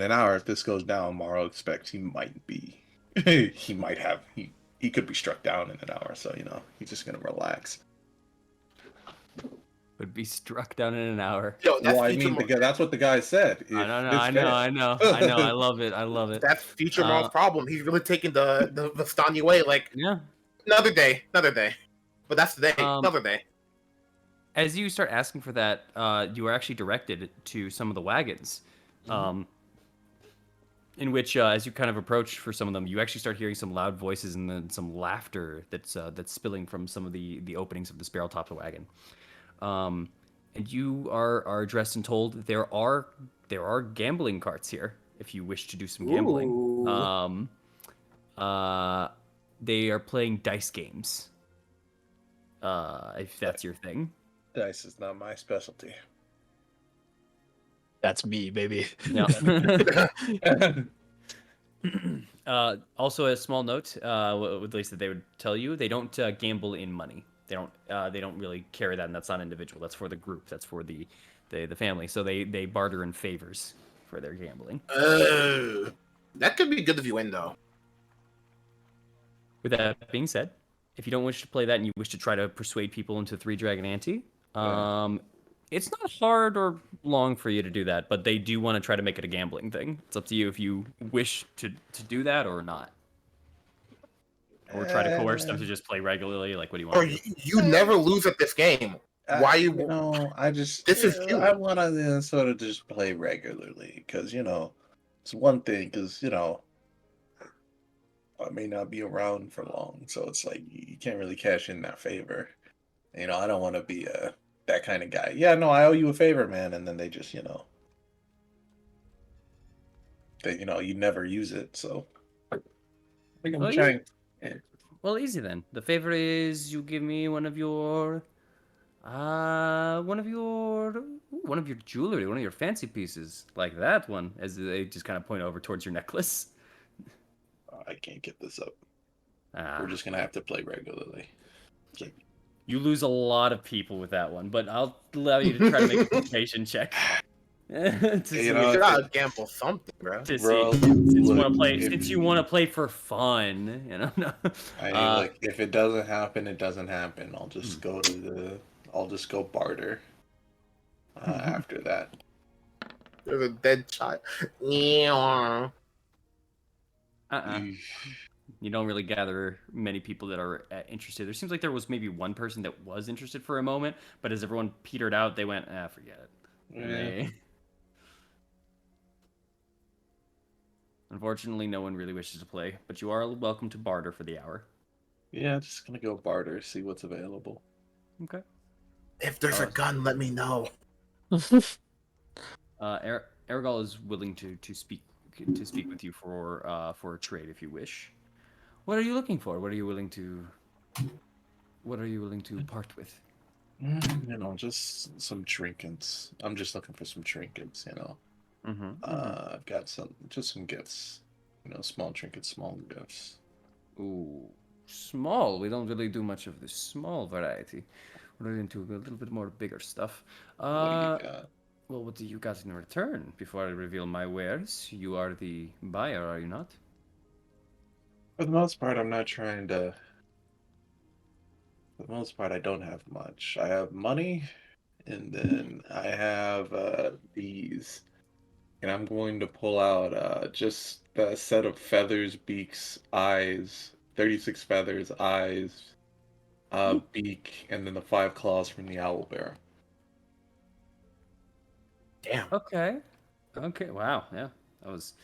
an hour, if this goes down, Morrow expects he might be, he could be struck down in an hour, so, he's just gonna relax. Would be struck down in an hour. Yo, that's Well, I future mean, that's what the guy said. I know. I love it. That's future Marl's problem. He's really taking the Vistani way. Like, Yeah. another day. But that's the day. Another day. As you start asking for that, you are actually directed to some of the wagons. in which, as you kind of approach for some of them, you actually start hearing some loud voices and then some laughter that's spilling from some of the openings of this barrel top wagon. And you are addressed and told that there are gambling carts here if you wish to do some gambling. Ooh. They are playing dice games. If that's your thing. Dice is not my specialty. That's me, baby. Yeah. Also, a small note, at least that they would tell you, they don't gamble in money. They don't really carry that, and that's not individual. That's for the group. That's for the family. So they barter in favors for their gambling. That could be good if you win, though. With that being said, if you don't wish to play that and you wish to try to persuade people into Three Dragon Ante, it's not hard or long for you to do that, but they do want to try to make it a gambling thing. It's up to you if you wish to do that or not. Or try to coerce them to just play regularly. Like, what do you want Or to do? you never lose at this game. Why you? I just This is cute. I want to sort of just play regularly because it's one thing because I may not be around for long, so it's like you can't really cash in that favor. I don't want to be that kind of guy. Yeah, no, I owe you a favor, man, and then they just they you never use it. So I think I'm Well, trying. Well, easy then. The favor is you give me one of your jewelry, one of your fancy pieces, like that one, as they just kind of point over towards your necklace. I can't get this up. Ah. We're just gonna have to play regularly. You lose a lot of people with that one, but I'll allow you to try to make a persuasion check. To see You know, gotta gamble something, bro. to Bro, see since you look, want to play if- since you want to play for fun, No. I mean, like if it doesn't happen, it doesn't happen. I'll just go barter. After that. There's a dead child. Yeah. You don't really gather many people that are interested. There seems like there was maybe one person that was interested for a moment, but as everyone petered out, they went, forget it. Yeah. Unfortunately, no one really wishes to play, but you are welcome to barter for the hour. Yeah, just gonna go barter, see what's available. Okay. If there's a gun, let me know. Aragol is willing to speak with you for a trade if you wish. What are you looking for? What are you willing to part with? Just some trinkets. I'm just looking for some trinkets, Mm-hmm. I've got some gifts. Small trinkets, small gifts. Ooh, small. We don't really do much of the small variety. We're into a little bit more bigger stuff. What do you got? Well, what do you got in return? Before I reveal my wares, you are the buyer, are you not? For the most part, I'm not trying to. For the most part, I don't have much. I have money, and then I have these. And I'm going to pull out just a set of feathers, beaks, eyes, 36 feathers, eyes, beak, and then the 5 claws from the owlbear. Damn. Okay. Wow. Yeah. That was.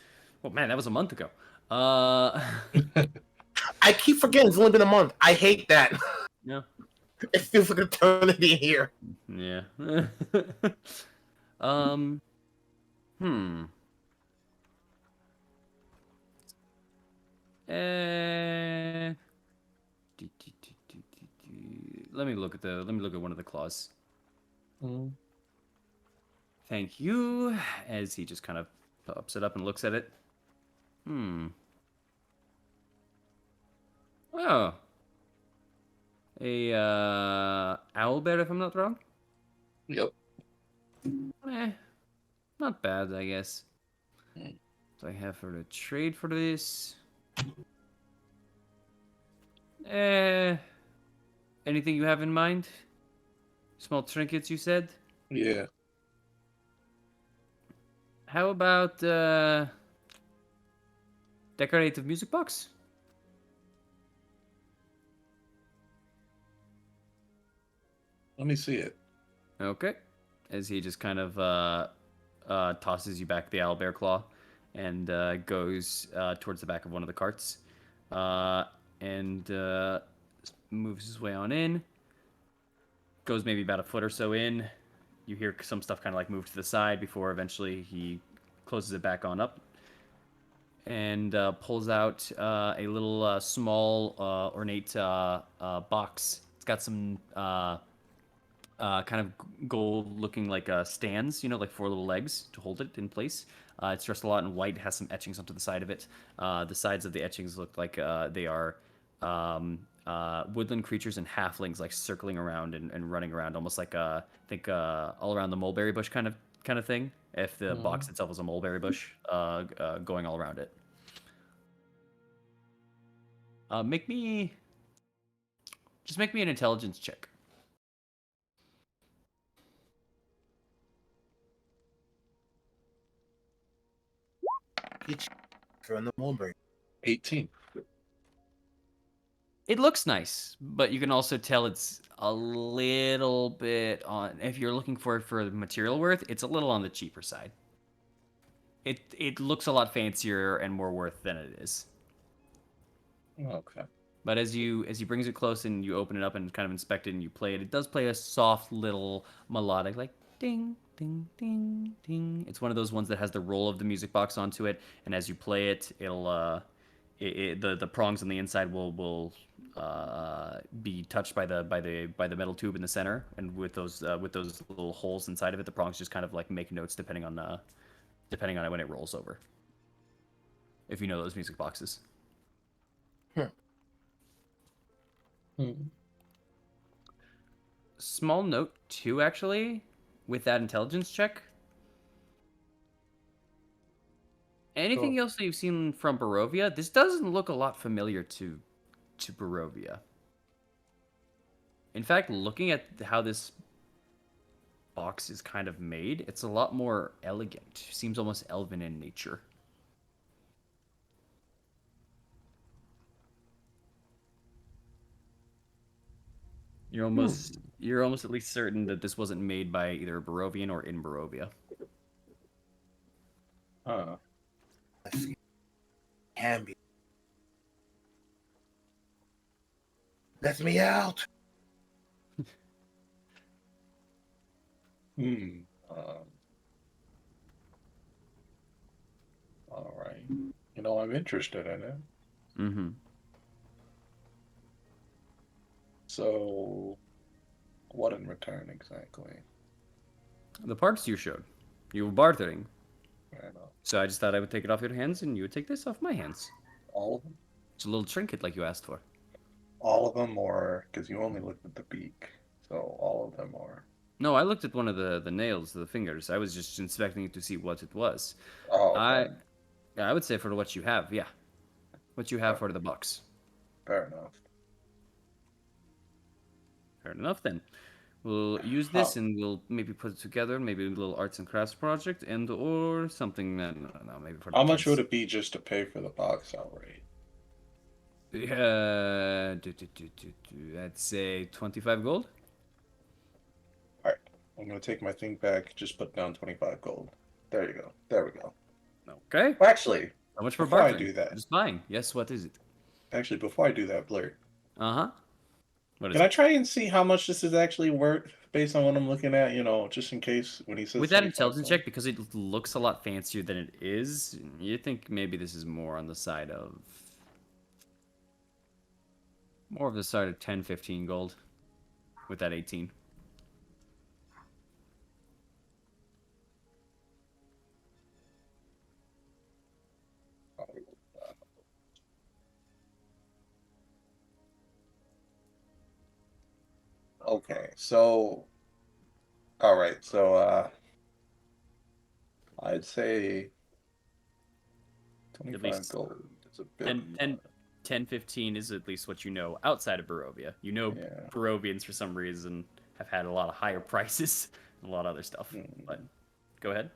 Oh man, that was a month ago. I keep forgetting it's only been a month. I hate that. Yeah. It feels like eternity here. Yeah. Let me look at one of the claws. Thank you. As he just kind of pops it up and looks at it. Oh. A owlbear, if I'm not wrong. Yep. Not bad, I guess. So I have for the trade for this. Anything you have in mind? Small trinkets, you said? Yeah. How about decorative music box? Let me see it. Okay. As he just kind of tosses you back the owlbear claw, and goes towards the back of one of the carts, and moves his way on in. Goes maybe about a foot or so in. You hear some stuff kind of like move to the side before eventually he closes it back on up and pulls out a little small ornate box. It's got some kind of gold looking like stands, like 4 little legs to hold it in place. It's dressed a lot in white, has some etchings onto the side of it. The sides of the etchings look like they are woodland creatures and halflings, like circling around and running around, almost like I think all around the mulberry bush kind of thing. If the box itself was a mulberry bush, going all around it. Make me an intelligence check. From the mulberry. 18. It looks nice, but you can also tell it's a little bit on. If you're looking for it for the material worth, it's a little on the cheaper side. It looks a lot fancier and more worth than it is. Okay. But as he brings it close and you open it up and kind of inspect it and you play it, it does play a soft little melodic, like ding, ding, ding, ding. It's one of those ones that has the roll of the music box onto it, and as you play it, it'll the prongs on the inside will be touched by the metal tube in the center, and with those little holes inside of it, the prongs just kind of like make notes depending on it when it rolls over. If you know those music boxes. Small note too, actually, with that intelligence check. Anything else that you've seen from Barovia, this doesn't look a lot familiar to Barovia. In fact, looking at how this box is kind of made, it's a lot more elegant. Seems almost elven in nature. You're almost at least certain that this wasn't made by either a Barovian or in Barovia. Can be. Let me out. All right. I'm interested in it. Mm-hmm. So, what in return exactly? The parts you showed. You were bartering. I know. So I just thought I would take it off your hands and you would take this off my hands. All of them? It's a little trinket like you asked for. All of them, or because you only looked at the beak, so all of them are. No, I looked at one of the nails, the fingers. I was just inspecting it to see what it was. Oh, okay. I would say for what you have, yeah. What you have for the box. Fair enough. Fair enough then. We'll use this and we'll maybe put it together, maybe a little arts and crafts project and or something. No, maybe for the How much kids. would it be just to pay for the box outright? I'd say 25 gold. All right. I'm going to take my thing back, just put down 25 gold. There you go. There we go. Okay. Well, actually, How much for before I bartering? do that. Just buying. Yes, what is it? Actually, before I do that, Blurt, Uh-huh. What is can I it? try and see how much this is actually worth based on what I'm looking at, just in case when he says With that 25 intelligence gold? check, because it looks a lot fancier than it is, you think maybe this is more on the side of... More of the side of 10, 15 gold. With that 18. Okay, so all right, so I'd say At 25 least gold is a bit 10, 15 is at least what you know outside of Barovia. You know Yeah. Barovians, for some reason, have had a lot of higher prices and a lot of other stuff. But go ahead.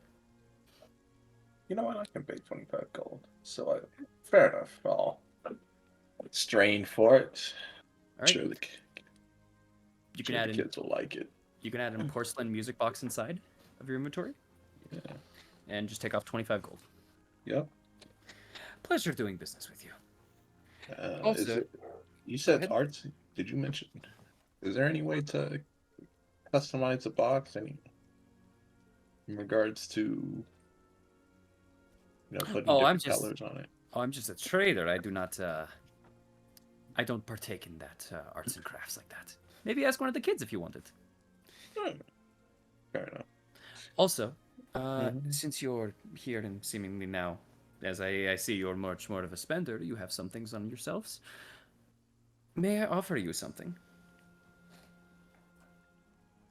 You know what? I can pay 25 gold. So fair enough. I'll strain for it. All right. Sure, You can add the in kids will like it. You can add a porcelain music box inside of your inventory. Yeah. And just take off 25 gold. Yep. Pleasure doing business with you. Is Also, it? You go said ahead. arts. Did you mention? Is there any way to customize the box? Any in regards to putting Oh, different colors on it? I'm just a trader. I do not. I don't partake in that arts and crafts like that. Maybe ask one of the kids if you want it. Hmm, fair enough. Also, Mhm. since you're here and seemingly now, as I see you're much more of a spender, you have some things on yourselves. May I offer you something?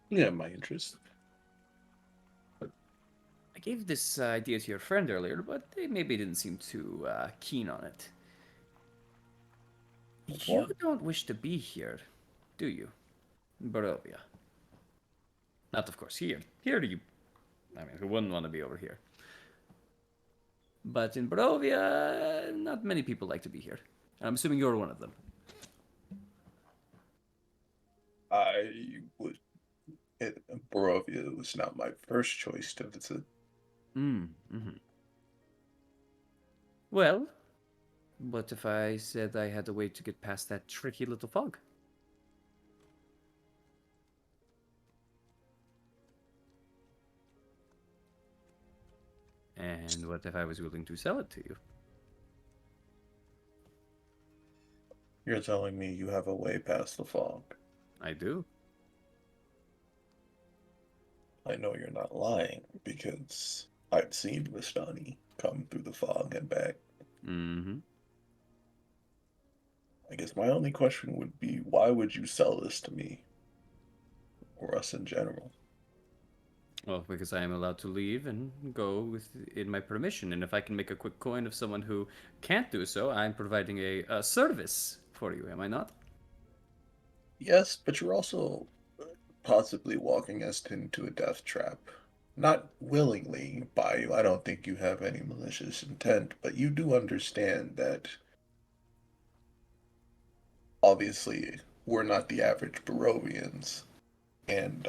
Yeah, my interest. I gave this idea to your friend earlier, but they maybe didn't seem too keen on it. Which You one? don't wish to be here, do you? Barovia. Not, of course, here. Here do you... I mean, who wouldn't want to be over here? But in Barovia, not many people like to be here. I'm assuming you're one of them. I would. Barovia was not my first choice to visit. Mm-hmm. Well, what if I said I had a way to get past that tricky little fog? And what if I was willing to sell it to you? You're telling me you have a way past the fog. I do. I know you're not lying because I've seen Vistani come through the fog and back. Mm-hmm. I guess my only question would be, why would you sell this to me or us in general? Well, because I am allowed to leave and go in my permission, and if I can make a quick coin of someone who can't do so, I'm providing a service for you, am I not? Yes, but you're also possibly walking us into a death trap. Not willingly by you. I don't think you have any malicious intent, but you do understand that obviously we're not the average Barovians. And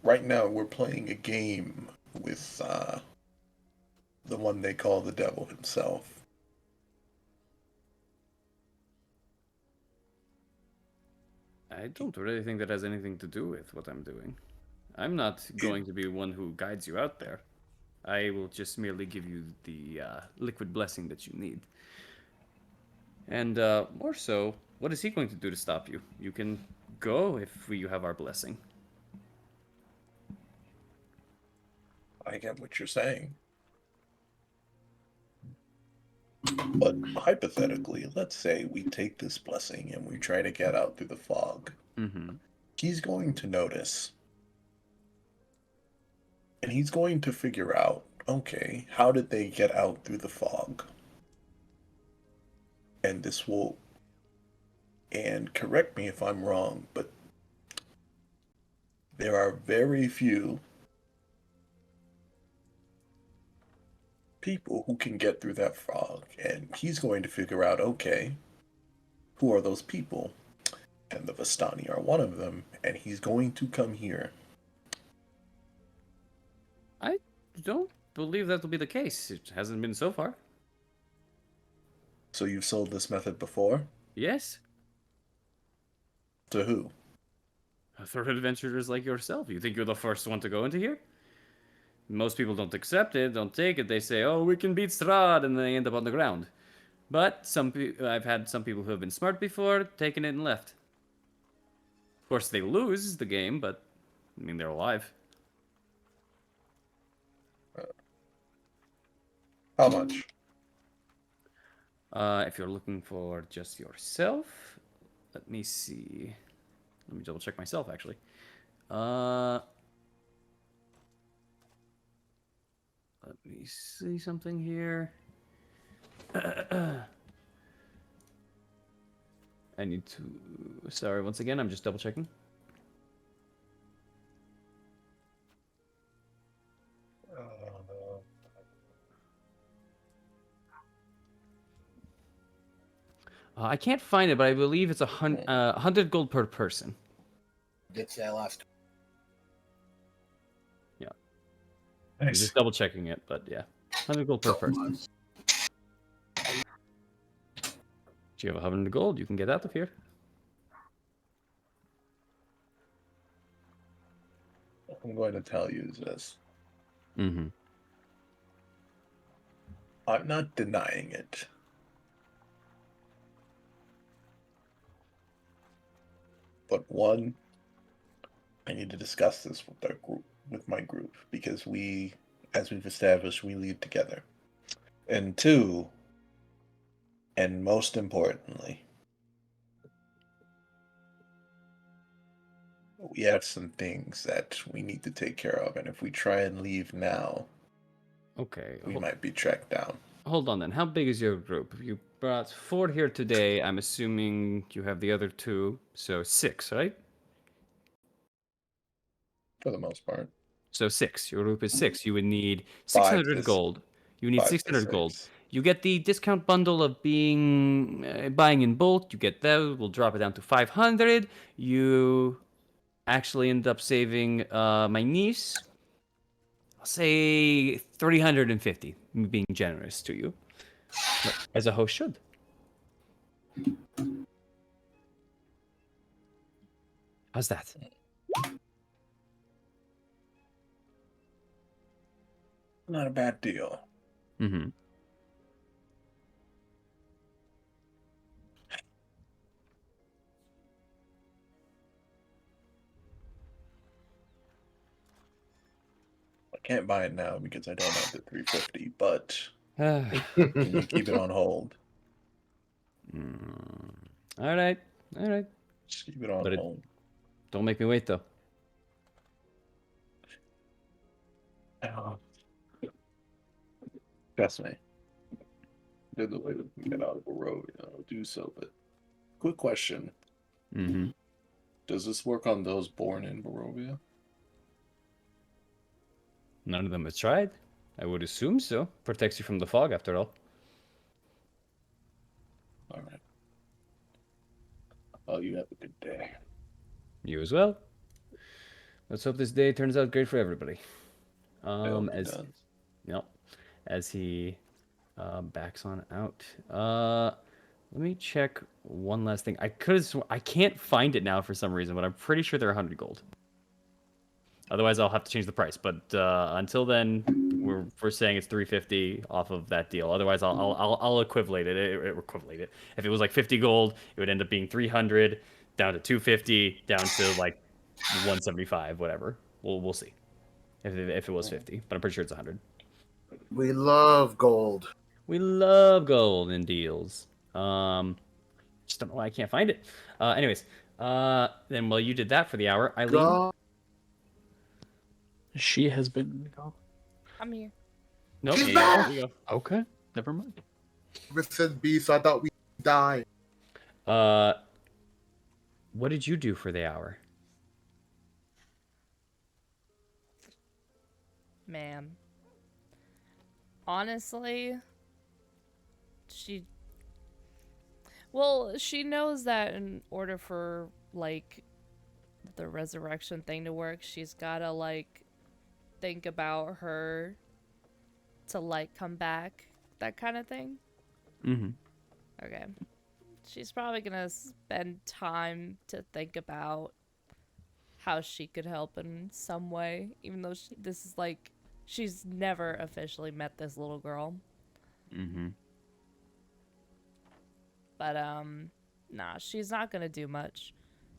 right now we're playing a game with the one they call the devil himself. I don't really think that has anything to do with what I'm doing. I'm not going to be one who guides you out there. I will just merely give you the liquid blessing that you need. And more so, what is he going to do to stop you? You can go if you have our blessing. I get what you're saying. But hypothetically, let's say we take this blessing and we try to get out through the fog. Mm-hmm. He's going to notice. And he's going to figure out, okay, how did they get out through the fog? And this will, and correct me if I'm wrong, but there are very few people who can get through that fog. And he's going to figure out, okay, who are those people? And the Vistani are one of them, and he's going to come here. I don't believe that will be the case. It hasn't been so far. So you've sold this method before? Yes? To who? For adventurers like yourself. You think you're the first one to go into here? Most people don't accept it, don't take it. They say, "Oh, we can beat Strahd," and they end up on the ground. But I've had some people who have been smart before, taken it and left. Of course, they lose the game, but I mean they're alive. How much? If you're looking for just yourself, let me see. Let me double check myself actually. Let me see something here. I need to. Sorry, once again, I'm just double checking. I can't find it, but I believe it's 100 gold per person. Did say last. I'm just double checking it, but yeah. 100 gold per person. Do you have 100 gold? You can get out of here. What I'm going to tell you is this. Mm-hmm. I'm not denying it. But one, I need to discuss this with our group, with my group, because we, as we've established, we lead together. And two, and most importantly, we have some things that we need to take care of, and if we try and leave now, Okay. we might be tracked down. Hold on then. How big is your group? You brought 4 here today. I'm assuming you have the other 2, so 6, right? For the most part. So 6. Your group is 6. You would need 5 600 to gold. You need 5 to 600 gold. 6. You get the discount bundle of being buying in bulk. You get that. We'll drop it down to 500. You actually end up saving my niece. I'll say 350. Me being generous to you, as a host should. How's that? Not a bad deal. Mm-hmm. I can't buy it now because I don't have the 350, but All can you keep it on hold? right. All right. Just keep it on But hold. don't make me wait though. Trust me. There's a way to get out of a road, I'll do so. But quick question. Mm-hmm. Does this work on those born in Barovia? None of them have tried. I would assume so. Protects you from the fog, after all. All right. Oh, you have a good day. You as well. Let's hope this day turns out great for everybody. I hope it As does. Yep. As he backs on out. Let me check one last thing. I can't find it now for some reason, but I'm pretty sure they're 100 gold. Otherwise, I'll have to change the price. But until then, we're saying it's 350 off of that deal. Otherwise, I'll equivalate it. Equivalate it. If it was like 50 gold, it would end up being 300 down to 250 down to like 175, whatever. We'll see if it was 50, but I'm pretty sure it's 100. We love gold. We love gold in deals. Just don't know why I can't find it. Anyways, then while you did that for the hour, Eileen. God. She has been gone. I'm here. Nope. She's There back! you go. Okay, never mind. Said beast, I thought we died. What did you do for the hour? Man. Honestly, she knows that in order for, like, the resurrection thing to work, she's gotta, like, think about her to, like, come back. That kind of thing. Mm-hmm. Okay. She's probably gonna spend time to think about how she could help in some way, even though this is, like, she's never officially met this little girl. Mm-hmm. But, nah, she's not gonna do much.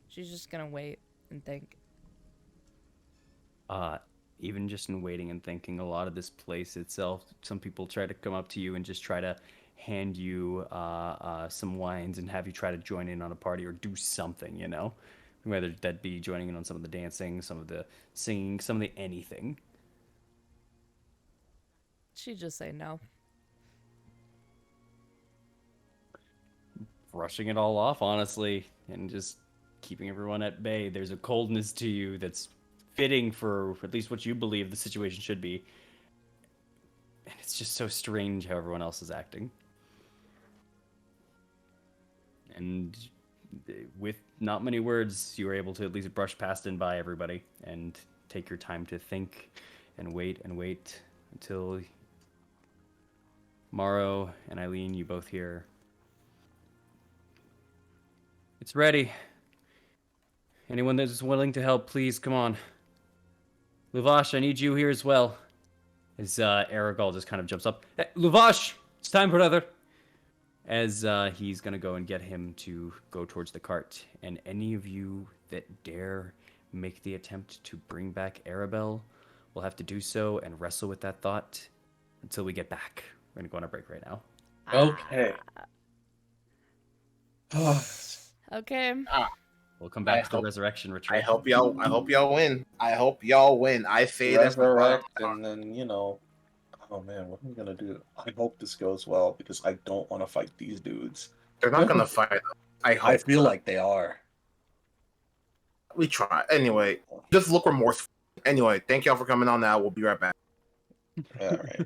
She's just gonna wait and think. Even just in waiting and thinking, a lot of this place itself, some people try to come up to you and just try to hand you some wines and have you try to join in on a party or do something, you know? Whether that be joining in on some of the dancing, some of the singing, some of the anything. She'd just say no. Brushing it all off, honestly, and just keeping everyone at bay. There's a coldness to you that's fitting for at least what you believe the situation should be. And it's just so strange how everyone else is acting. And with not many words, you were able to at least brush past and by everybody and take your time to think and wait until Morrow and Eileen, you both hear. It's ready. Anyone that is willing to help, please come on. Luvash, I need you here as well. As Aragol just kind of jumps up. Hey, Luvash, it's time, brother. As he's gonna go and get him to go towards the cart, and any of you that dare make the attempt to bring back Arabelle will have to do so and wrestle with that thought until we get back. We're gonna go on a break right now. Okay. Okay. We'll come back I to the hope- resurrection I ritual. hope y'all win. I hope y'all win. I say that's my Resurrect, and then, oh man, what am I gonna do? I hope this goes well because I don't want to fight these dudes. They're not gonna fight. I hope. I feel like they are. we try. Anyway, just look remorseful. Anyway, thank y'all for coming on now. We'll be right back. All right.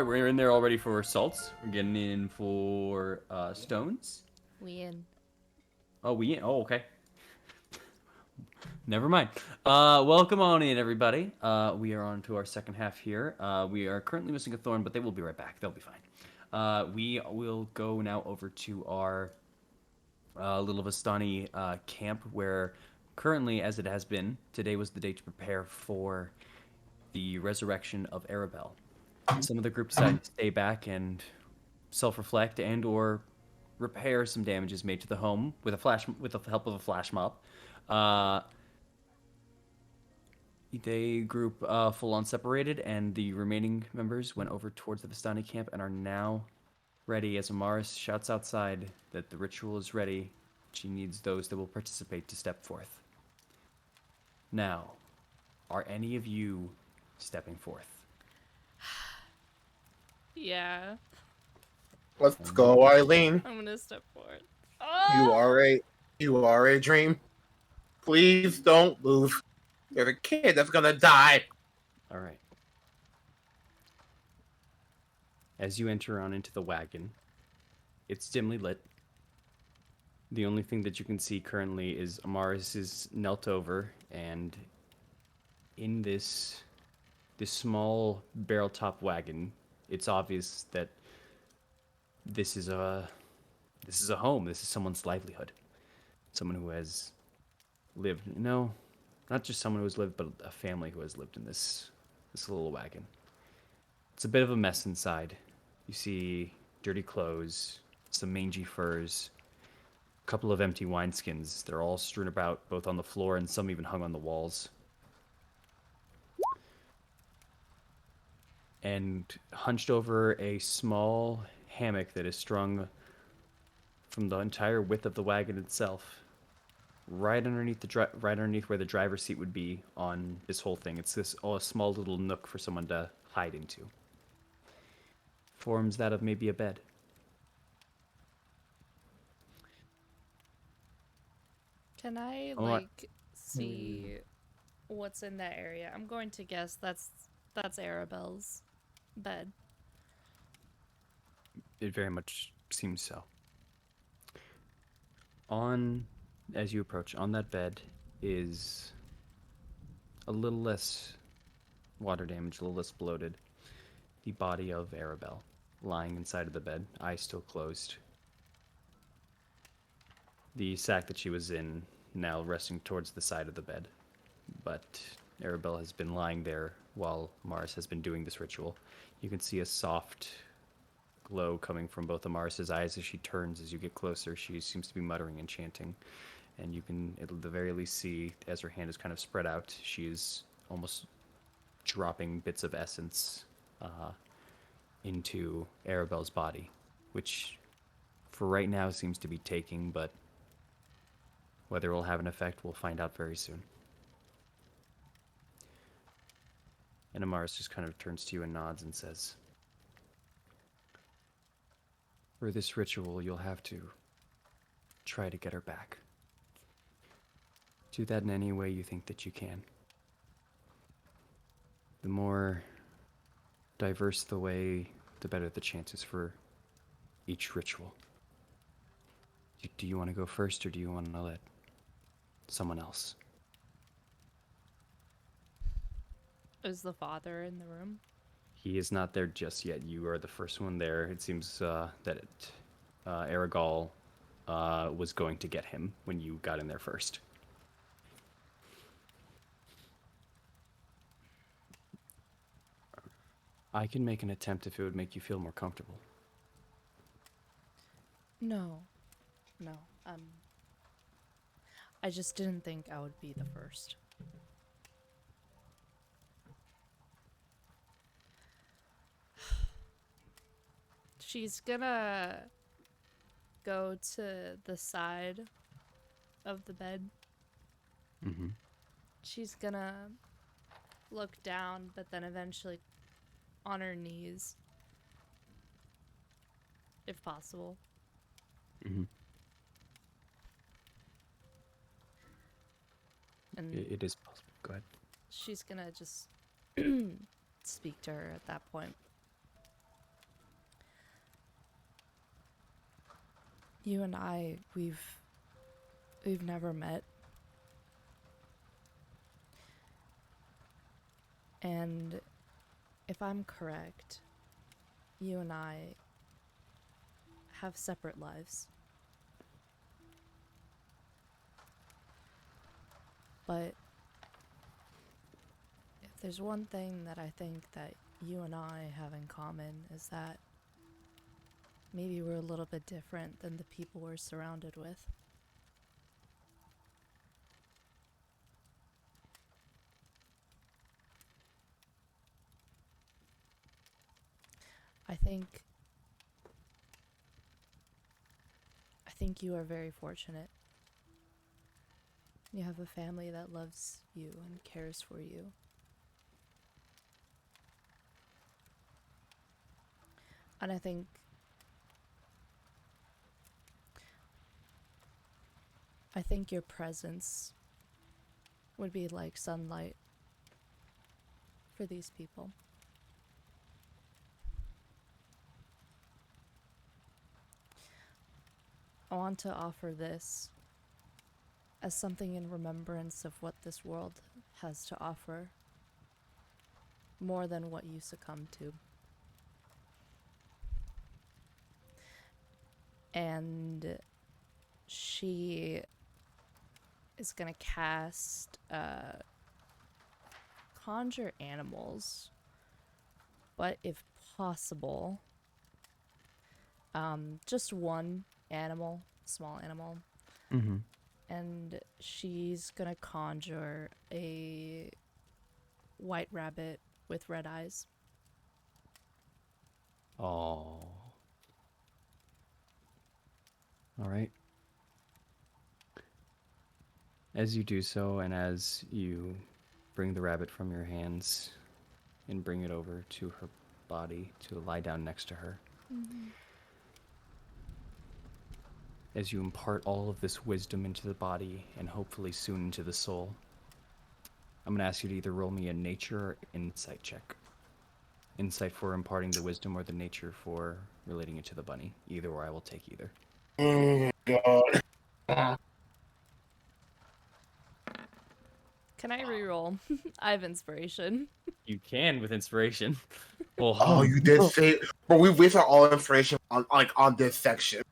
We're in there already for salts. We're getting in for stones. We in. Oh, oh, okay. Never mind. Welcome on in, everybody. We are on to our second half here. We are currently missing a thorn, but they will be right back. They'll be fine. We will go now over to our little Vistani camp, where currently, as it has been, today was the day to prepare for the resurrection of Arabelle. Some of the group decided to stay back and self-reflect and/or repair some damages made to the home with the help of a flash mob. They group full on separated, and the remaining members went over towards the Vistani camp and are now ready as Amaris shouts outside that the ritual is ready. She needs those that will participate to step forth. Now, are any of you stepping forth? Yeah. Let's go, Eileen. I'm gonna step forward. You Oh! are a dream. Please don't move. You're the kid that's gonna die. All right. As you enter on into the wagon, it's dimly lit. The only thing that you can see currently is Amaris is knelt over, and in this small barrel top wagon, it's obvious that this is a home. This is someone's livelihood. Someone who has lived. No, not just someone who has lived, but a family who has lived in this little wagon. It's a bit of a mess inside. You see dirty clothes, some mangy furs, a couple of empty wineskins. They're all strewn about, both on the floor and some even hung on the walls. And hunched over a small hammock that is strung from the entire width of the wagon itself, right underneath where the driver's seat would be on this whole thing. It's a small little nook for someone to hide into. forms that of maybe a bed. Can I Oh, like see what's in that area? I'm going to guess that's Arabelle's bed. It very much seems so. As you approach, on that bed is a little less water damage, a little less bloated. The body of Arabelle, lying inside of the bed, eyes still closed. The sack that she was in now resting towards the side of the bed. But Arabelle has been lying there while Mars has been doing this ritual. You can see a soft glow coming from both of Mars's eyes as she turns. As you get closer, she seems to be muttering and chanting. And you can, at the very least, see as her hand is kind of spread out, she is almost dropping bits of essence into Arabelle's body, which for right now seems to be taking, but whether it will have an effect, we'll find out very soon. And Amaris just kind of turns to you and nods and says, for this ritual, you'll have to try to get her back. Do that in any way you think that you can. The more diverse the way, the better the chances for each ritual. Do you want to go first, or do you want to let someone else? Is the father in the room? He is not there just yet. You are the first one there. It seems that Aragol was going to get him when you got in there first. I can make an attempt if it would make you feel more comfortable. No. No. I just didn't think I would be the first. She's gonna go to the side of the bed. Mm-hmm. She's gonna look down, but then eventually on her knees, if possible. Mm-hmm. And It is possible. Go ahead. she's gonna just speak to her at that point. You and I, we've never met. And if I'm correct, you and I have separate lives. But if there's one thing that I think that you and I have in common is that maybe we're a little bit different than the people we're surrounded with. I think you are very fortunate. You have a family that loves you and cares for you. And I think your presence would be like sunlight for these people. I want to offer this as something in remembrance of what this world has to offer, more than what you succumb to. And she is gonna cast conjure animals, but if possible, just one animal, small animal. Mm-hmm. And she's gonna conjure a white rabbit with red eyes. Oh. All right. As you do so, and as you bring the rabbit from your hands and bring it over to her body to lie down next to her. As you impart all of this wisdom into the body and hopefully soon into the soul, I'm going to ask you to either roll me a nature or insight check. Insight for imparting the wisdom or the nature for relating it to the bunny. Either or, I will take either. Oh God. Can I reroll? I have inspiration. You can with inspiration. Well, Oh, you did say, but we wasted all information on this section.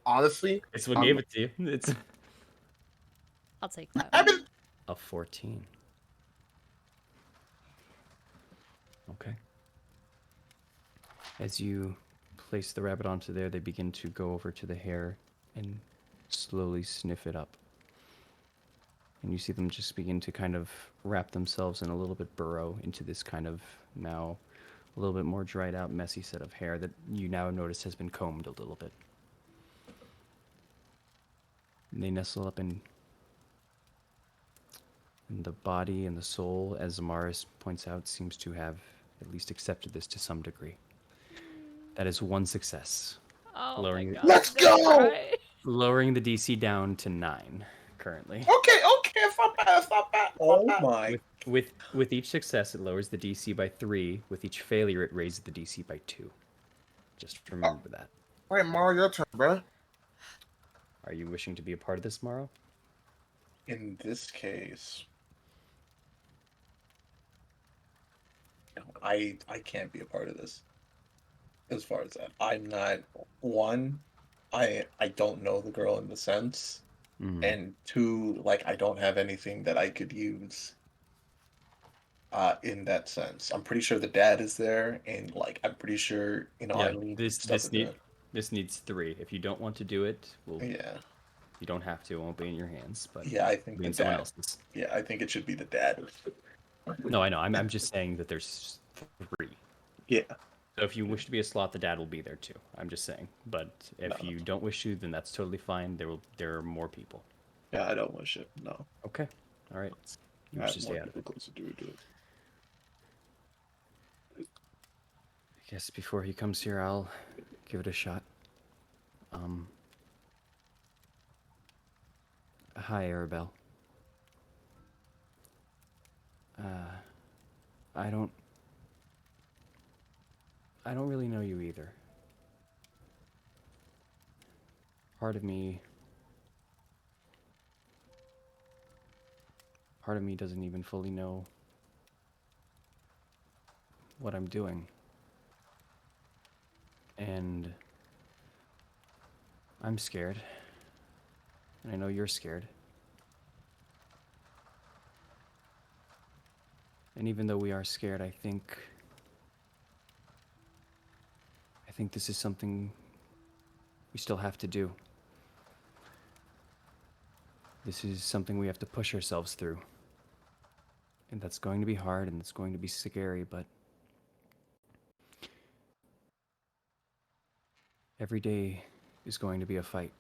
Honestly, it's what gave it to you. It's I'll take that. I've been a 14. Okay. As you place the rabbit onto there, they begin to go over to the hair and slowly sniff it up. And you see them just begin to kind of wrap themselves in a little bit burrow into this kind of now a little bit more dried out, messy set of hair that you now notice has been combed a little bit. And they nestle up in the body and the soul, as Amaris points out, seems to have at least accepted this to some degree. That is one success. Oh Lowering my it. god. Let's I'm gonna go! cry. Lowering the DC down to 9 currently. okay. It's not bad. It's not bad. It's not Oh bad. my. With each success, it lowers the DC by 3. With each failure, it raises the DC by 2. Just remember that. All right, Mara, your turn, bro. Are you wishing to be a part of this, Morrow? In this case, no, I can't be a part of this. As far as that, I'm not one. I don't know the girl in the sense, and 2, like I don't have anything that I could use. In that sense, I'm pretty sure the dad is there, and like I'm pretty sure Eileen This needs 3. If you don't want to do it, well, yeah. you don't have to. It won't be in your hands, but Yeah, I think it'll be the in someone dad. else's. Yeah, I think it should be the dad. No, I know. I'm just saying that there's 3. Yeah. So if you wish to be a slot, the dad will be there too. I'm just saying. But if No. you don't wish to, then that's totally fine. There are more people. Yeah, I don't wish it. No. Okay. All right. You I wish have to more stay out of it. difficulties to do it. I guess before he comes here, I'll give it a shot. Hi, Arabelle. I don't really know you either. Part of me doesn't even fully know what I'm doing. And I'm scared. And I know you're scared. And even though we are scared, I think this is something we still have to do. This is something we have to push ourselves through. And that's going to be hard and it's going to be scary, but every day is going to be a fight.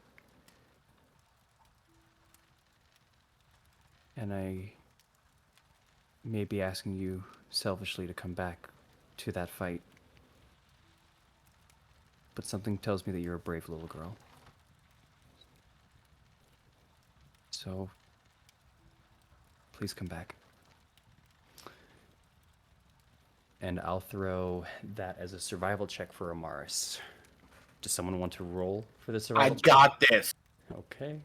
And I may be asking you selfishly to come back to that fight. But something tells me that you're a brave little girl. So, please come back. And I'll throw that as a survival check for Amaris. Does someone want to roll for the survival I check? got this, Okay.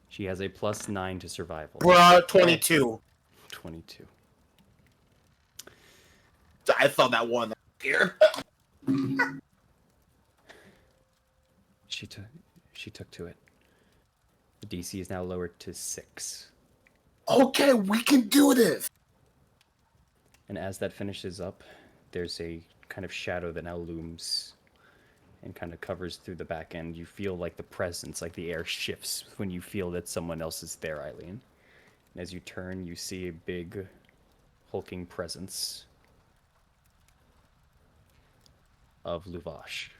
She has a +9 to survival. bruh. 22. 22. I saw that one here. She took to it. The DC is now lowered to 6. Okay, we can do this. And as that finishes up, there's a kind of shadow that now looms and kind of covers through the back end. You feel like the presence, like the air shifts when you feel that someone else is there, Eileen. And as you turn, you see a big, hulking presence of Luvash.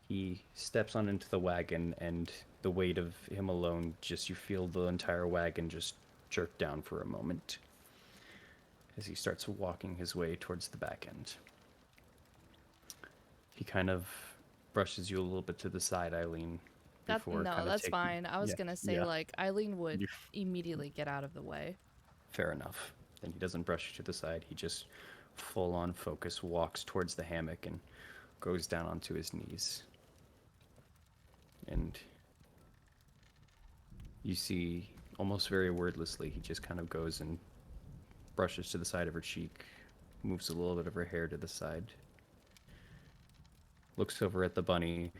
He steps on into the wagon, and the weight of him alone, just you feel the entire wagon just jerk down for a moment as he starts walking his way towards the back end. He kind of brushes you a little bit to the side, Eileen, That before no, kind of that's taking. fine. I was Yeah, gonna say yeah. like Eileen would You- immediately get out of the way. Fair enough. Then he doesn't brush you to the side. He just full on focus walks towards the hammock and goes down onto his knees. And you see, almost very wordlessly, he just kind of goes and brushes to the side of her cheek, moves a little bit of her hair to the side, looks over at the bunny,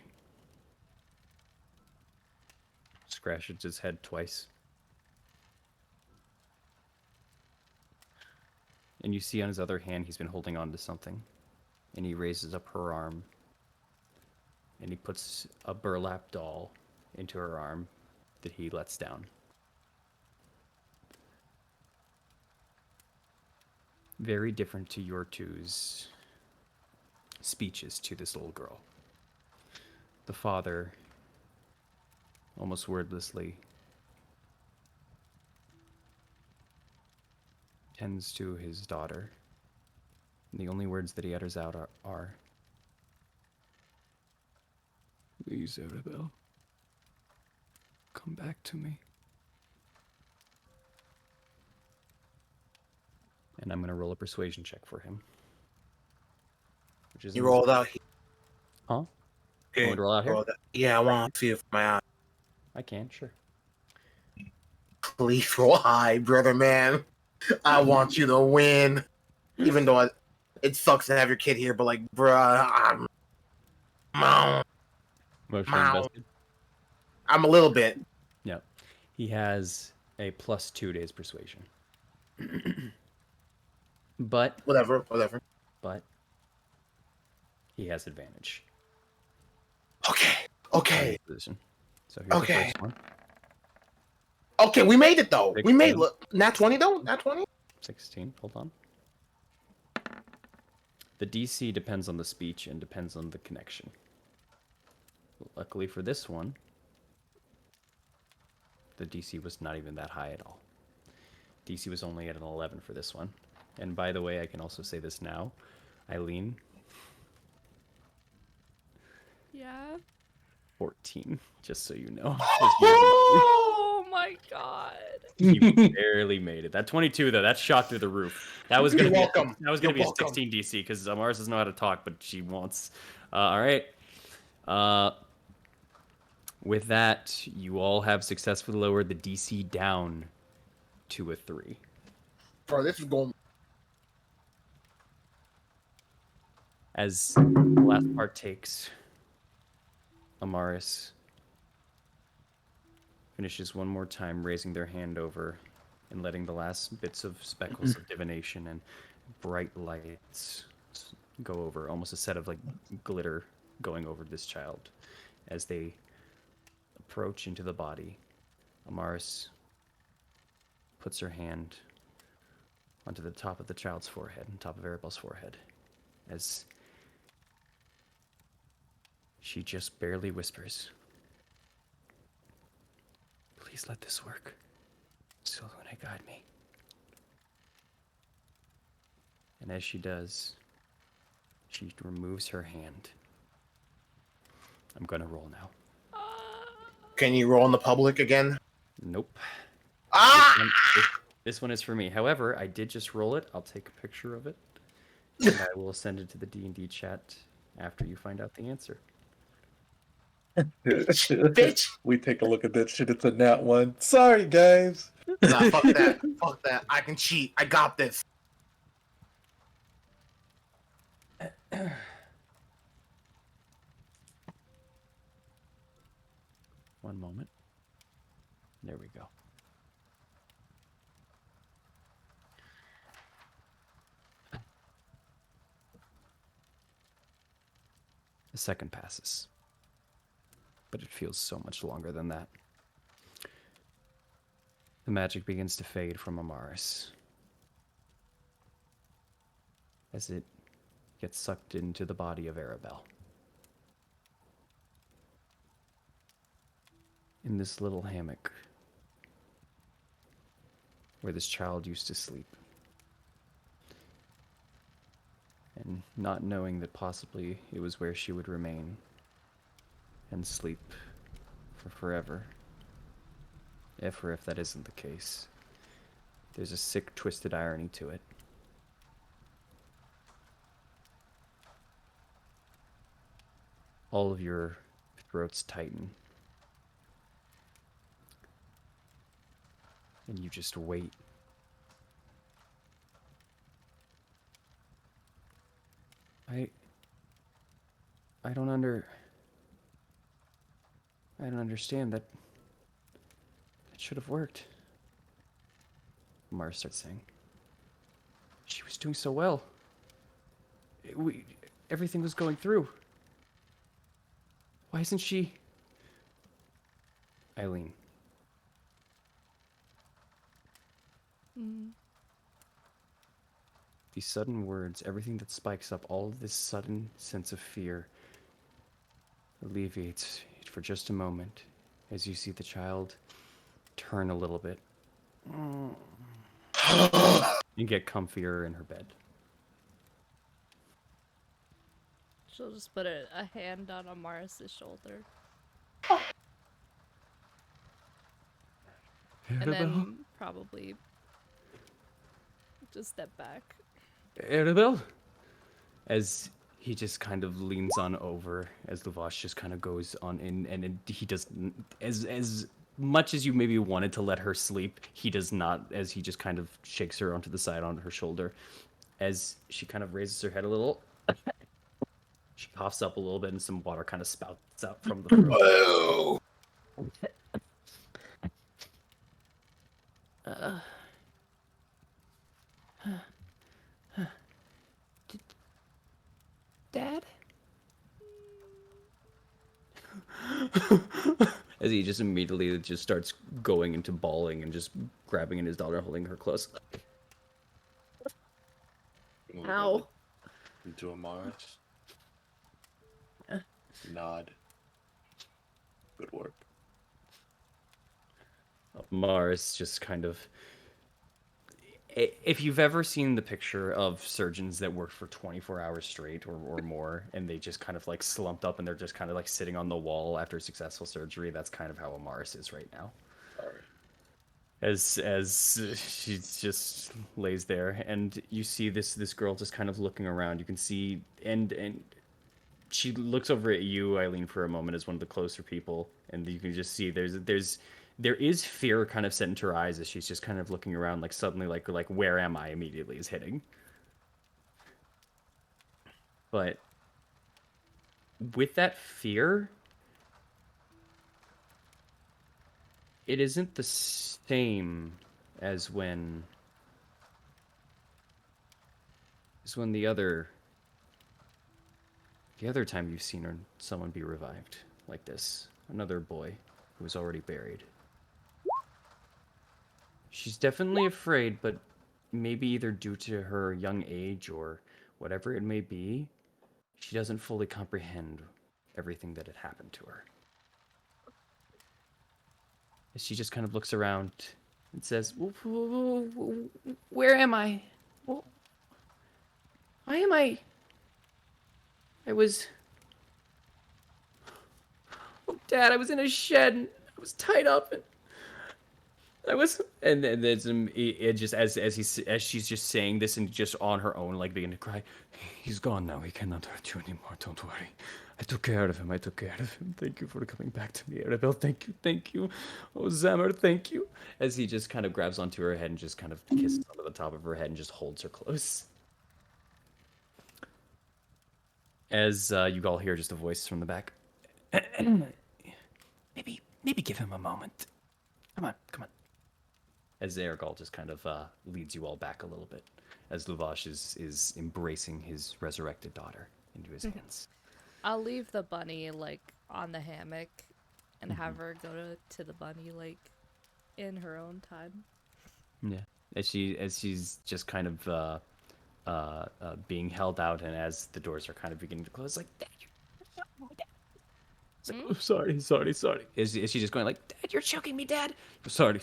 scratches his head twice. And you see on his other hand, he's been holding on to something. And he raises up her arm. And he puts a burlap doll into her arm that he lets down. Very different to your two's speeches to this little girl. The father, almost wordlessly, tends to his daughter. And the only words that he utters out are "Please, Arabelle, come back to me." And I'm going to roll a persuasion check for him. Which is You rolled out here. Huh? You want me to roll out here? Yeah, I want to see it for my eyes. I can, sure. Please roll high, brother man. I want you to win. Even though it sucks to have your kid here, but like, bruh, Emotionally invested. I'm a little bit. Yep. He has a plus 2 days persuasion. but Whatever. but he has advantage. Okay. Position. So here's Okay. the first one. Okay, we made it though. We made 16. Nat 20 though. Nat 20. 16. Hold on. The DC depends on the speech and depends on the connection. Luckily for this one, the DC was not even that high at all. DC was only at an 11 for this one. And by the way, I can also say this now. Eileen, Yeah. 14, just so you know. Oh my god. You barely made it. That 22 though, that shot through the roof. That was gonna You're welcome. That was gonna You're be welcome. a 16 DC because Mars doesn't know how to talk, but she wants. All right. With that, you all have successfully lowered the DC down to a 3. Bro, this is going. As the last part takes, Amaris finishes one more time, raising their hand over and letting the last bits of speckles of divination and bright lights go over, almost a set of like glitter going over this child as they approach into the body. Amaris puts her hand onto the top of the child's forehead, on top of Arabelle's forehead, as she just barely whispers, "Please let this work. Solune, guide me." And as she does, she removes her hand. I'm gonna roll now. Can you roll in the public again? Nope. Ah! This one is for me. However, I did just roll it. I'll take a picture of it, and I will send it to the D&D chat after you find out the answer. Bitch. We take a look at that shit. It's a nat 1. Sorry, guys. Nah, fuck that. Fuck that. I can cheat. I got this. One moment. There we go. A second passes, but it feels so much longer than that. The magic begins to fade from Amaris as it gets sucked into the body of Arabelle. In this little hammock where this child used to sleep. and not knowing that possibly it was where she would remain and sleep for forever. If that isn't the case, there's a sick, twisted irony to it. All of your throats tighten. And you just wait. I don't understand that. It should have worked. Mara starts saying. She was doing so well. Everything was going through. Why isn't she? Eileen. These sudden words, everything that spikes up, all of this sudden sense of fear alleviates for just a moment as you see the child turn a little bit and get comfier in her bed. She'll just put a hand on Amaris' shoulder. And then probably just step back. Annabelle? As he just kind of leans on over, as Lavash just kind of goes on in, and he does, as much as you maybe wanted to let her sleep, he does not, as he just kind of shakes her onto the side on her shoulder. As she kind of raises her head a little, she coughs up a little bit, and some water kind of spouts out from the throat. Whoa. Dad? As he just immediately just starts going into bawling and just grabbing at his daughter, holding her close. Ow. Into a Mars. Nod. Good work. Mars just kind of... If you've ever seen the picture of surgeons that work for 24 hours straight or more, and they just kind of like slumped up and they're just kind of like sitting on the wall after a successful surgery, that's kind of how Amaris is right now. All right. As she just lays there, and you see this girl just kind of looking around. You can see, and she looks over at you, Eileen, for a moment as one of the closer people, and you can just see there is fear kind of set into her eyes as she's just kind of looking around, like suddenly like where am I immediately is hitting. But with that fear, it isn't the same as when the other time you've seen someone be revived like this, another boy who was already buried. She's definitely afraid, but maybe either due to her young age or whatever it may be, she doesn't fully comprehend everything that had happened to her. As she just kind of looks around and says, "Where am I? Why am I? I was... Oh, Dad, I was in a shed, and I was tied up, and I was..." And then there's it just as she's just saying this and just on her own, like beginning to cry. "He's gone now. He cannot hurt you anymore. Don't worry. I took care of him. Thank you for coming back to me, Arabelle. Thank you. Oh, Zammer, thank you." As he just kind of grabs onto her head and just kind of kisses onto the top of her head and just holds her close. As you all hear just a voice from the back. Maybe give him a moment. Come on. As Ergal just kind of leads you all back a little bit, as Luvash is embracing his resurrected daughter into his hands. I'll leave the bunny like on the hammock and have her go to the bunny like in her own time. Yeah, as she's just kind of being held out, and as the doors are kind of beginning to close, like, "Dad, it's like, oh, sorry. Is she just going like, "Dad, you're choking me, Dad"? Sorry.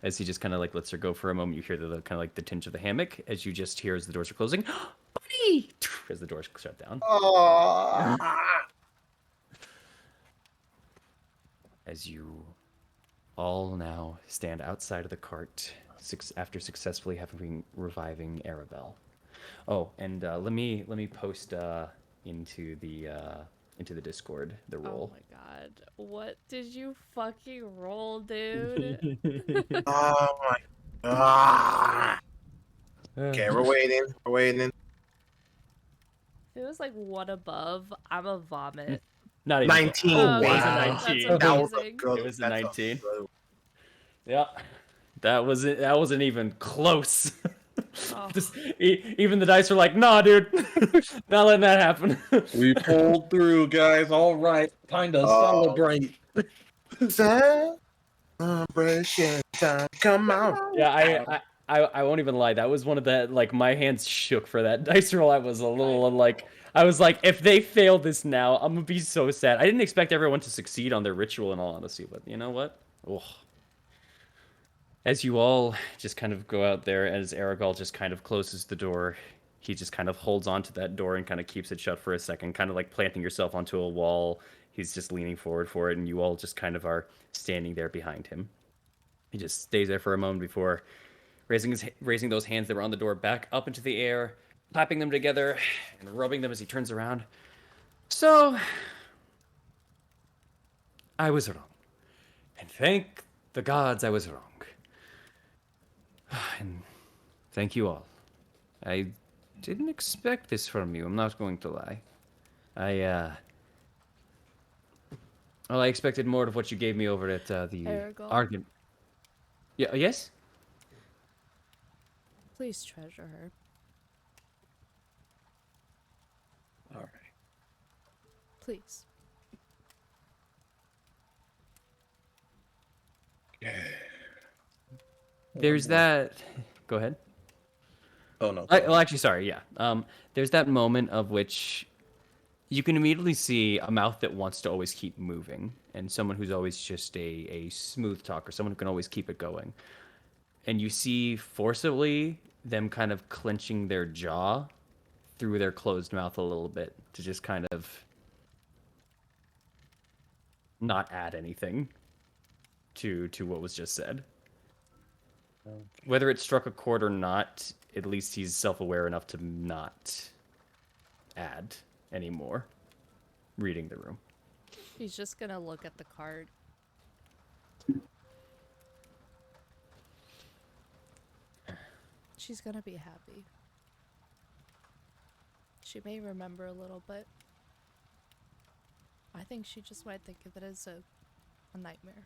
As he just kind of like lets her go for a moment, you hear the kind of like the tinge of the hammock as you just hear as the doors are closing. as the doors shut down. Oh. As you all now stand outside of the cart after successfully having reviving Arabelle. Oh, and let me post into the Discord the Oh roll. my god. What did you fucking roll, dude? Oh my god. Okay, we're waiting. We're waiting. If it was like one above, I'm a vomit. Not even 19. Oh, It was a okay. Wow. That's 19. That was a amazing. good. It was a that's 19. good. Yeah, that was it. That wasn't even close. Oh. Even the dice were like, "Nah, dude, not letting that happen." We pulled through, guys. All right, time to celebrate. Celebration time. Come on. Yeah, I won't even lie. That was one of the like my hands shook for that dice roll. I was a little like I was like, if they fail this now, I'm gonna be so sad. I didn't expect everyone to succeed on their ritual in all honesty, but you know what? Ugh. As you all just kind of go out there, as Aragol just kind of closes the door, he just kind of holds onto that door and kind of keeps it shut for a second, kind of like planting yourself onto a wall. He's just leaning forward for it, and you all just kind of are standing there behind him. He just stays there for a moment before raising those hands that were on the door back up into the air, clapping them together, and rubbing them as he turns around. So, I was wrong. And thank the gods I was wrong. And thank you all. I didn't expect this from you, I'm not going to lie. Well, I expected more of what you gave me over at the Aragorn. argument. Yeah, yes? Please treasure her. All right. Please. There's that. Go ahead. Oh no. Well, actually, sorry. Yeah. There's that moment of which you can immediately see a mouth that wants to always keep moving, and someone who's always just a smooth talker, someone who can always keep it going. And you see forcibly them kind of clenching their jaw through their closed mouth a little bit to just kind of not add anything to what was just said. Okay. Whether it struck a chord or not, at least he's self-aware enough to not add anymore. Reading the room. He's just gonna look at the card. She's gonna be happy. She may remember a little bit. I think she just might think of it as a nightmare.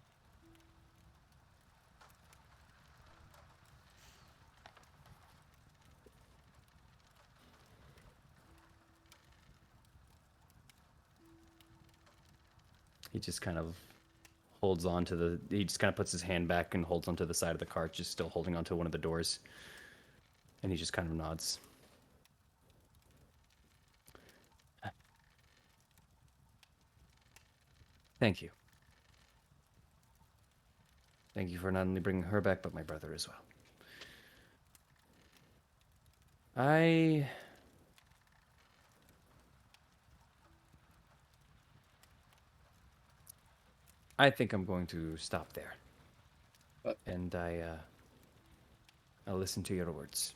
He just kind of holds on to he just kind of puts his hand back and holds onto the side of the cart, just still holding onto one of the doors. And he just kind of nods. Thank you. Thank you for not only bringing her back, but my brother as well. I think I'm going to stop there. And I'll listen to your words.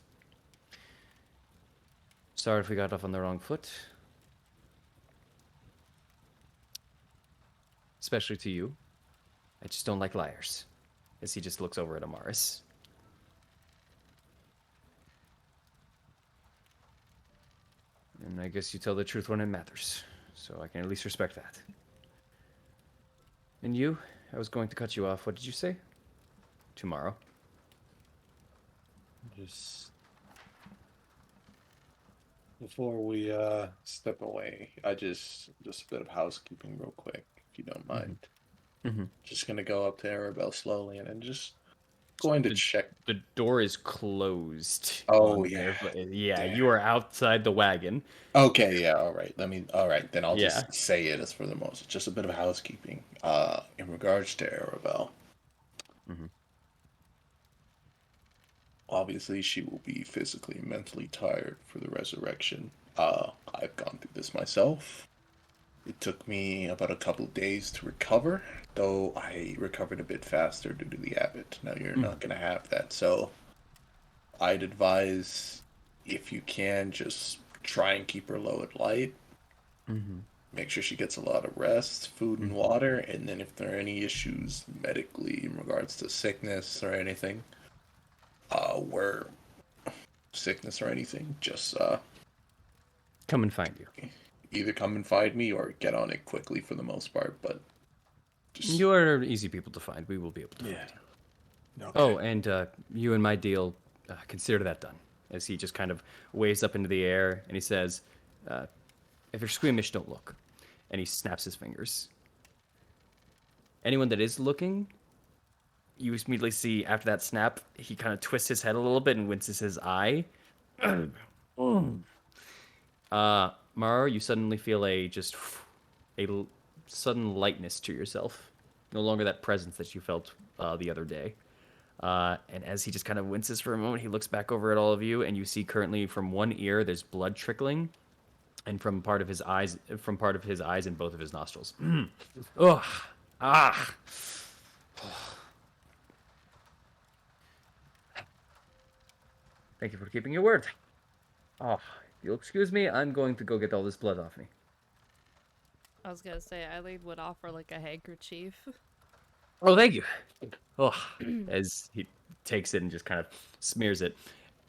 Sorry if we got off on the wrong foot. Especially to you. I just don't like liars. As he just looks over at Amaris. And I guess you tell the truth when it matters. So I can at least respect that. And you? I was going to cut you off. What did you say? Tomorrow. Just before we step away, just a bit of housekeeping real quick, if you don't mind. Mm-hmm. Just gonna go up to Arabelle slowly and then just going to check. The door is closed. Oh, on there, yeah. but yeah, Damn. you are outside the wagon. Okay, yeah, all right. All right, then I'll Yeah. just say it as for the most. Just a bit of housekeeping. In regards to Arabelle. Mhm. obviously she will be physically and mentally tired for the resurrection. I've gone through this myself. It took me about a couple days to recover, though I recovered a bit faster due to the habit. Now you're not gonna have that, so I'd advise, if you can, just try and keep her low at light. Mm-hmm. Make sure she gets a lot of rest, food and water, and then if there are any issues medically in regards to sickness or anything, where sickness or anything, just Come and find you. either come and find me or get on it quickly for the most part. But just You are easy people to find. We will be able to find you. Okay. Oh, and you and my deal, consider that done. As he just kind of waves up into the air and he says, if you're squeamish, don't look. And he snaps his fingers. Anyone that is looking, you immediately see after that snap, he kind of twists his head a little bit and winces his eye. Maro, you suddenly feel a sudden lightness to yourself. No longer that presence that you felt the other day. And as he just kind of winces for a moment, he looks back over at all of you, and you see currently from one ear there's blood trickling, and from part of his eyes in both of his nostrils. Ugh. Ah. Thank you for keeping your word. Oh, if you'll excuse me, I'm going to go get all this blood off me. I was gonna say Eileen would offer like a handkerchief. Oh, thank you. Oh, as he takes it and just kind of smears it,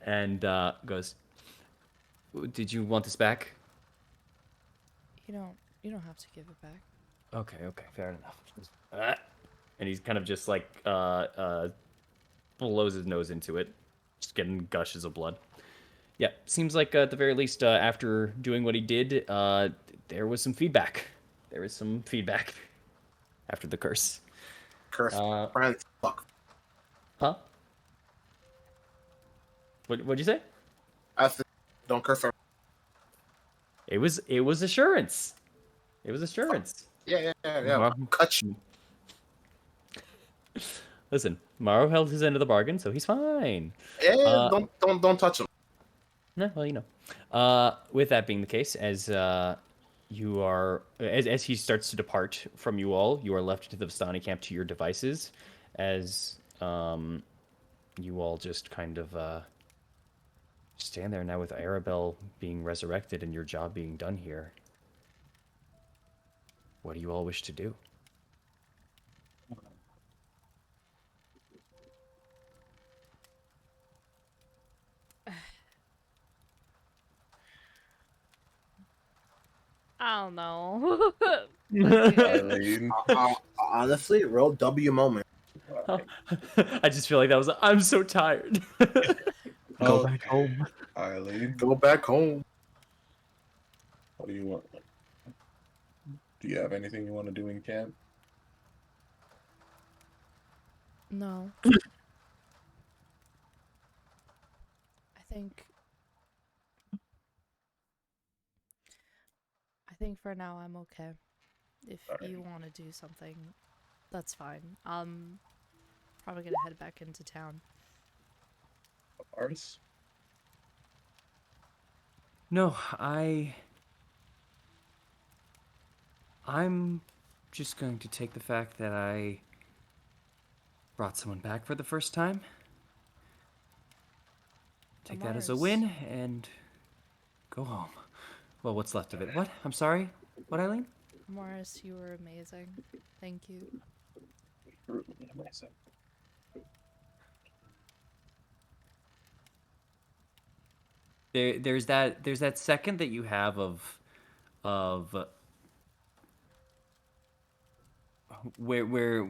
and goes, "Did you want this back?" You don't have to give it back. Okay, fair enough. And he's kind of just like blows his nose into it, just getting gushes of blood. Yeah, seems like at the very least, after doing what he did, there was some feedback. There was some feedback after the curse. Curse friends. Fuck. Huh? What'd you say? I said, don't curse our. It was assurance. It was assurance. Yeah. Mar- Cut you. Listen, Morrow held his end of the bargain, so he's fine. Yeah, don't touch him. No, well, with that being the case, as you are, as he starts to depart from you all, you are left to the Vistani camp to your devices, as you all just kind of stand there now with Arabelle being resurrected and your job being done here. What do you all wish to do? I don't know. Eileen, Honestly, real W moment. I just feel like that was. I'm so tired. Go back home. Eileen, Go back home. what do you want? Do you have anything you want to do in camp? No. I think for now I'm okay. If you want to do something, that's fine. Probably gonna head back into town. Ours? No, I'm just going to take the fact that I brought someone back for the first time. Take that as a Mars. win and go home. Well, what's left of it. What? I'm sorry? What, Eileen? Morris, you were amazing. Thank you. Really amazing. There's that second that you have of where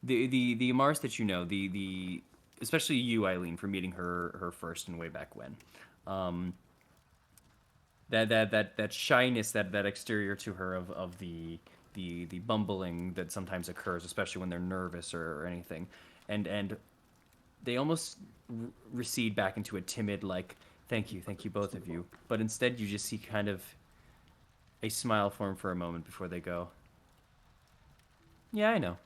the Mars that you know, the especially you, Eileen, for meeting her first and way back when. That shyness, that exterior to her of the bumbling that sometimes occurs, especially when they're nervous or anything, and they almost recede back into a timid like thank you both of you, but instead you just see kind of a smile form for a moment before they go, yeah, I know.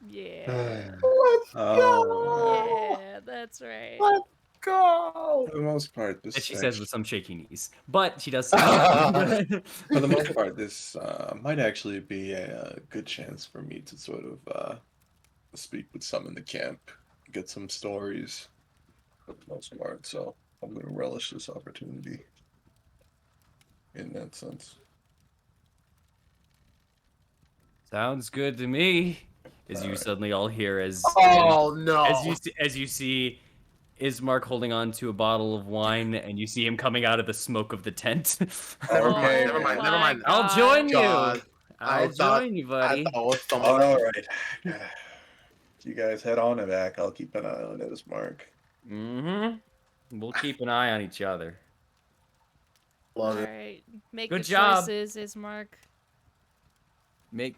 Yeah. Let's Oh, Yeah, that's right. Let's go. for the most part, As this she says with actually, some shaky knees. But she does say it. for the most part, this might actually be a good chance for me to sort of speak with some in the camp, get some stories for the most part. So I'm gonna relish this opportunity in that sense. Sounds good to me. As you Alright. suddenly all hear Oh no. as you see Ismark holding on to a bottle of wine, and you see him coming out of the smoke of the tent. Never Oh mind. Okay, Never man. mind. Never my mind. I'll God. join you. God, I'll join you, I buddy. thought it was someone. All right. You guys head on it back. I'll keep an eye on Ismark. Mm-hmm. We'll keep an eye on each other. All Love it. right. Make Good the job. choices, Ismark. Make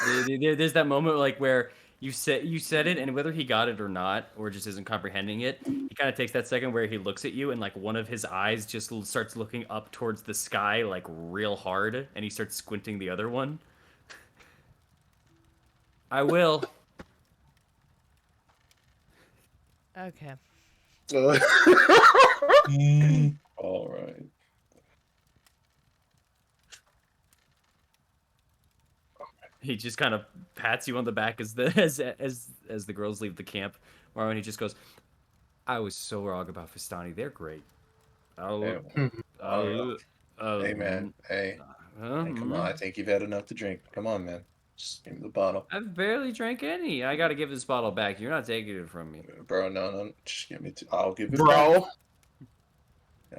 there's that moment like where you said it, and whether he got it or not, or just isn't comprehending it, he kind of takes that second where he looks at you, and like one of his eyes just starts looking up towards the sky like real hard, and he starts squinting the other one. I will. Okay. All right. He just kind of pats you on the back as the as the girls leave the camp. Marwan, he just goes, "I was so wrong about Vistani. They're great. Hey, I'll, hey man. Hey. Hey, come on. I think you've had enough to drink. Come on, man. Just give me the bottle. I've barely drank any. I gotta give this bottle back. You're not taking it from me. Bro, no. Just give me I'll give it back. Bro.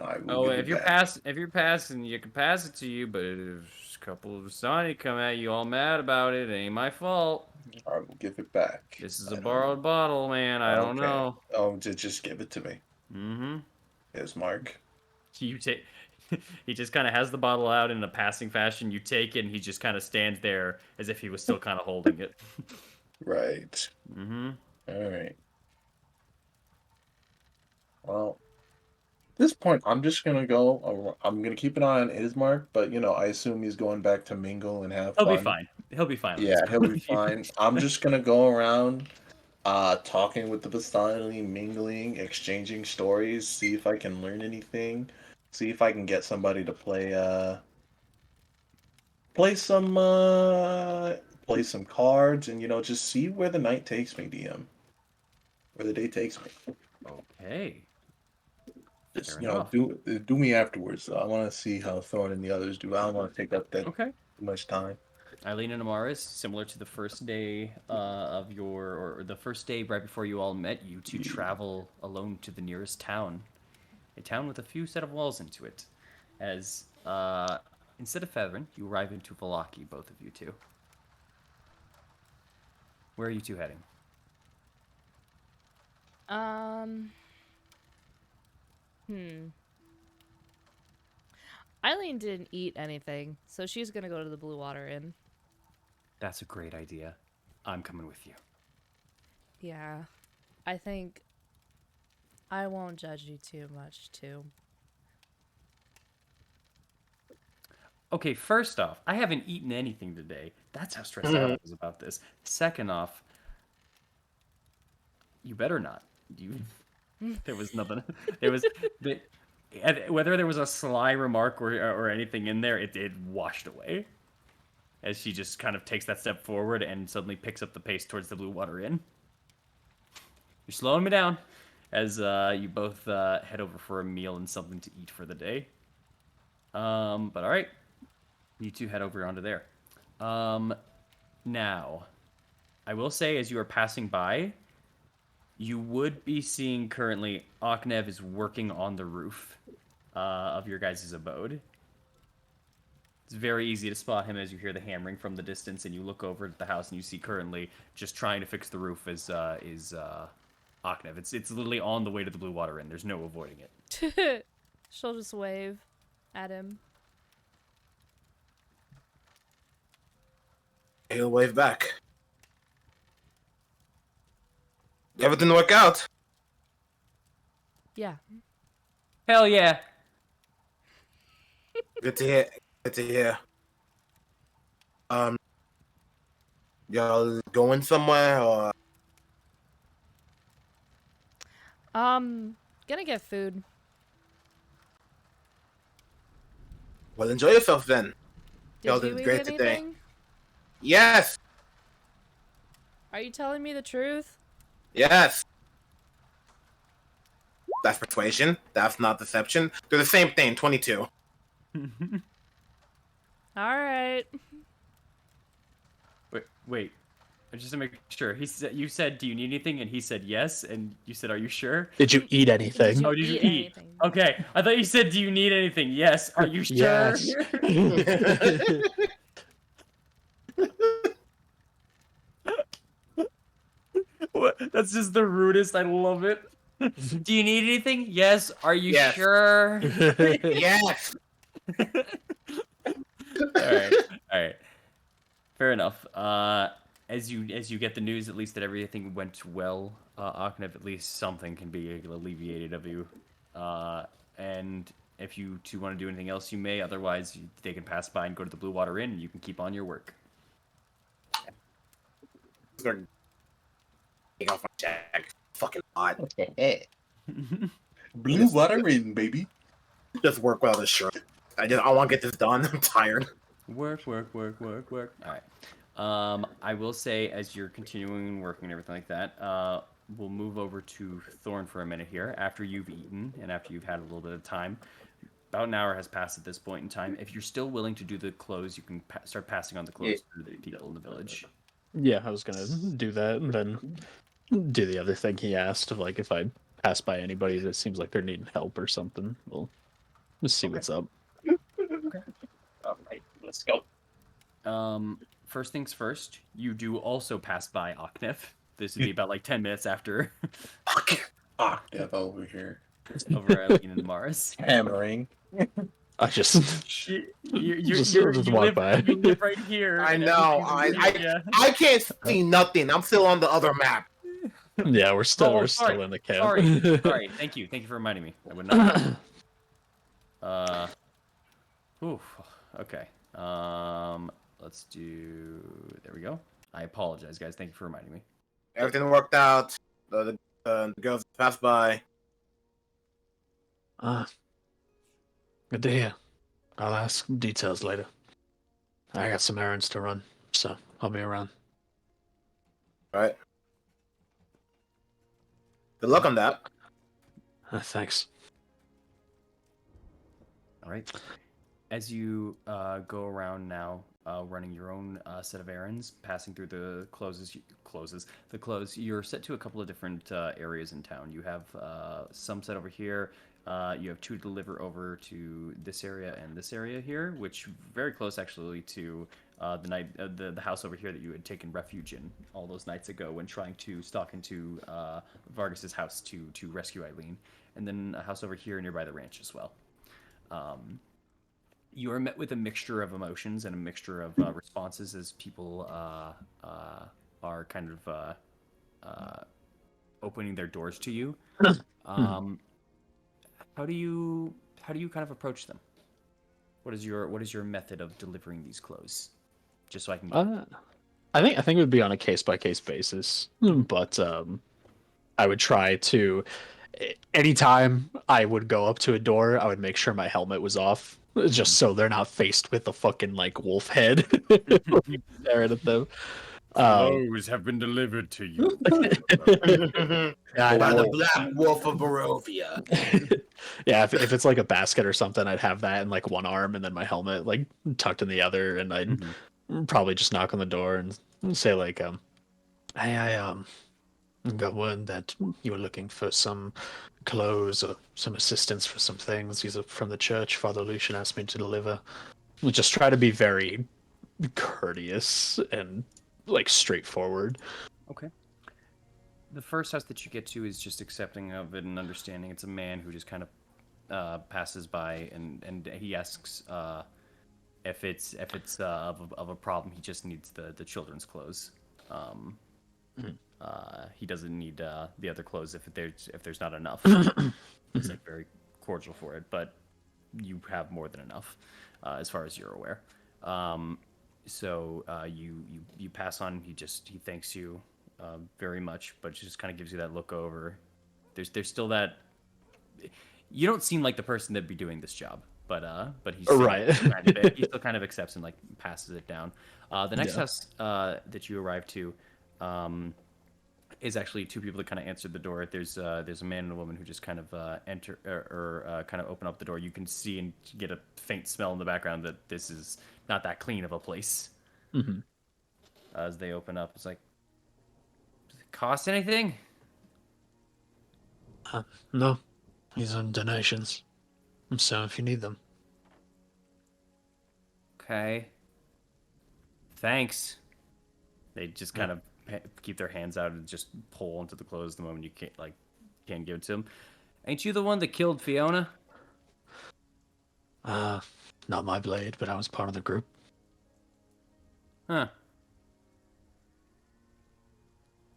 I will Oh, give if it you're back. if you're passing, you can pass it to you. But if a couple of Vistani come at you all mad about it, it ain't my fault. I will give it back. This is I a don't. borrowed bottle, man. I don't Okay. know. Oh, just give it to me. Mm-hmm. Here's Mark. You take. He just kind of has the bottle out in a passing fashion. You take it, and he just kind of stands there as if he was still kind of holding it. Right. Mm-hmm. All right. Well, at this point, I'm just gonna go. I'm gonna keep an eye on Ismark, but I assume he's going back to mingle and have He'll be fun. fine. He'll be fine. On Yeah, this he'll be point. fine. I'm just gonna go around, talking with the Bastani, mingling, exchanging stories, see if I can learn anything, see if I can get somebody to play some, play some cards, and just see where the night takes me, DM, where the day takes me. Okay. Just Fair enough. do me afterwards. Though. I want to see how Thorn and the others do. I don't want to take up that Okay. too much time. Eileen and Amaris, similar to the first day of or the first day right before you all met, you to travel alone to the nearest town, a town with a few set of walls into it. As instead of Fethrin, you arrive into Valaki, both of you two. Where are you two heading? Eileen didn't eat anything, so she's gonna go to the Blue Water Inn. That's a great idea. I'm coming with you. Yeah. I think I won't judge you too much, too. Okay, first off, I haven't eaten anything today. That's how stressed out I was about this. Second off, you better not. There was nothing. There was whether there was a sly remark or anything in there, it washed away. As she just kind of takes that step forward and suddenly picks up the pace towards the Blue Water Inn. You're slowing me down. As you both head over for a meal and something to eat for the day. But all right, you two head over onto there. Now, I will say, as you are passing by, you would be seeing currently Aknev is working on the roof of your guys' abode. It's very easy to spot him as you hear the hammering from the distance, and you look over at the house and you see currently just trying to fix the roof is Aknev. It's literally on the way to the Blue Water Inn. There's no avoiding it. She'll just wave at him. He'll wave back. Everything work out. Yeah. Hell yeah. Good to hear. Good to hear. Y'all going somewhere or? Gonna get food. Well, enjoy yourself then. Y'all Did you did eat great today. anything? Yes, Are you telling me the truth? yes. That's persuasion. That's not deception. They're the same thing. 22. All right. Wait. Just to make sure, you said, "Do you need anything?" And he said, "Yes." And you said, "Are you sure?" Did you eat anything? Did you Oh, did you eat eat? anything? Okay, I thought you said, "Do you need anything?" Yes. Are you sure? Yes. What? That's just the rudest. I love it. Do you need anything? Yes. Are you Yes. sure? Yes. All right. All right. Fair enough. As you get the news, at least that everything went well, Aknev, at least something can be alleviated of you. And if you two want to do anything else, you may. Otherwise, they can pass by and go to the Blue Water Inn, and you can keep on your work. They're taking off my tag. Fucking hot. Blue water in, baby. Just work without a shirt. I want to get this done. I'm tired. Work. All right. I will say, as you're continuing working and everything like that, we'll move over to Thorn for a minute here. After you've eaten and after you've had a little bit of time, about an hour has passed at this point in time. If you're still willing to do the clothes, you can start passing on the clothes to the people in the village. Yeah, I was gonna do that and then do the other thing he asked of like if I pass by anybody that seems like they're needing help or something. We'll just see what's up. All right, let's go. First things first, you do also pass by Aknef. This would be about like 10 minutes after Get over here. over at Lean and Mars. Hammering. I just just walk by. You live right here. I and know. everything's- I can't see nothing. I'm still on the other map. Yeah, we're still Oh, still in the camp. Sorry. Thank you for reminding me. I would not. Okay. Let's do. There we go. I apologize, guys. Thank you for reminding me. Everything worked out. The girls passed by. Good to hear. I'll ask details later. I got some errands to run, so I'll be around. All right. Good luck on that. Thanks. All right. As you go around now, running your own set of errands, passing through the closes, you're set to a couple of different areas in town. You have some set over here. You have two to deliver over to this area and this area here, which very close actually to the house over here that you had taken refuge in all those nights ago when trying to stalk into Vargas's house to rescue Eileen, and then a house over here nearby the ranch as well. You are met with a mixture of emotions and a mixture of responses as people are kind of opening their doors to you. How do you kind of approach them? What is your method of delivering these clothes? Just so I can. I think it would be on a case by case basis, but I would try to. Anytime I would go up to a door, I would make sure my helmet was off, just so they're not faced with the fucking like wolf head staring at them. Clothes have been delivered to you. Yeah, By the Black Wolf of Barovia. yeah, if it's like a basket or something, I'd have that in like one arm and then my helmet like tucked in the other, and I'd probably just knock on the door and say like, "Hey, I got word that you were looking for some clothes or some assistance for some things. These are from the church. Father Lucian asked me to deliver." We'll just try to be very courteous and like straightforward. Okay. The first house that you get to is just accepting of it and understanding. It's a man who just kind of passes by and he asks if it's of a problem. He just needs the children's clothes. He doesn't need the other clothes if there's not enough. He's like very cordial for it, but you have more than enough as far as you're aware. So you pass on. He thanks you very much, but just kind of gives you that look over. There's still that. You don't seem like the person that'd be doing this job, but he's still Right. he still kind of accepts and like passes it down. The next Yeah. house that you arrive to is actually two people that kind of answered the door. There's a man and a woman who just kind of enter or kind of open up the door. You can see and get a faint smell in the background that this is not that clean of a place. Hmm. As they open up, it's like, does it cost anything? No, these are donations. So if you need them. Okay. Thanks. They just kind Yeah. of keep their hands out and just pull into the clothes the moment you can't give it to them. Ain't you the one that killed Fiona? Not my blade, but I was part of the group. Huh.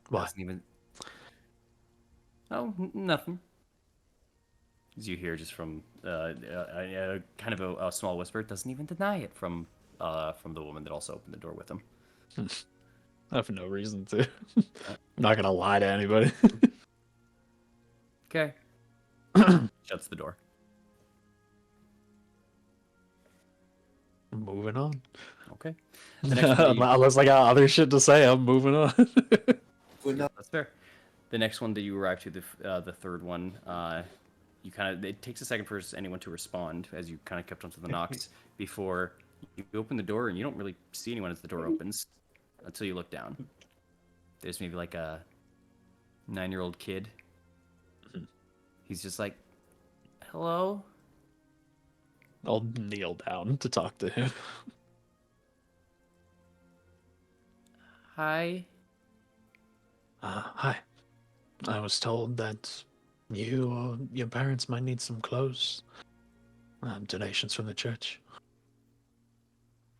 Why? Doesn't even. Oh, nothing. As you hear just from kind of a small whisper, doesn't even deny it from the woman that also opened the door with him. I have no reason to. I'm not gonna lie to anybody. Okay. Shuts the door. Moving on. Okay. The next one that you, Unless I got other shit to say, I'm moving on. that's fair. The next one that you arrive to, the third one, you kind of it takes a second for anyone to respond as you kind of kept onto the knocks before you open the door and you don't really see anyone as the door opens until you look down. There's maybe like a 9-year-old kid. He's just like, "Hello." I'll kneel down to talk to him. Hi. Hi. I was told that you or your parents might need some clothes. Donations from the church.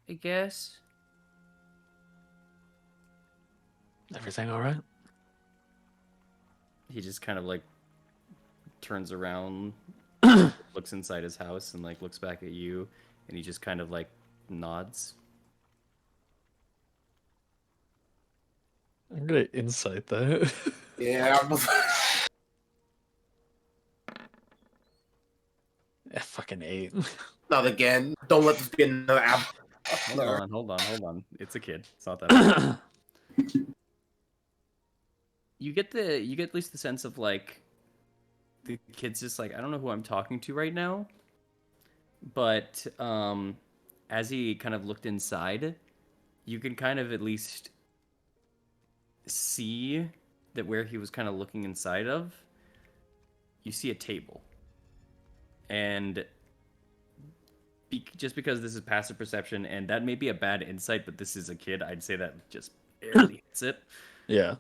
I guess. Everything all right? He just kind of like turns around, looks inside his house, and like looks back at you, and he just kind of like nods. I'm gonna insight that. Yeah. Fucking 8. Not again. Don't let this be another app. Hold on. It's a kid. It's not that bad. You get at least the sense of like the kid's just like, I don't know who I'm talking to right now. But as he kind of looked inside, you can kind of at least see that where he was kind of looking inside of, you see a table. And just because this is passive perception, and that may be a bad insight, but this is a kid, I'd say that just barely hits it. Yeah.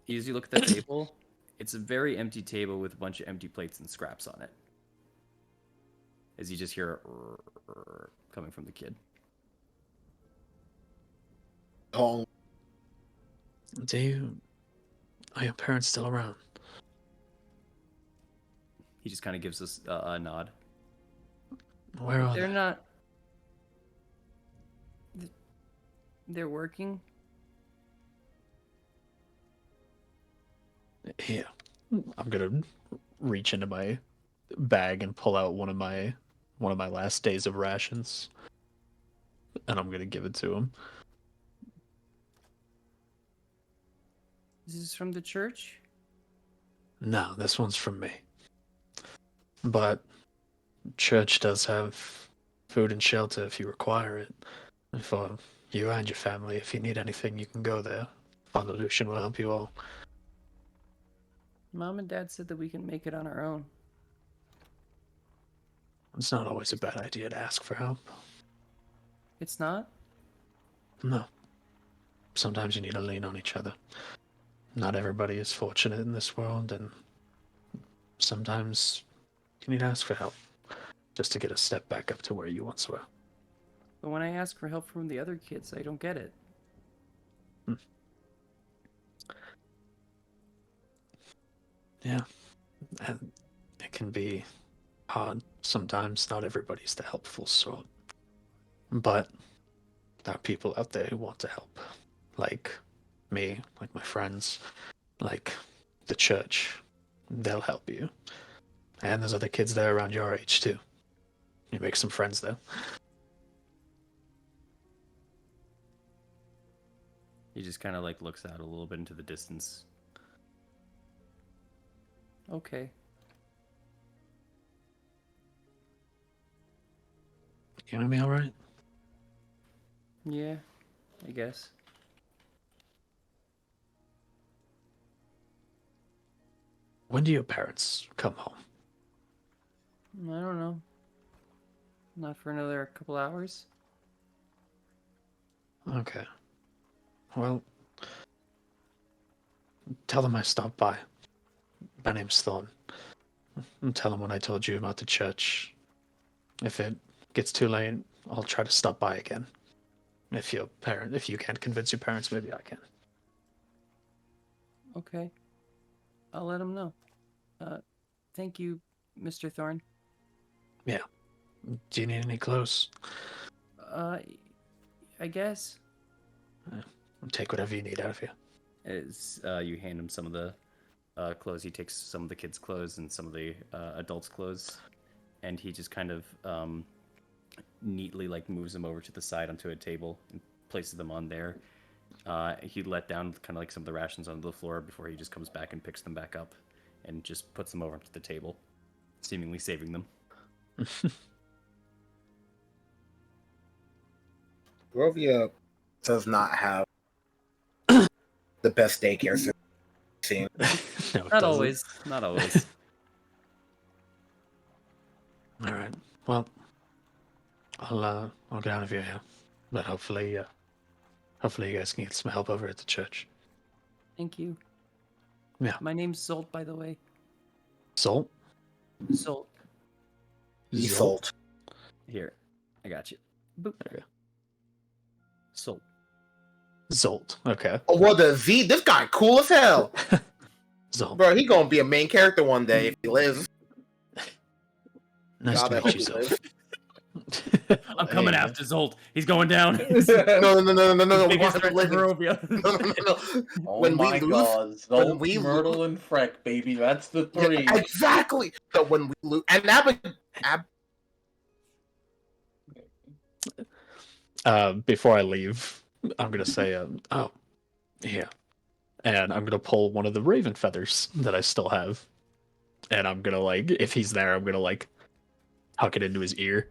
As you look at the table, it's a very empty table with a bunch of empty plates and scraps on it. As you just hear coming from the kid. Oh, Are your parents still around? He just kind of gives us a nod. Where are They're they? not. They're working. Here. I'm gonna reach into my bag and pull out one of my last days of rations. And I'm gonna give it to him. This is from the church? No, this one's from me. But church does have food and shelter if you require it. For you and your family, if you need anything, you can go there. Father Lucian will help you all. Mom and Dad said that we can make it on our own. It's not always a bad idea to ask for help. It's not? No. Sometimes you need to lean on each other. Not everybody is fortunate in this world, and sometimes you need to ask for help just to get a step back up to where you once were. But when I ask for help from the other kids, I don't get it. Yeah. And it can be hard sometimes. Not everybody's the helpful sort. But there are people out there who want to help. Like me, like my friends, like the church. They'll help you. And there's other kids there around your age too. You make some friends there. He just kind of like looks out a little bit into the distance. Okay. You gonna be alright? Yeah, I guess. When do your parents come home? I don't know. Not for another couple hours. Okay. Well, tell them I stopped by. My name's Thorn. And tell them when I told you about the church. If it gets too late, I'll try to stop by again. If you can't convince your parents, maybe I can. Okay. I'll let him know. Thank you, Mr. Thorn. Yeah. Do you need any clothes? I guess. Take whatever you need out of here. As you hand him some of the clothes, he takes some of the kids' clothes and some of the adults' clothes, and he just kind of neatly like moves them over to the side onto a table and places them on there. He let down kind of like some of the rations onto the floor before he just comes back and picks them back up and just puts them over to the table, seemingly saving them. Grovia does not have the best daycare system I've seen. No, it Not doesn't. always. Not always. All right. Well, I'll get out of here, yeah. But hopefully you guys can get some help over at the church. Thank you. Yeah. My name's Zolt, by the way. Zolt? Zolt. Default. Here, I got you. Boop. Okay. Zolt. Zolt. Okay. Oh, well, the Z, this guy cool as hell. Zolt. Bro, he gonna be a main character one day if he lives. Nice God, to I meet hope you, he Zolt. lives. I'm coming Hey, after Zolt. He's going down. No. We Biggest want him threat to living. Barovia. No. Oh When we my lose- god, when Zolt, we Myrtle, and Freck, baby. That's the Yeah, three. exactly. So when we lose, and before I leave, I'm gonna say, oh, yeah. And I'm gonna pull one of the raven feathers that I still have. And I'm gonna like, if he's there, I'm gonna like tuck it into his ear.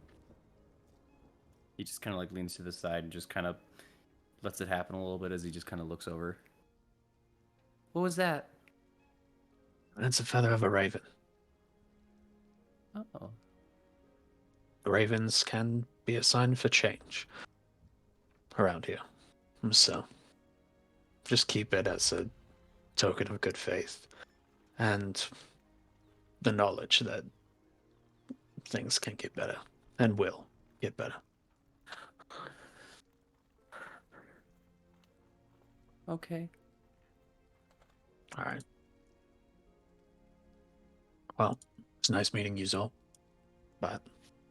He just kind of like leans to the side and just kind of lets it happen a little bit as he just kind of looks over. What was that? That's a feather of a raven. Oh, Ravens can be a sign for change around here. So just keep it as a token of good faith and the knowledge that things can get better and will get better. okay. All right. Well, it's nice meeting you, Zol. But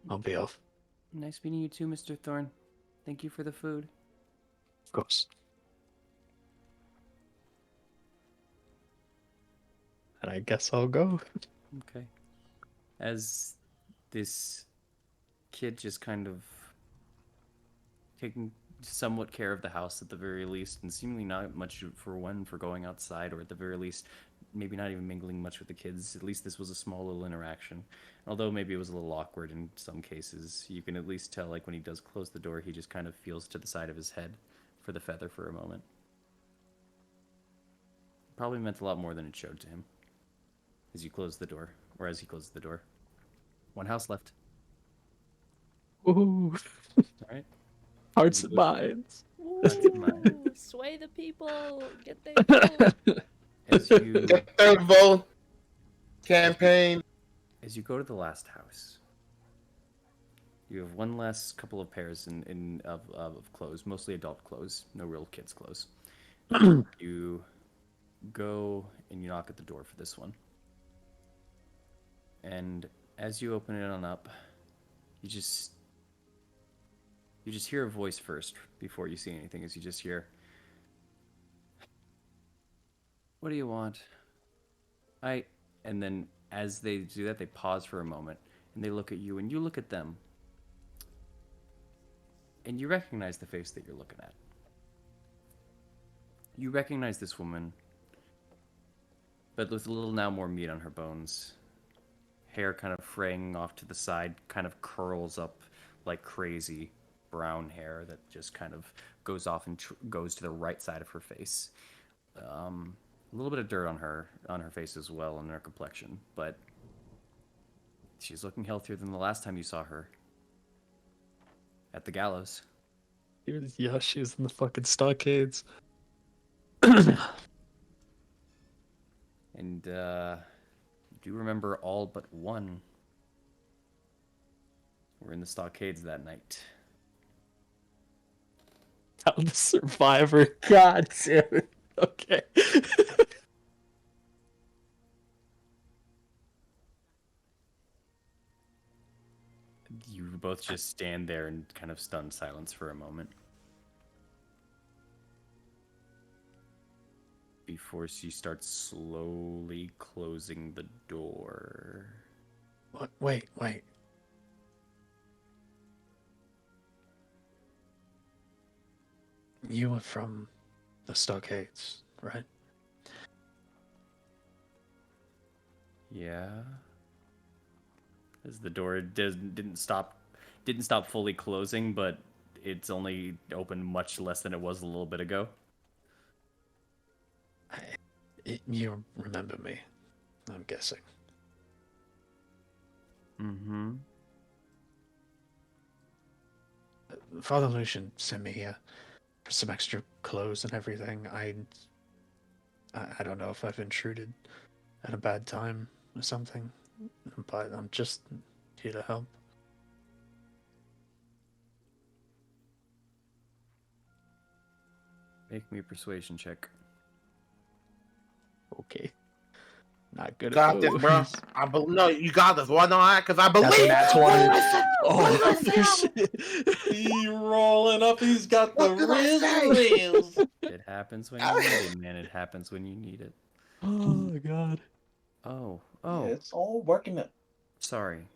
I'll be off, Nice meeting you too, Mr. Thorn. Thank you for the food. of course. And I guess I'll go. Okay. As this kid just kind of taking somewhat care of the house at the very least, and seemingly not much for going outside, or at the very least, maybe not even mingling much with the kids. At least this was a small little interaction. Although maybe it was a little awkward in some cases, you can at least tell, like when he does close the door, he just kind of feels to the side of his head for the feather for a moment. Probably meant a lot more than it showed to him. As you close the door, or as he closes the door. One house left. Ooh, All right. hearts and minds. Ooh, sway the people. Get their vote. As you get third vote campaign. as you go to the last house, you have one last couple of pairs of clothes, mostly adult clothes, no real kids' clothes. You go and you knock at the door for this one. And as you open it on up, you You just hear a voice first before you see anything, as you just hear, "What do you want?" And then as they do that, they pause for a moment, and they look at you, and you look at them. And you recognize the face that you're looking at. You recognize this woman, but with a little now more meat on her bones. Hair kind of fraying off to the side, kind of curls up like crazy brown hair that just kind of goes off and goes to the right side of her face. A little bit of dirt on her face as well, and her complexion, but she's looking healthier than the last time you saw her at the gallows. Yeah, she was in the fucking stockades. And do remember all but one were in the stockades that night. I'm the survivor. God damn it. Okay. You both just stand there in kind of stunned silence for a moment. Before she starts slowly closing the door. What? Wait. You were from the stockades, right? Yeah. As the door didn't stop fully closing, but it's only open much less than it was a little bit ago. You remember me, I'm guessing. Mm-hmm. Father Lucian sent me here for some extra clothes and everything. I don't know if I've intruded at a bad time or something, but I'm just here to help. Make me a persuasion check. Okay. Not good Got at this, those. bro. No, you got this. Why not? Because I That's a believe. nat What 20. did I say? What did I Oh, say? shit. He rolling up. He's got the What did I say? riz. It happens when you need it, man. It happens when you need it. Oh, God. Oh, It's all working out. sorry.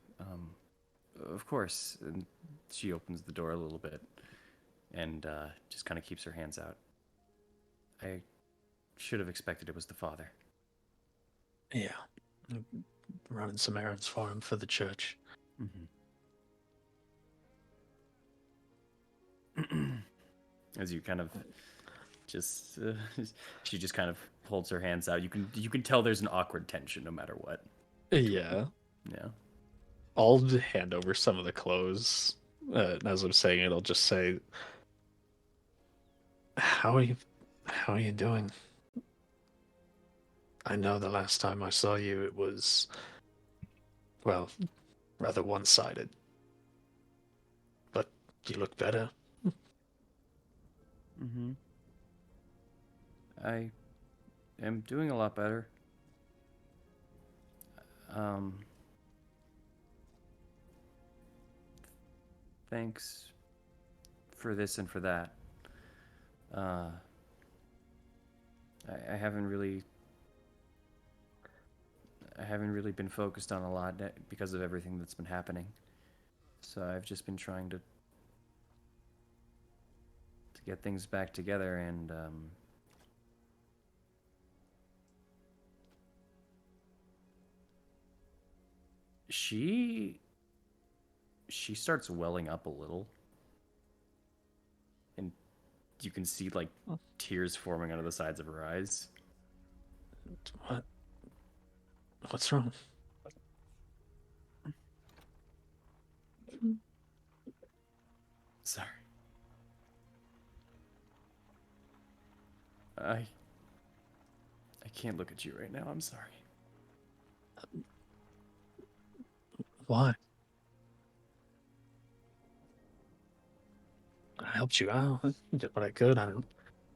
Of course. And she opens the door a little bit and just kind of keeps her hands out. I should have expected it was the father. Yeah. Running some errands for him for the church. Mm-hmm. As you kind of just, she just kind of holds her hands out. You can tell there's an awkward tension no matter what. Yeah. Yeah. I'll hand over some of the clothes. And as I'm saying it, I'll just say, How are you doing? I know the last time I saw you, it was, well, rather one-sided. But you look better. Mm-hmm. I am doing a lot better. Thanks for this and for that. I haven't really been focused on a lot because of everything that's been happening. So I've just been trying to get things back together, and she starts welling up a little, and you can see like tears forming out of the sides of her eyes. What? What's wrong? Sorry. I can't look at you right now. I'm sorry. Why? I helped you out. I did what I could. I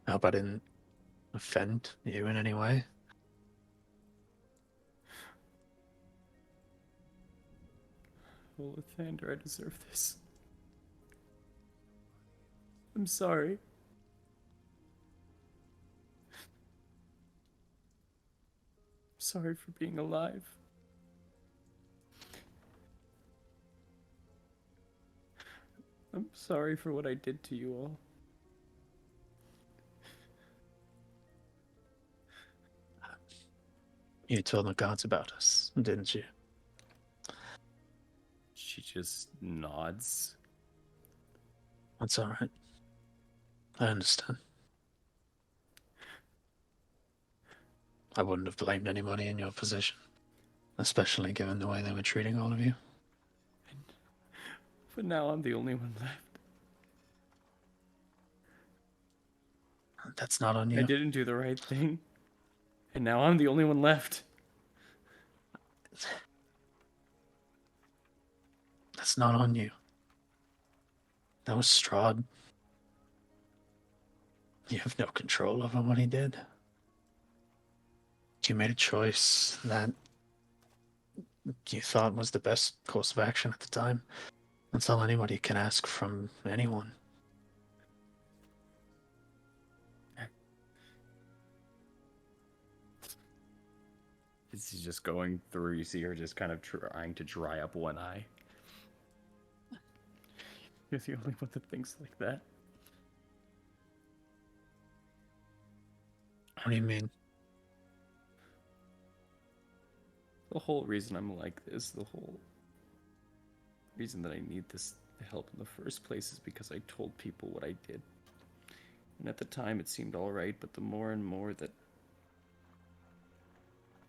hope I didn't offend you in any way. Oh, Lathander, I deserve this. I'm sorry. Sorry for being alive. I'm sorry for what I did to you all. You told the gods about us, didn't you? She just nods. That's all right. I understand. I wouldn't have blamed anybody in your position, especially given the way they were treating all of you. But now I'm the only one left. That's not on I you. didn't do the right thing. And now I'm the only one left. That's not on you. That was Strahd. You have no control over what he did. You made a choice that you thought was the best course of action at the time. That's all anybody can ask from anyone. She's just going through. You see her just kind of trying to dry up one eye. You're the only one that thinks like that. What do you mean? The whole reason I'm like this, the whole reason that I need this help in the first place is because I told people what I did. And at the time it seemed alright, but the more and more that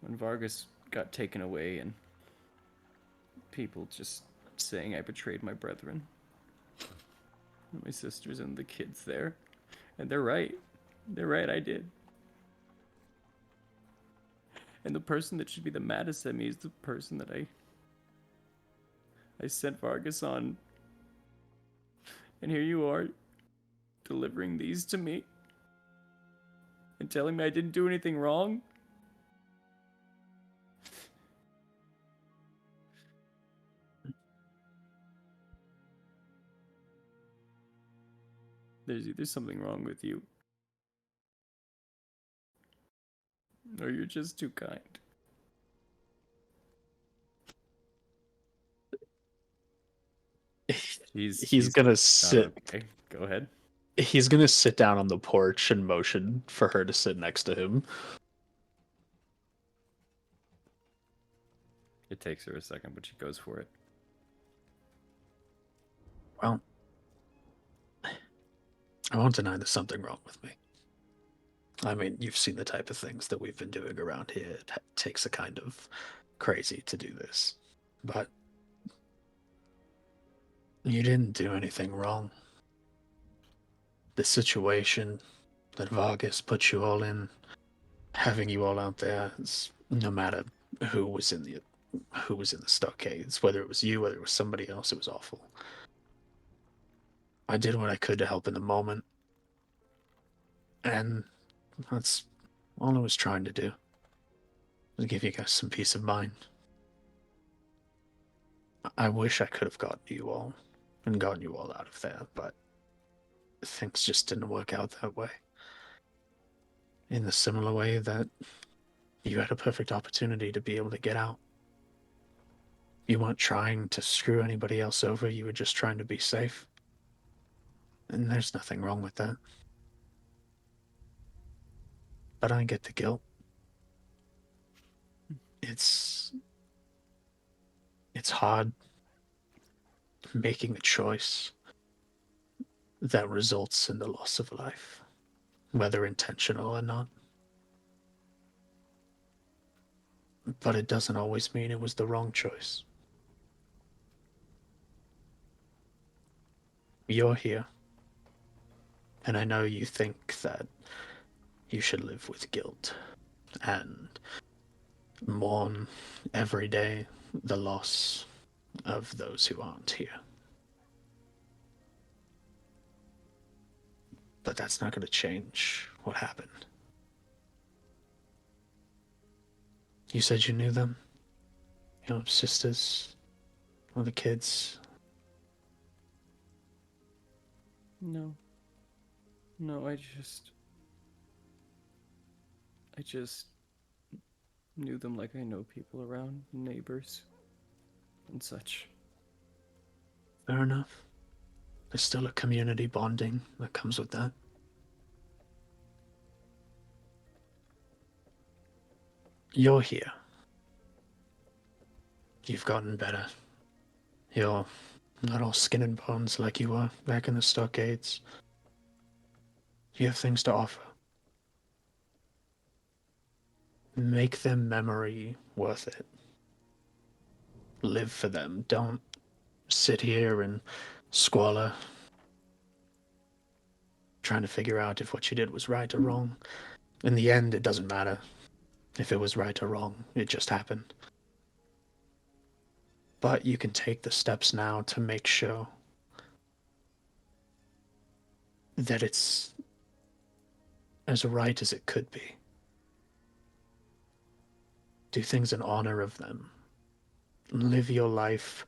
when Vargas got taken away and people just saying I betrayed my brethren, and my sisters and the kids there, and they're right. They're right, I did. And the person that should be the maddest at me is the person that I sent Vargas on. And here you are, delivering these to me. And telling me I didn't do anything wrong. There's either something wrong with you, or you're just too kind. He's gonna sit. Okay, go ahead. He's gonna sit down on the porch and motion for her to sit next to him. It takes her a second, but she goes for it. Well, I won't deny there's something wrong with me. I mean, you've seen the type of things that we've been doing around here. It takes a kind of crazy to do this. But you didn't do anything wrong. The situation that Vargas put you all in, having you all out there, is, no matter who was in the stockades, whether it was you, whether it was somebody else, it was awful. I did what I could to help in the moment, and that's all I was trying to do, was give you guys some peace of mind. I wish I could have gotten you all out of there, but things just didn't work out that way. In the similar way that you had a perfect opportunity to be able to get out. You weren't trying to screw anybody else over, you were just trying to be safe. And there's nothing wrong with that. But I get the guilt. It's hard making a choice that results in the loss of life, whether intentional or not. But it doesn't always mean it was the wrong choice. You're here, and I know you think that you should live with guilt and mourn every day the loss of those who aren't here. But that's not going to change what happened. You said you knew them? Your sisters? Or the kids? No. No, I just knew them like I know people around, neighbors and such. Fair enough. There's still a community bonding that comes with that. You're here. You've gotten better. You're not all skin and bones like you were back in the stockades. You have things to offer. Make their memory worth it. Live for them. Don't sit here and squalor, trying to figure out if what you did was right or wrong. In the end, it doesn't matter if it was right or wrong. It just happened. But you can take the steps now to make sure that it's as right as it could be. Do things in honor of them. Live your life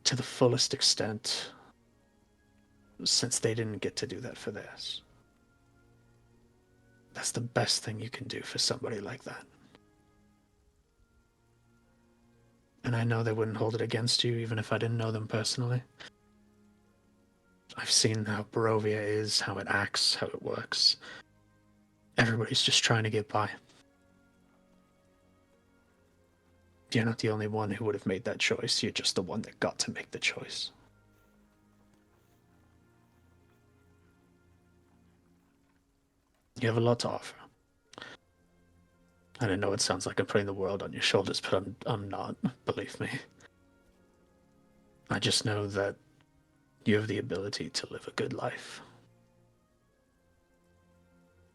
to the fullest extent, since they didn't get to do that for theirs. That's the best thing you can do for somebody like that. And I know they wouldn't hold it against you even if I didn't know them personally. I've seen how Barovia is, how it acts, how it works. Everybody's just trying to get by. You're not the only one who would have made that choice. You're just the one that got to make the choice. You have a lot to offer. And I know it sounds like I'm putting the world on your shoulders, but I'm not, believe me. I just know that you have the ability to live a good life.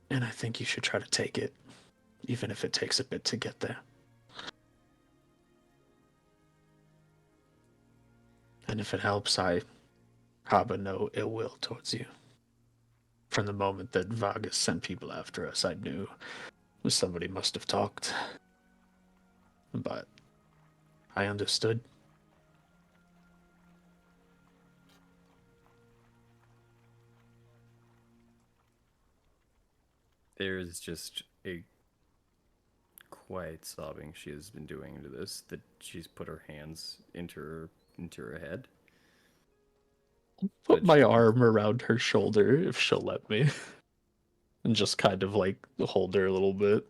And I think you should try to take it, even if it takes a bit to get there. And if it helps, I harbor no ill will towards you. From the moment that Vargas sent people after us, I knew somebody must have talked. But I understood. There's just a quiet sobbing she has been doing into this, that she's put her hands into her head. Put But my arm around her shoulder if she'll let me. And just kind of like hold her a little bit.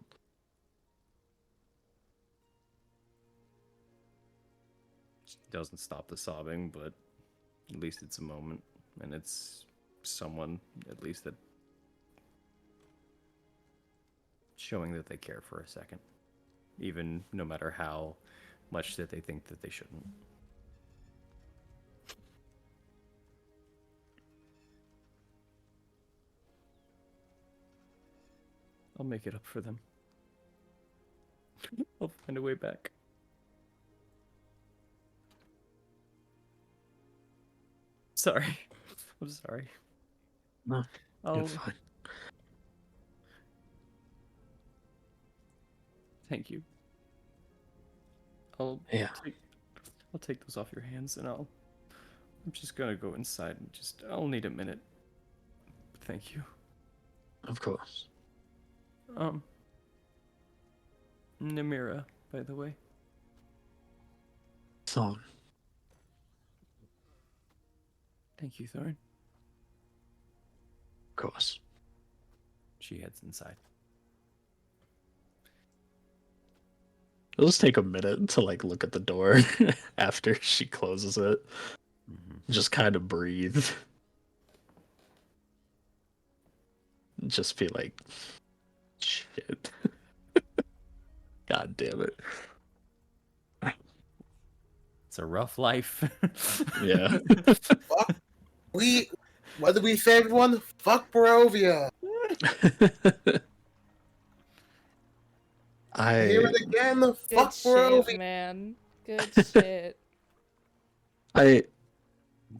She doesn't stop the sobbing, but at least it's a moment, and it's someone, at least, that showing that they care for a second, even no matter how much that they think that they shouldn't. I'll make it up for them. I'll find a way back. Sorry. I'm sorry. No, you're Oh, fine. thank you. Yeah. I'll take those off your hands, and I'm just gonna go inside and I'll need a minute. Thank you. Of course. Namira, by the way. Thorn. Thank you, Thorn. Of course. She heads inside. It'll just take a minute to like look at the door after she closes it. Mm-hmm. Just kind of breathe. Just be like, shit. God damn it. It's a rough life. Yeah. Fuck. What did we say, everyone? Fuck Barovia. I hear it again. Good Fuck shit, Barovia. man. Good shit.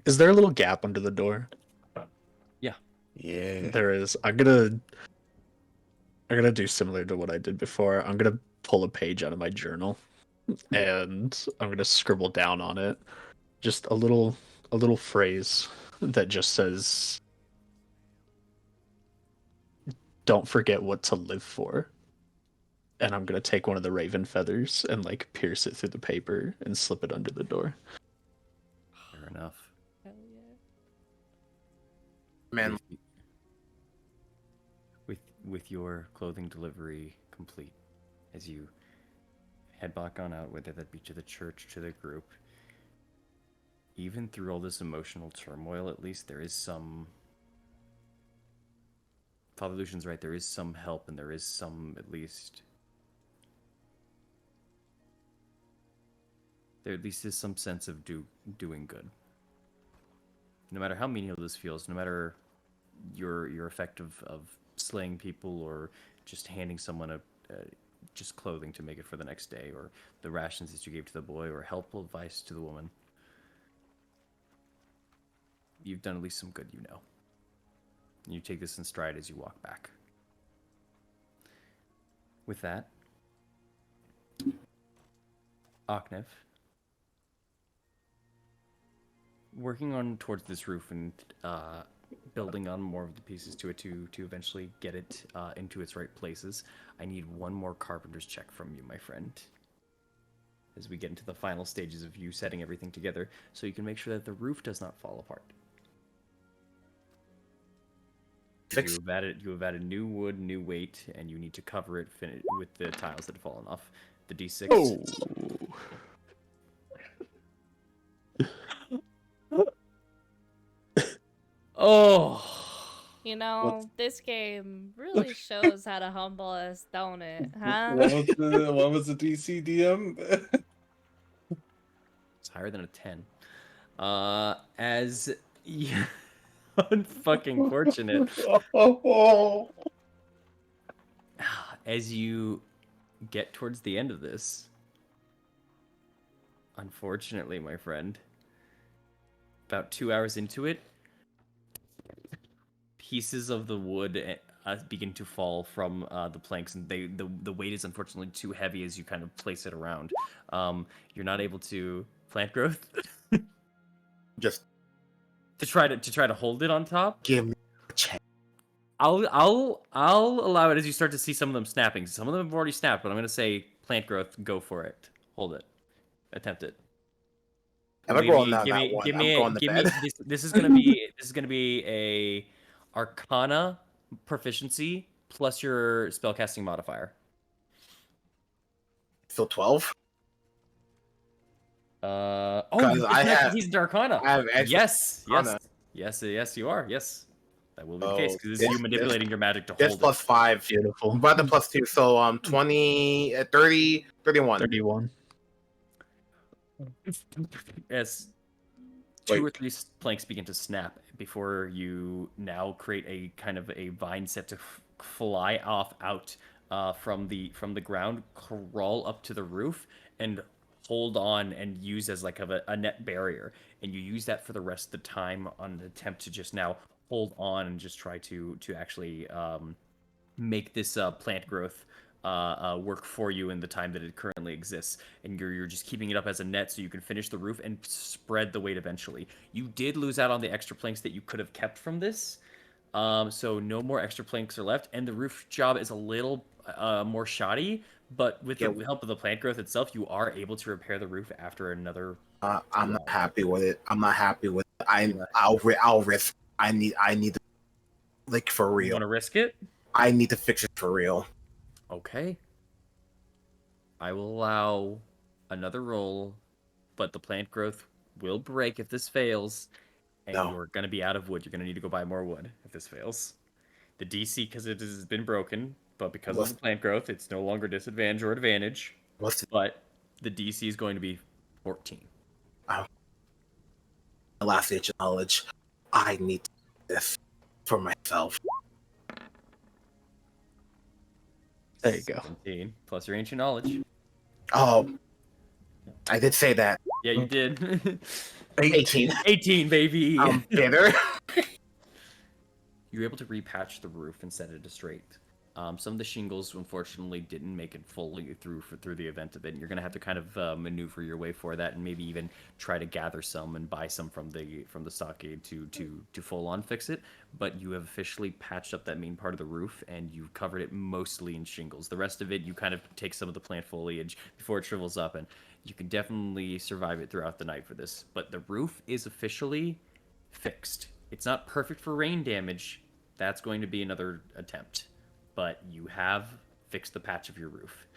Is there a little gap under the door? Yeah. There is. I'm gonna do similar to what I did before. I'm gonna pull a page out of my journal and I'm gonna scribble down on it just a little phrase that just says don't forget what to live for. And I'm gonna take one of the raven feathers and like pierce it through the paper and slip it under the door. Fair enough. Hell yeah. Man, With your clothing delivery complete, as you head back on out, whether that be to the church, to the group, even through all this emotional turmoil, at least there is some. Father Lucian's right. There is some help, and there is some, at least. There at least is some sense of doing good. No matter how menial this feels, no matter your effect of slaying people or just handing someone a just clothing to make it for the next day, or the rations that you gave to the boy, or helpful advice to the woman, you've done at least some good, you know. And you take this in stride as you walk back. With that, Aknev, working on towards this roof and building on more of the pieces to it to eventually get it into its right places, I need one more carpenter's check from you, my friend, as we get into the final stages of you setting everything together, so you can make sure that the roof does not fall apart. You have added new wood, new weight, and you need to cover it with the tiles that have fallen off. The D6. Oh. You know, this game really shows how to humble us, don't it? Huh? What was the DC DM? It's higher than a 10. As you unfucking fortunate. As you get towards the end of this, unfortunately, my friend, about 2 hours into it, pieces of the wood begin to fall from the planks, and the weight is unfortunately too heavy as you kind of place it around. You're not able to plant growth. just to try to hold it on top. give me a check. I'll allow it as you start to see some of them snapping. Some of them have already snapped, but I'm gonna say plant growth. Go for it. Hold it. Attempt it. If I go on that one, I'm going to bed. This is gonna be a Arcana proficiency plus your spellcasting modifier. Still 12? He's an Arcana. I have extra Arcana. Yes, you are. Yes, that will be the case because this is you manipulating your magic to This hold plus it. 5. Beautiful. About the plus 2, so 20, 30, 31. 31. As two or three planks begin to snap before you now create a kind of a vine set to fly out from the ground, crawl up to the roof, and hold on and use as like a net barrier. And you use that for the rest of the time on an attempt to just now hold on and just try to actually make this plant growth work for you in the time that it currently exists, and you're just keeping it up as a net so you can finish the roof and spread the weight eventually. You did lose out on the extra planks that you could have kept from this, so no more extra planks are left, and the roof job is a little more shoddy, but with the help of the plant growth itself, you are able to repair the roof after another. I'm not happy with it. I'll risk. I need to, like, for real. You want to risk it? I need to fix it for real. Okay. I will allow another roll, but the plant growth will break if this fails, and you're going to be out of wood. You're going to need to go buy more wood if this fails. The DC, because it has been broken, but because of the plant growth, it's no longer disadvantage or advantage. But the DC is going to be 14. Last ditch knowledge. I need to do this for myself. There you go. 17 plus your ancient knowledge. Oh, I did say that. Yeah, you did. 18. 18, baby. I'm bitter. You're able to repatch the roof and set it straight. Some of the shingles, unfortunately, didn't make it fully through the event of it. You're gonna have to kind of maneuver your way for that, and maybe even try to gather some and buy some from the stockade to full on fix it. But you have officially patched up that main part of the roof, and you've covered it mostly in shingles. The rest of it, you kind of take some of the plant foliage before it shrivels up, and you can definitely survive it throughout the night for this. But the roof is officially fixed. It's not perfect for rain damage. That's going to be another attempt. But you have fixed the patch of your roof.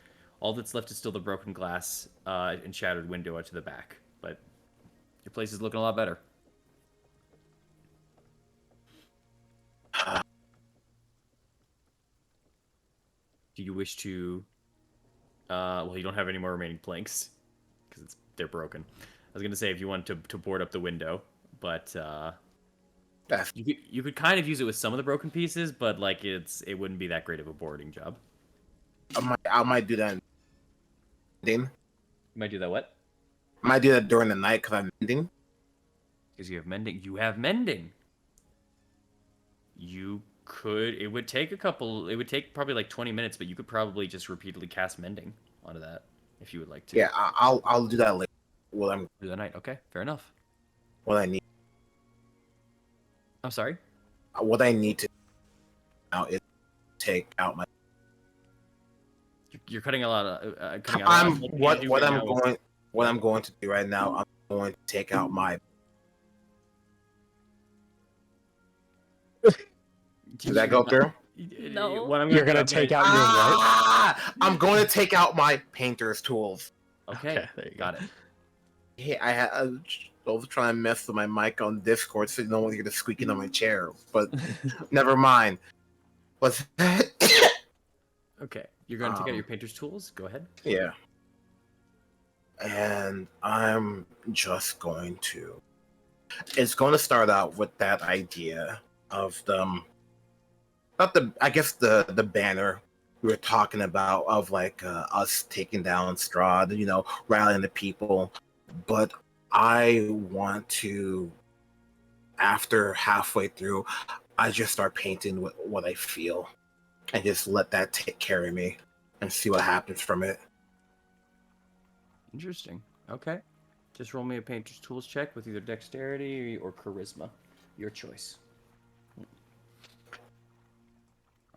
All that's left is still the broken glass and shattered window out to the back. But your place is looking a lot better. Do you wish to... well, you don't have any more remaining planks because they're broken. I was going to say if you want to board up the window, but you could kind of use it with some of the broken pieces, but like it wouldn't be that great of a boarding job. I might do that. Mending. You might do that what? I might do that during the night because I'm mending. Because you have mending. You have mending. You could. It would take It would take probably like 20 minutes, but you could probably just repeatedly cast mending onto that if you would like to. Yeah, I'll do that later. Well, I'm Through the night. Okay, fair enough. what I need. I'm sorry. What I need to now is take out my. You're cutting a lot of. Cutting out I'm a lot. what I'm going to do right now. I'm going to take out my. Did that go through? No. What I'm You're gonna take out your what? I'm going to take out my painter's tools. Okay, Okay, there you go. got it. Hey, I was trying to mess with my mic on Discord so no one hear the squeaking on my chair, but never mind. What's that? Okay, you're going to take out your painter's tools. Go ahead. Yeah. And I'm just going to. It's going to start out with that idea of I guess the banner we were talking about of like us taking down Strahd, rallying the people. But I want to, after halfway through, I just start painting what I feel and just let that carry me and see what happens from it. Interesting. Okay. Just roll me a painter's tools check with either dexterity or charisma. Your choice.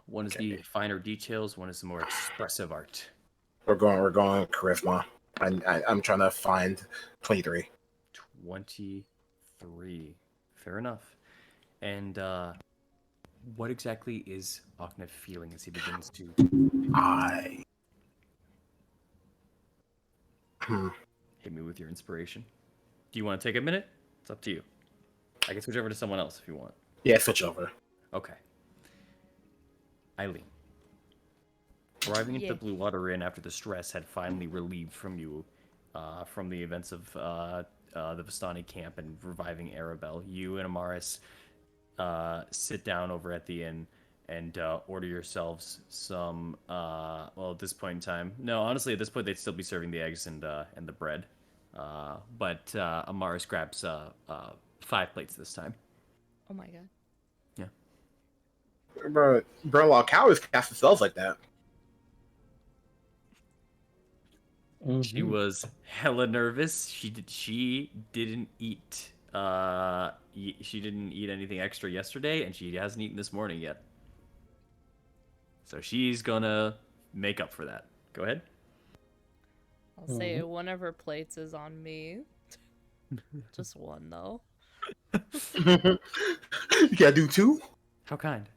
One is the finer details, one is the more expressive art. We're going charisma. I'm trying to find 23. 23. Fair enough. And what exactly is Aknev feeling as he begins to... Hit me with your inspiration. Do you want to take a minute? It's up to you. I can switch over to someone else if you want. Yeah, switch over. Okay. Eileen. Arriving into the Blue Water Inn after the stress had finally relieved from you from the events of the Vistani camp and reviving Arabelle, you and Amaris sit down over at the inn and order yourselves some, well, at this point in time, no, honestly, at this point, they'd still be serving the eggs and the bread. But Amaris grabs 5 plates this time. Oh my god. Yeah. Bro, while cowards cast themselves like that. She was hella nervous. She didn't eat. She didn't eat anything extra yesterday, and she hasn't eaten this morning yet. So she's gonna make up for that. Go ahead. I'll say one of her plates is on me. Just one though. You gotta do 2? How kind.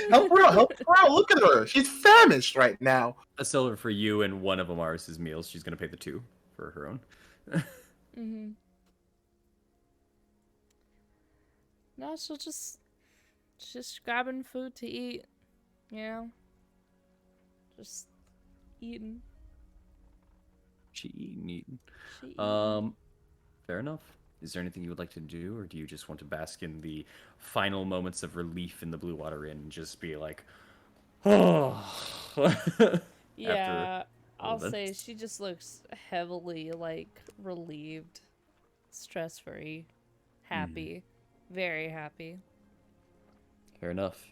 Help her out! Look at her. She's famished right now. A silver for you and one of Amaris's meals. She's gonna pay the 2 for her own. Mhm. No, she'll just grabbing food to eat. Just eating. She eating. She eating. Fair enough. Is there anything you would like to do, or do you just want to bask in the final moments of relief in the Blue Water Inn and just be like, oh? Yeah, I'll say she just looks heavily like relieved, stress-free, happy, very happy. Fair enough.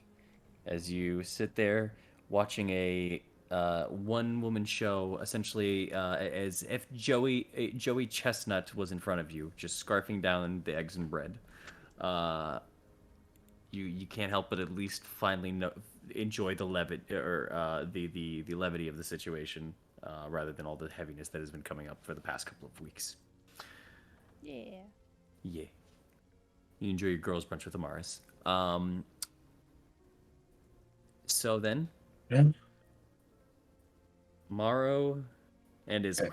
as you sit there watching a one-woman show, essentially as if Joey Chestnut was in front of you, just scarfing down the eggs and bread. Uh, you can't help but at least finally enjoy the the levity of the situation, rather than all the heaviness that has been coming up for the past couple of weeks. Yeah. Yeah. You enjoy your girls' brunch with Amaris. So then, Yeah. Morrow and Ismar.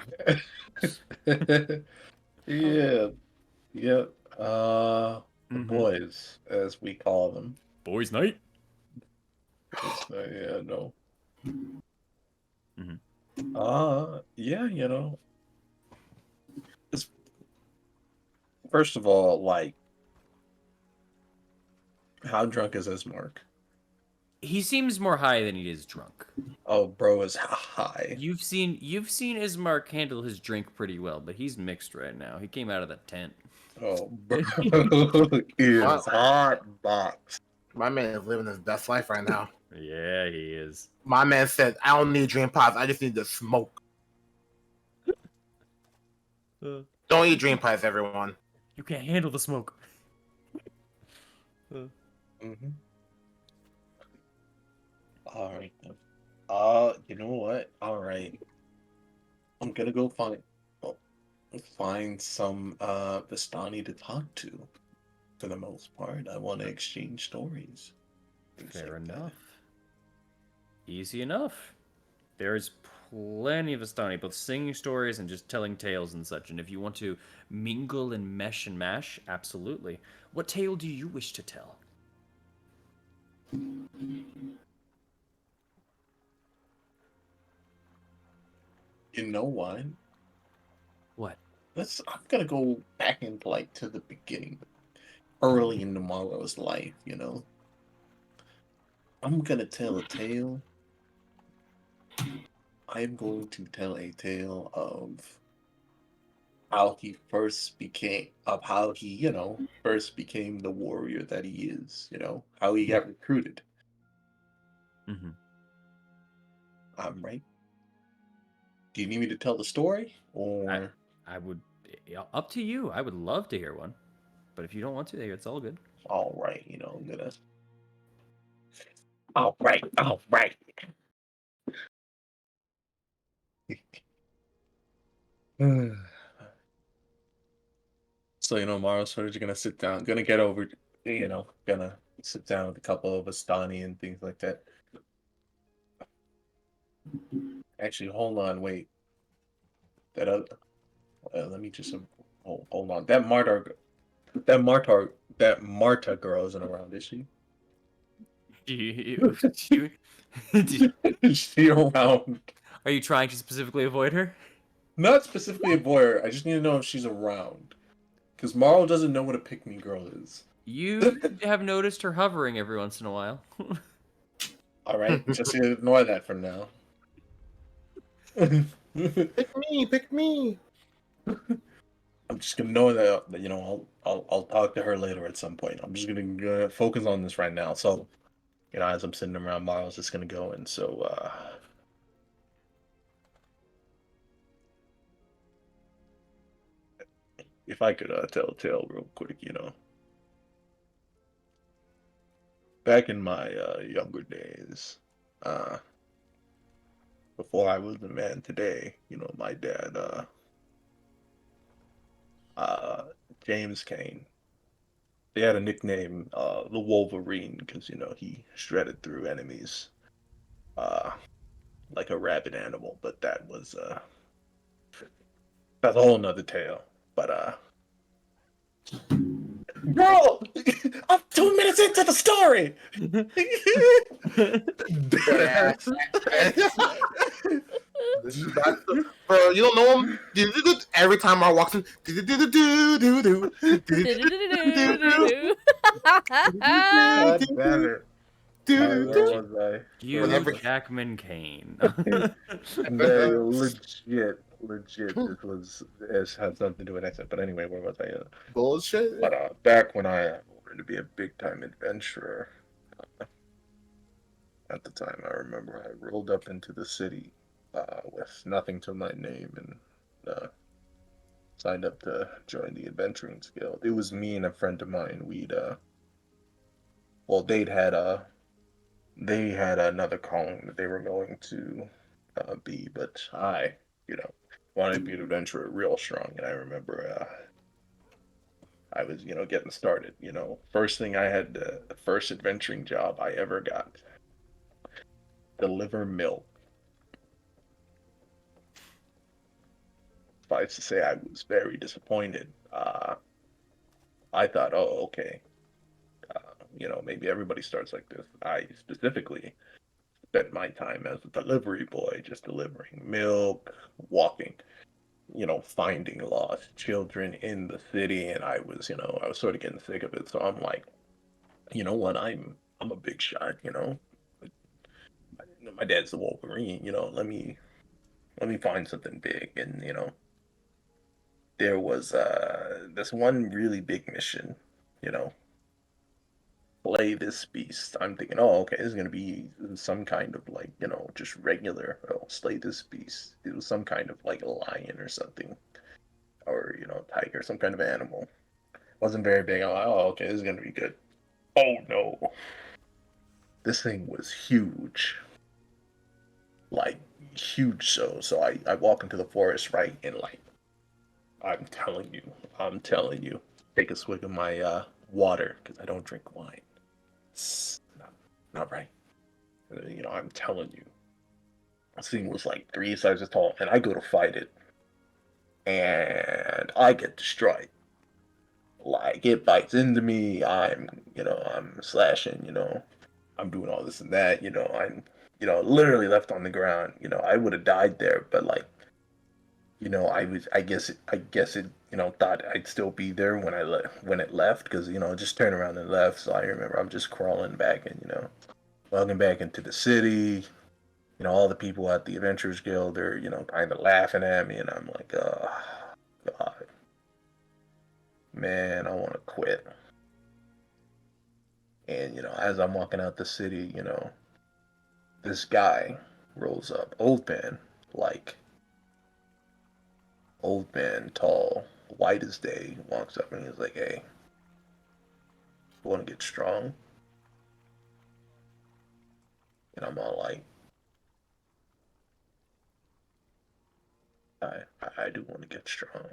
Yeah. Yep. The Mhm. boys, as we call them. Boys' night. Yeah, no. Mhm. Yeah, it's, first of all, like, how drunk is this Mark? He seems more high than he is drunk. Oh, bro is high. You've seen Ismark handle his drink pretty well, but he's mixed right now. He came out of the tent. Oh, bro is Wow. hot box. My man is living his best life right now. Yeah, he is. My man said, I don't need dream pies. I just need to smoke. Don't eat dream pies, everyone. You can't handle the smoke. Mm-hmm. All right. You know what? All right. I'm gonna go find some Vistani to talk to. For the most part, I want to exchange stories. Things Fair like that. enough. Easy enough. There's plenty of Astani, both singing stories and just telling tales and such. And if you want to mingle and mesh and mash, absolutely. What tale do you wish to tell? You know what? What? I'm gonna go back into like to the beginning, early in tomorrow's life. I'm gonna tell a tale. I'm going to tell a tale of how he first became, first became the warrior that he is. How he got recruited. Mm-hmm. I'm right. Do you need me to tell the story, or I would. Up to you. I would love to hear one. But if you don't want to, it's all good. all right? I'm gonna. All right, all right. So, Mara sort of gonna sit down, gonna get over, gonna sit down with a couple of Astani and things like that. Actually, hold on, wait. That other, let me just hold on. That Marta girl isn't around, is she? Is she around? Are you trying to specifically avoid her? Not specifically a boy. I just need to know if she's around. Because Marl doesn't know what a pick-me girl is. You have noticed her hovering every once in a while. All right, just ignore that for now. Pick me, pick me. I'm just gonna know that I'll talk to her later at some point. I'm just gonna focus on this right now. So, as I'm sitting around, Marl's just gonna go, and so if I could tell a tale real quick, back in my younger days, before I was the man today, my dad, James Kane, they had a nickname, the Wolverine, because he shredded through enemies, uh, like a rabid animal. But that's a whole nother tale. But bro, I'm 2 minutes into the story. Yeah. This is bad. Bro, you don't know him? Every time I walk in, God damn it. Where was I? You, Whenever- Jackman Kane. Very legit. This has nothing to do with that. But anyway, where was I? bullshit. But back when I wanted to be a big time adventurer, at the time. I remember I rolled up into the city with nothing to my name and signed up to join the adventuring guild. It was me and a friend of mine. Well, they had another calling that they were going to be, but I, wanted to be an adventurer real strong. And I remember I was, getting started. First thing I had, the first adventuring job I ever got, deliver milk. Suffice to say, I was very disappointed. I thought, oh, okay, maybe everybody starts like this. I specifically spent my time as a delivery boy, just delivering milk, walking, finding lost children in the city, and I was sort of getting sick of it. So I'm like, you know what, I'm a big shot, my dad's the Wolverine, let me find something big. And there was this one really big mission, you know, slay this beast. I'm thinking, oh, okay, this is gonna be some kind of like, just regular, oh, slay this beast. It was some kind of like a lion or something, or tiger, some kind of animal. Wasn't very big. I'm like, oh, okay, this is gonna be good. Oh no, this thing was huge, like huge. So I walk into the forest, right, and like I'm telling you, take a swig of my water because I don't drink wine. It's not right. I'm telling you, this thing was like 3 sizes tall, and I go to fight it, and I get destroyed. Like it bites into me. I'm slashing. I'm doing all this and that. I'm, literally left on the ground. I would have died there, but like, I guess it, thought I'd still be there when it left, because it just turned around and left. So I remember I'm just crawling back and walking back into the city. All the people at the Adventurers Guild are kind of laughing at me, and I'm like, oh God, man, I want to quit. And as I'm walking out the city, this guy rolls up, like old man, tall, white as day, walks up and he's like, hey, want to get strong? And I'm all like, I do want to get strong.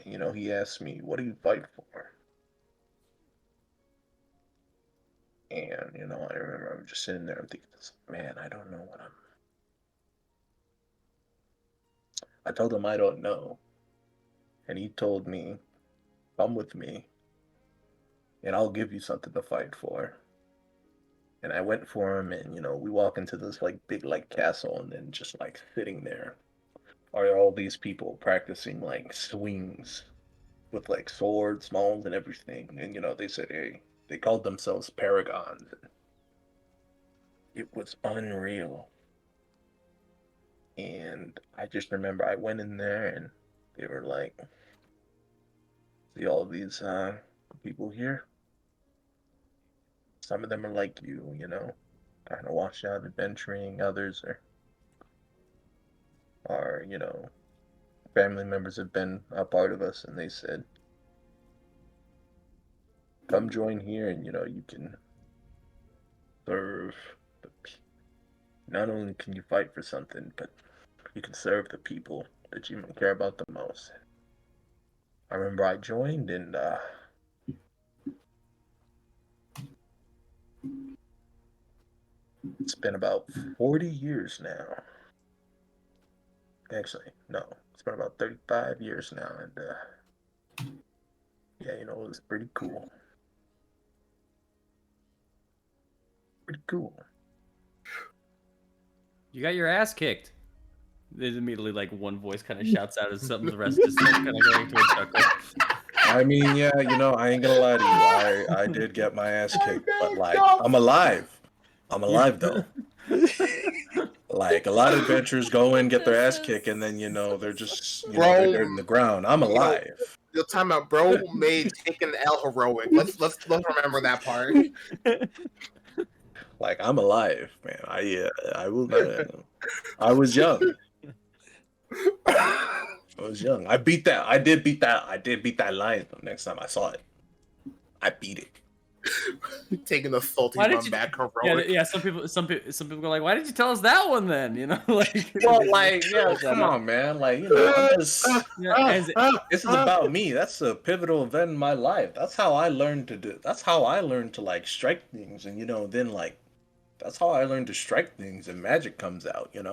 And he asked me, what do you fight for? And I remember I'm just sitting there, I'm thinking, man, I don't know what I told him I don't know. And he told me, come with me, and I'll give you something to fight for. And I went for him, and we walk into this like big like castle, and then just like sitting there are all these people practicing like swings with like swords, mauls, and everything. And they said, hey, they called themselves paragons. It was unreal. And I just remember I went in there, and they were like, see all these people here? Some of them are like you, kind of washed out adventuring. Others are, family members have been a part of us, and they said, come join here, and you can serve the not only can you fight for something, but you can serve the people that you care about the most. I remember I joined, and it's been about 40 years now. Actually, no, it's been about 35 years now, and yeah, it was pretty cool. Pretty cool. You got your ass kicked. There's immediately like one voice kind of shouts out as something, the rest just like kind of going to a chuckle. I mean, yeah, I ain't gonna lie to you. I did get my ass kicked, but like, I'm alive. I'm alive though. Like a lot of adventurers go in, get their ass kicked, and then they're just they're dead in the ground. I'm alive. The time out, bro, made taking the L heroic. Let's remember that part. Like I'm alive, man. I will not. I was young. I was young. I beat that. I did beat that. I did beat that lion the next time I saw it. I beat it. Taking a salty Why did run you? back Yeah, heroic. yeah. Some people go like, "Why did you tell us that one then?" You know, like. Well, like, yeah, come on, man. Like, you know, I'm just. Yeah, as This is about me. That's a pivotal event in my life. That's how I learned to do. That's how I learned to like strike things, and then like, that's how I learned to strike things, and magic comes out. and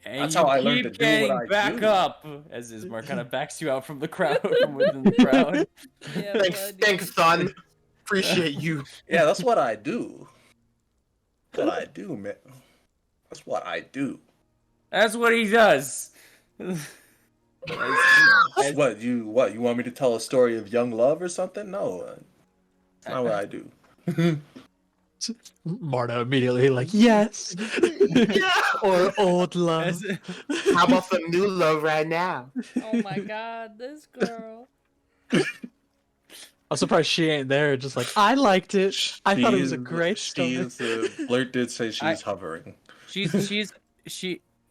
That's you how I learned to keep do what getting I back do. up as Ismar kind of backs you out from the crowd, from within the crowd. Yeah, Thanks, buddy. thanks, son. Appreciate you. Yeah, that's what I do. That's what I do, man. That's what I do. That's what he does. As- What you want me to tell a story of young love or something? No, that's not what I do. Marta immediately like, yes. Or old love. as- How about some new love right now? Oh my god, this girl. I'm surprised she ain't there. Just like, I liked it. I thought it was a great story. Blurt did say she's I- hovering. she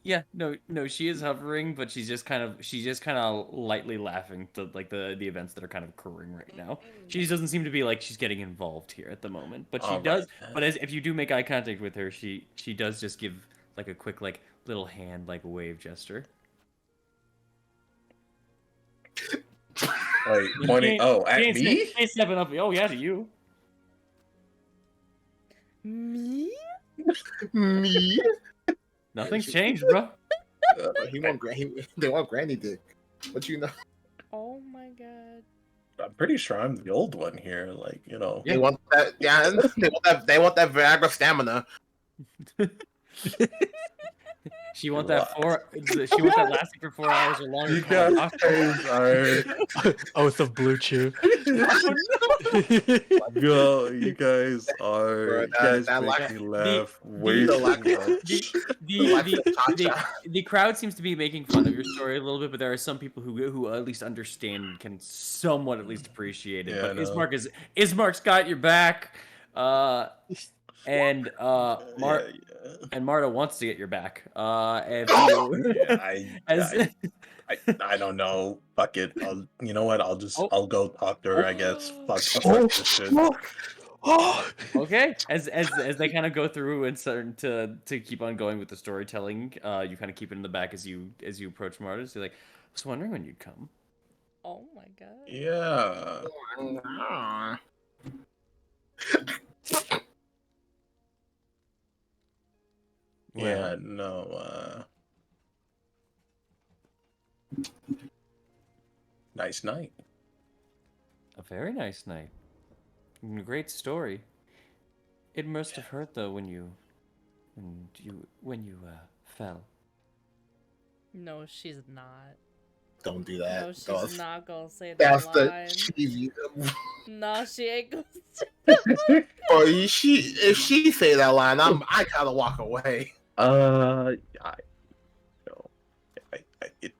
yeah, no, she is hovering, but she's just kind of lightly laughing to like the events that are kind of occurring right now. She doesn't seem to be like she's getting involved here at the moment, but she All does. right. But if you do make eye contact with her, she does just give like a quick like little hand like wave gesture. Like She pointing. ain't- Oh, at she ain't me? She ain't stepping up. Oh yeah, to you. Me? Me? Nothing's changed, bro. They want Granny Dick. What you know? Oh my god. I'm pretty sure I'm the old one here. Like, They want that. Yeah, they want that Viagra stamina. She want that lasting for 4 hours or longer. You Come on, guys are Oath of Blue Chew. Yo, you guys are Bro, you guys that make lack- me laugh way the too lack- much. The crowd seems to be making fun of your story a little bit, but there are some people who at least understand and can somewhat at least appreciate it. Yeah, but I know. Ismark's got your back, and Yeah. and Marta wants to get your back. If you, Yeah, I don't know. Fuck it. You know what? I'll go talk to her. I guess. Fuck this shit. Okay, as they kind of go through and start to keep on going with the storytelling, you kind of keep it in the back as you approach Marta. So you're like, I was wondering when you'd come. Oh my god. Yeah. Yeah. No. Nice night. A very nice night. And a great story. It must have hurt though when you fell. No, she's not. Don't do that. No, she's Don't. not gonna say that That's line. the cheesy. No, she ain't gonna Or if she say that line, I gotta walk away. It,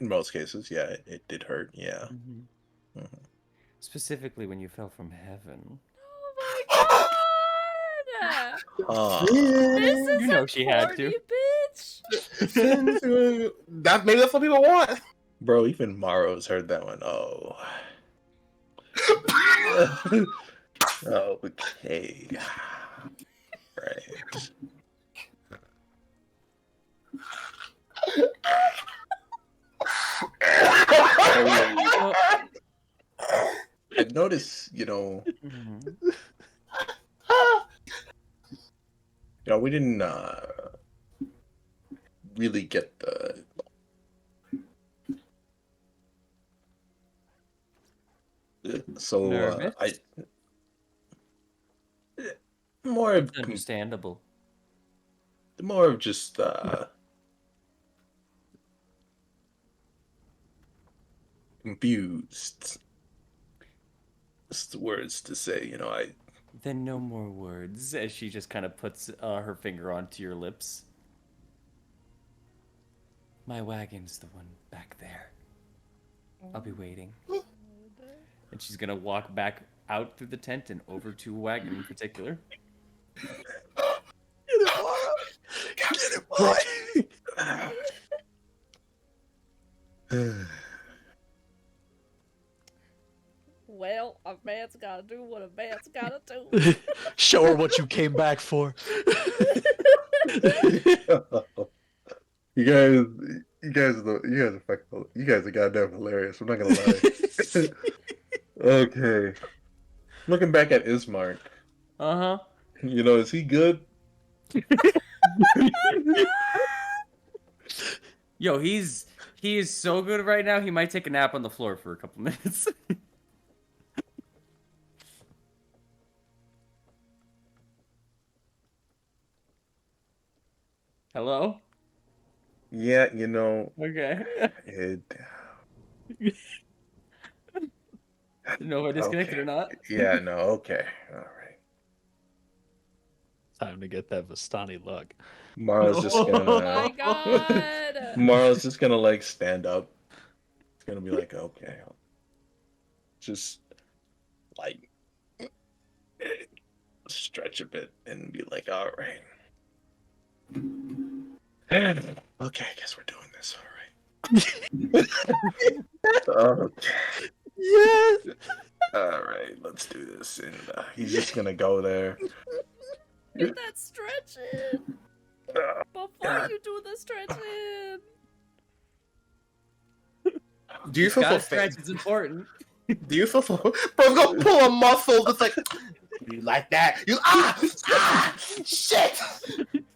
in most cases, yeah, it did hurt. Yeah. Mhm. Specifically when you fell from heaven. Oh my god! This is You know a she had to. corny bitch. Maybe that's what people want. Bro, even Maro's heard that one. Oh. Okay. Right. I've noticed, we didn't really get the Nervous? more of Understandable. just confused. That's the words to say, Then no more words, as she just kind of puts her finger onto your lips. My wagon's the one back there. I'll be waiting. And she's gonna walk back out through the tent and over to a wagon in particular. Well, a man's gotta do what a man's gotta do. Show her what you came back for. You guys are goddamn hilarious. I'm not gonna lie. Okay. Looking back at Ismark, Uh-huh. is he good? Yo, he is so good right now, he might take a nap on the floor for a couple minutes. Hello? Yeah, Okay. it, Didn't know if I disconnected okay. or not. Yeah, no, okay. All right. Time to get that Vistani look. Marla's just Oh gonna my god! Marla's just gonna like stand up. It's gonna be like, okay. Just like stretch a bit and be like, all right. Okay, I guess we're doing this, all right. Okay. Yes. All right, let's do this. And he's just gonna go there. Get that stretch in before you do the stretch in. Do you feel Gotta so stretch, it's important. Do you feel so? Bro, go pull a muscle. It's like you like that. Shit.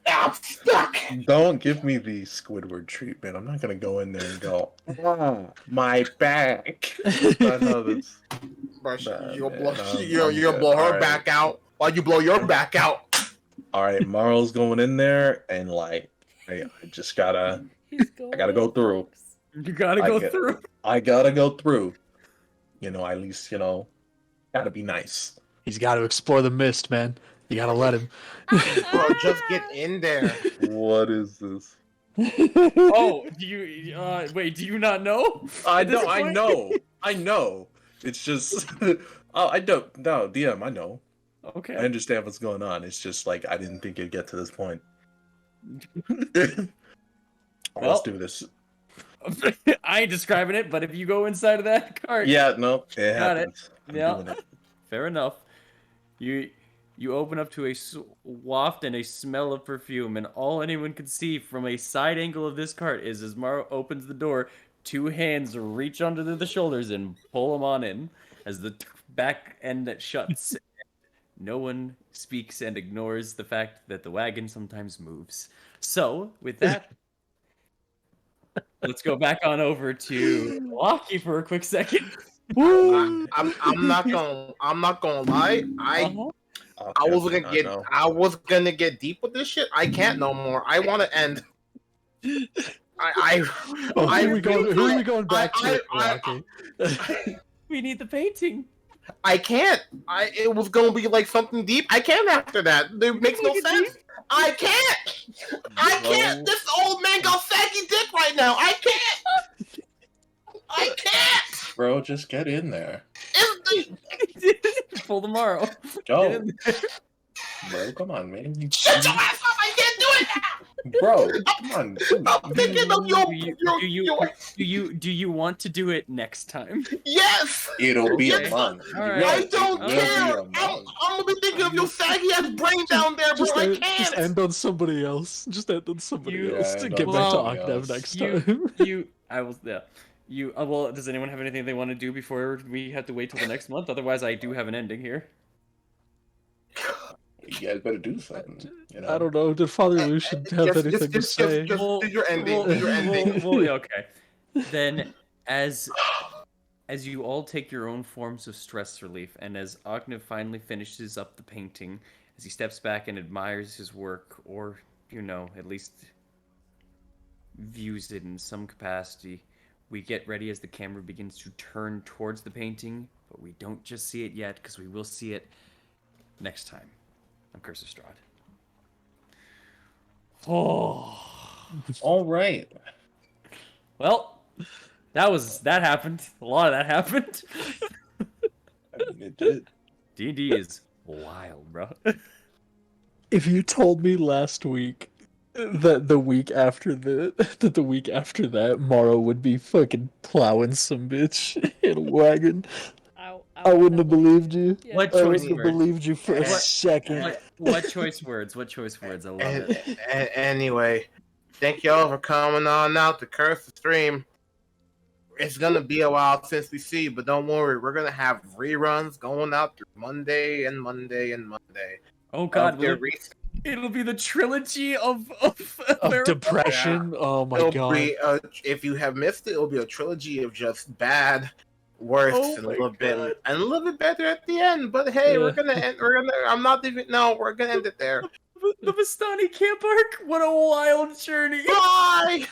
I'm stuck. Don't give me the Squidward treatment. I'm not gonna go in there and go, my back. I know that's. Bro, Nah, you're man, gonna blow, I'm you're gonna good. blow her Alright. back out while you blow your back out. All right, Marl's going in there, and like, I just gotta. He's going I gotta go in, through. folks. You gotta I go get- through. I gotta go through. At least gotta be nice. He's got to explore the mist, man. You got to let him. Bro, just get in there. What is this? Oh, do you wait, do you not know? I At this know. I point? know. I know. It's just. Oh, I don't. No, DM. I know. I Okay. understand what's going on. It's just like I didn't think it'd get to this point. Well- Let's do this. I ain't describing it, but if you go inside of that cart, Yeah, no, it Got it. happens. I'm Yeah. doing it. fair enough. You open up to a waft and a smell of perfume, and all anyone can see from a side angle of this cart is as Mara opens the door, two hands reach under the shoulders and pull him on in as the back end that shuts. No one speaks and ignores the fact that the wagon sometimes moves. So, with that, let's go back on over to Milwaukee for a quick second. I'm not gonna lie. Uh-huh. I was gonna get deep with this shit. I can't no more. I want to end. Oh, who are we going back to? Milwaukee? We need the painting. I can't. It was gonna be like something deep. I can't after that. It makes no sense. I can't. I can't. This old man got saggy dick right now. I can't. I can't. Bro, just get in there. Pull tomorrow. Go. Bro, come on, man. Shut your ass up. I can't do it now. Bro, come on. I'm thinking of Do you want to do it next time? Yes. It'll be Yes. a month. All right. I don't Okay. care. I'm gonna be thinking of your saggy ass brain down there, bro. I Just can't. end on somebody else. Just end on somebody You- else Yeah, to end get on back to somebody Octav else. next You, time. well, does anyone have anything they want to do before we have to wait till the next month? Otherwise, I do have an ending here. You guys better do something. I don't know. Did Father Lucian have anything to say? Just do your ending. Do your ending. Okay. Then, as you all take your own forms of stress relief, and as Ognev finally finishes up the painting, as he steps back and admires his work, or, at least views it in some capacity, we get ready as the camera begins to turn towards the painting, but we don't just see it yet, because we will see it next time on Curse of Strahd. Oh. All right. Well, that happened. A lot of that happened. It did. D&D is wild, bro. If you told me last week the week after the week after that, Morrow would be fucking plowing some bitch in a wagon. I wouldn't have believed you. Yeah. What I choice wouldn't have words? believed you for a What- second. What choice words? What choice words? I love And, it. anyway, thank y'all for coming on out to Curse the Stream. It's gonna be a while since we see you, but don't worry, we're gonna have reruns going out through Monday and Monday and Monday. Oh God, Of their it'll be the trilogy of Of depression. Oh my it'll god. be if you have missed it, it'll be a trilogy of just bad, worse, Oh and my a little bit God. and a little bit better at the end. But hey, we're Yeah. gonna end. We're gonna. I'm not even. No, we're gonna end it there. The Vistani camp arc. What a wild journey. Bye.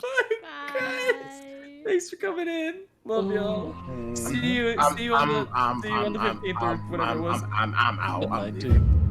Bye, guys. Thanks for coming in. Love y'all. See you. I'm See you on the 15th or whatever it was. I'm out. I'm 19.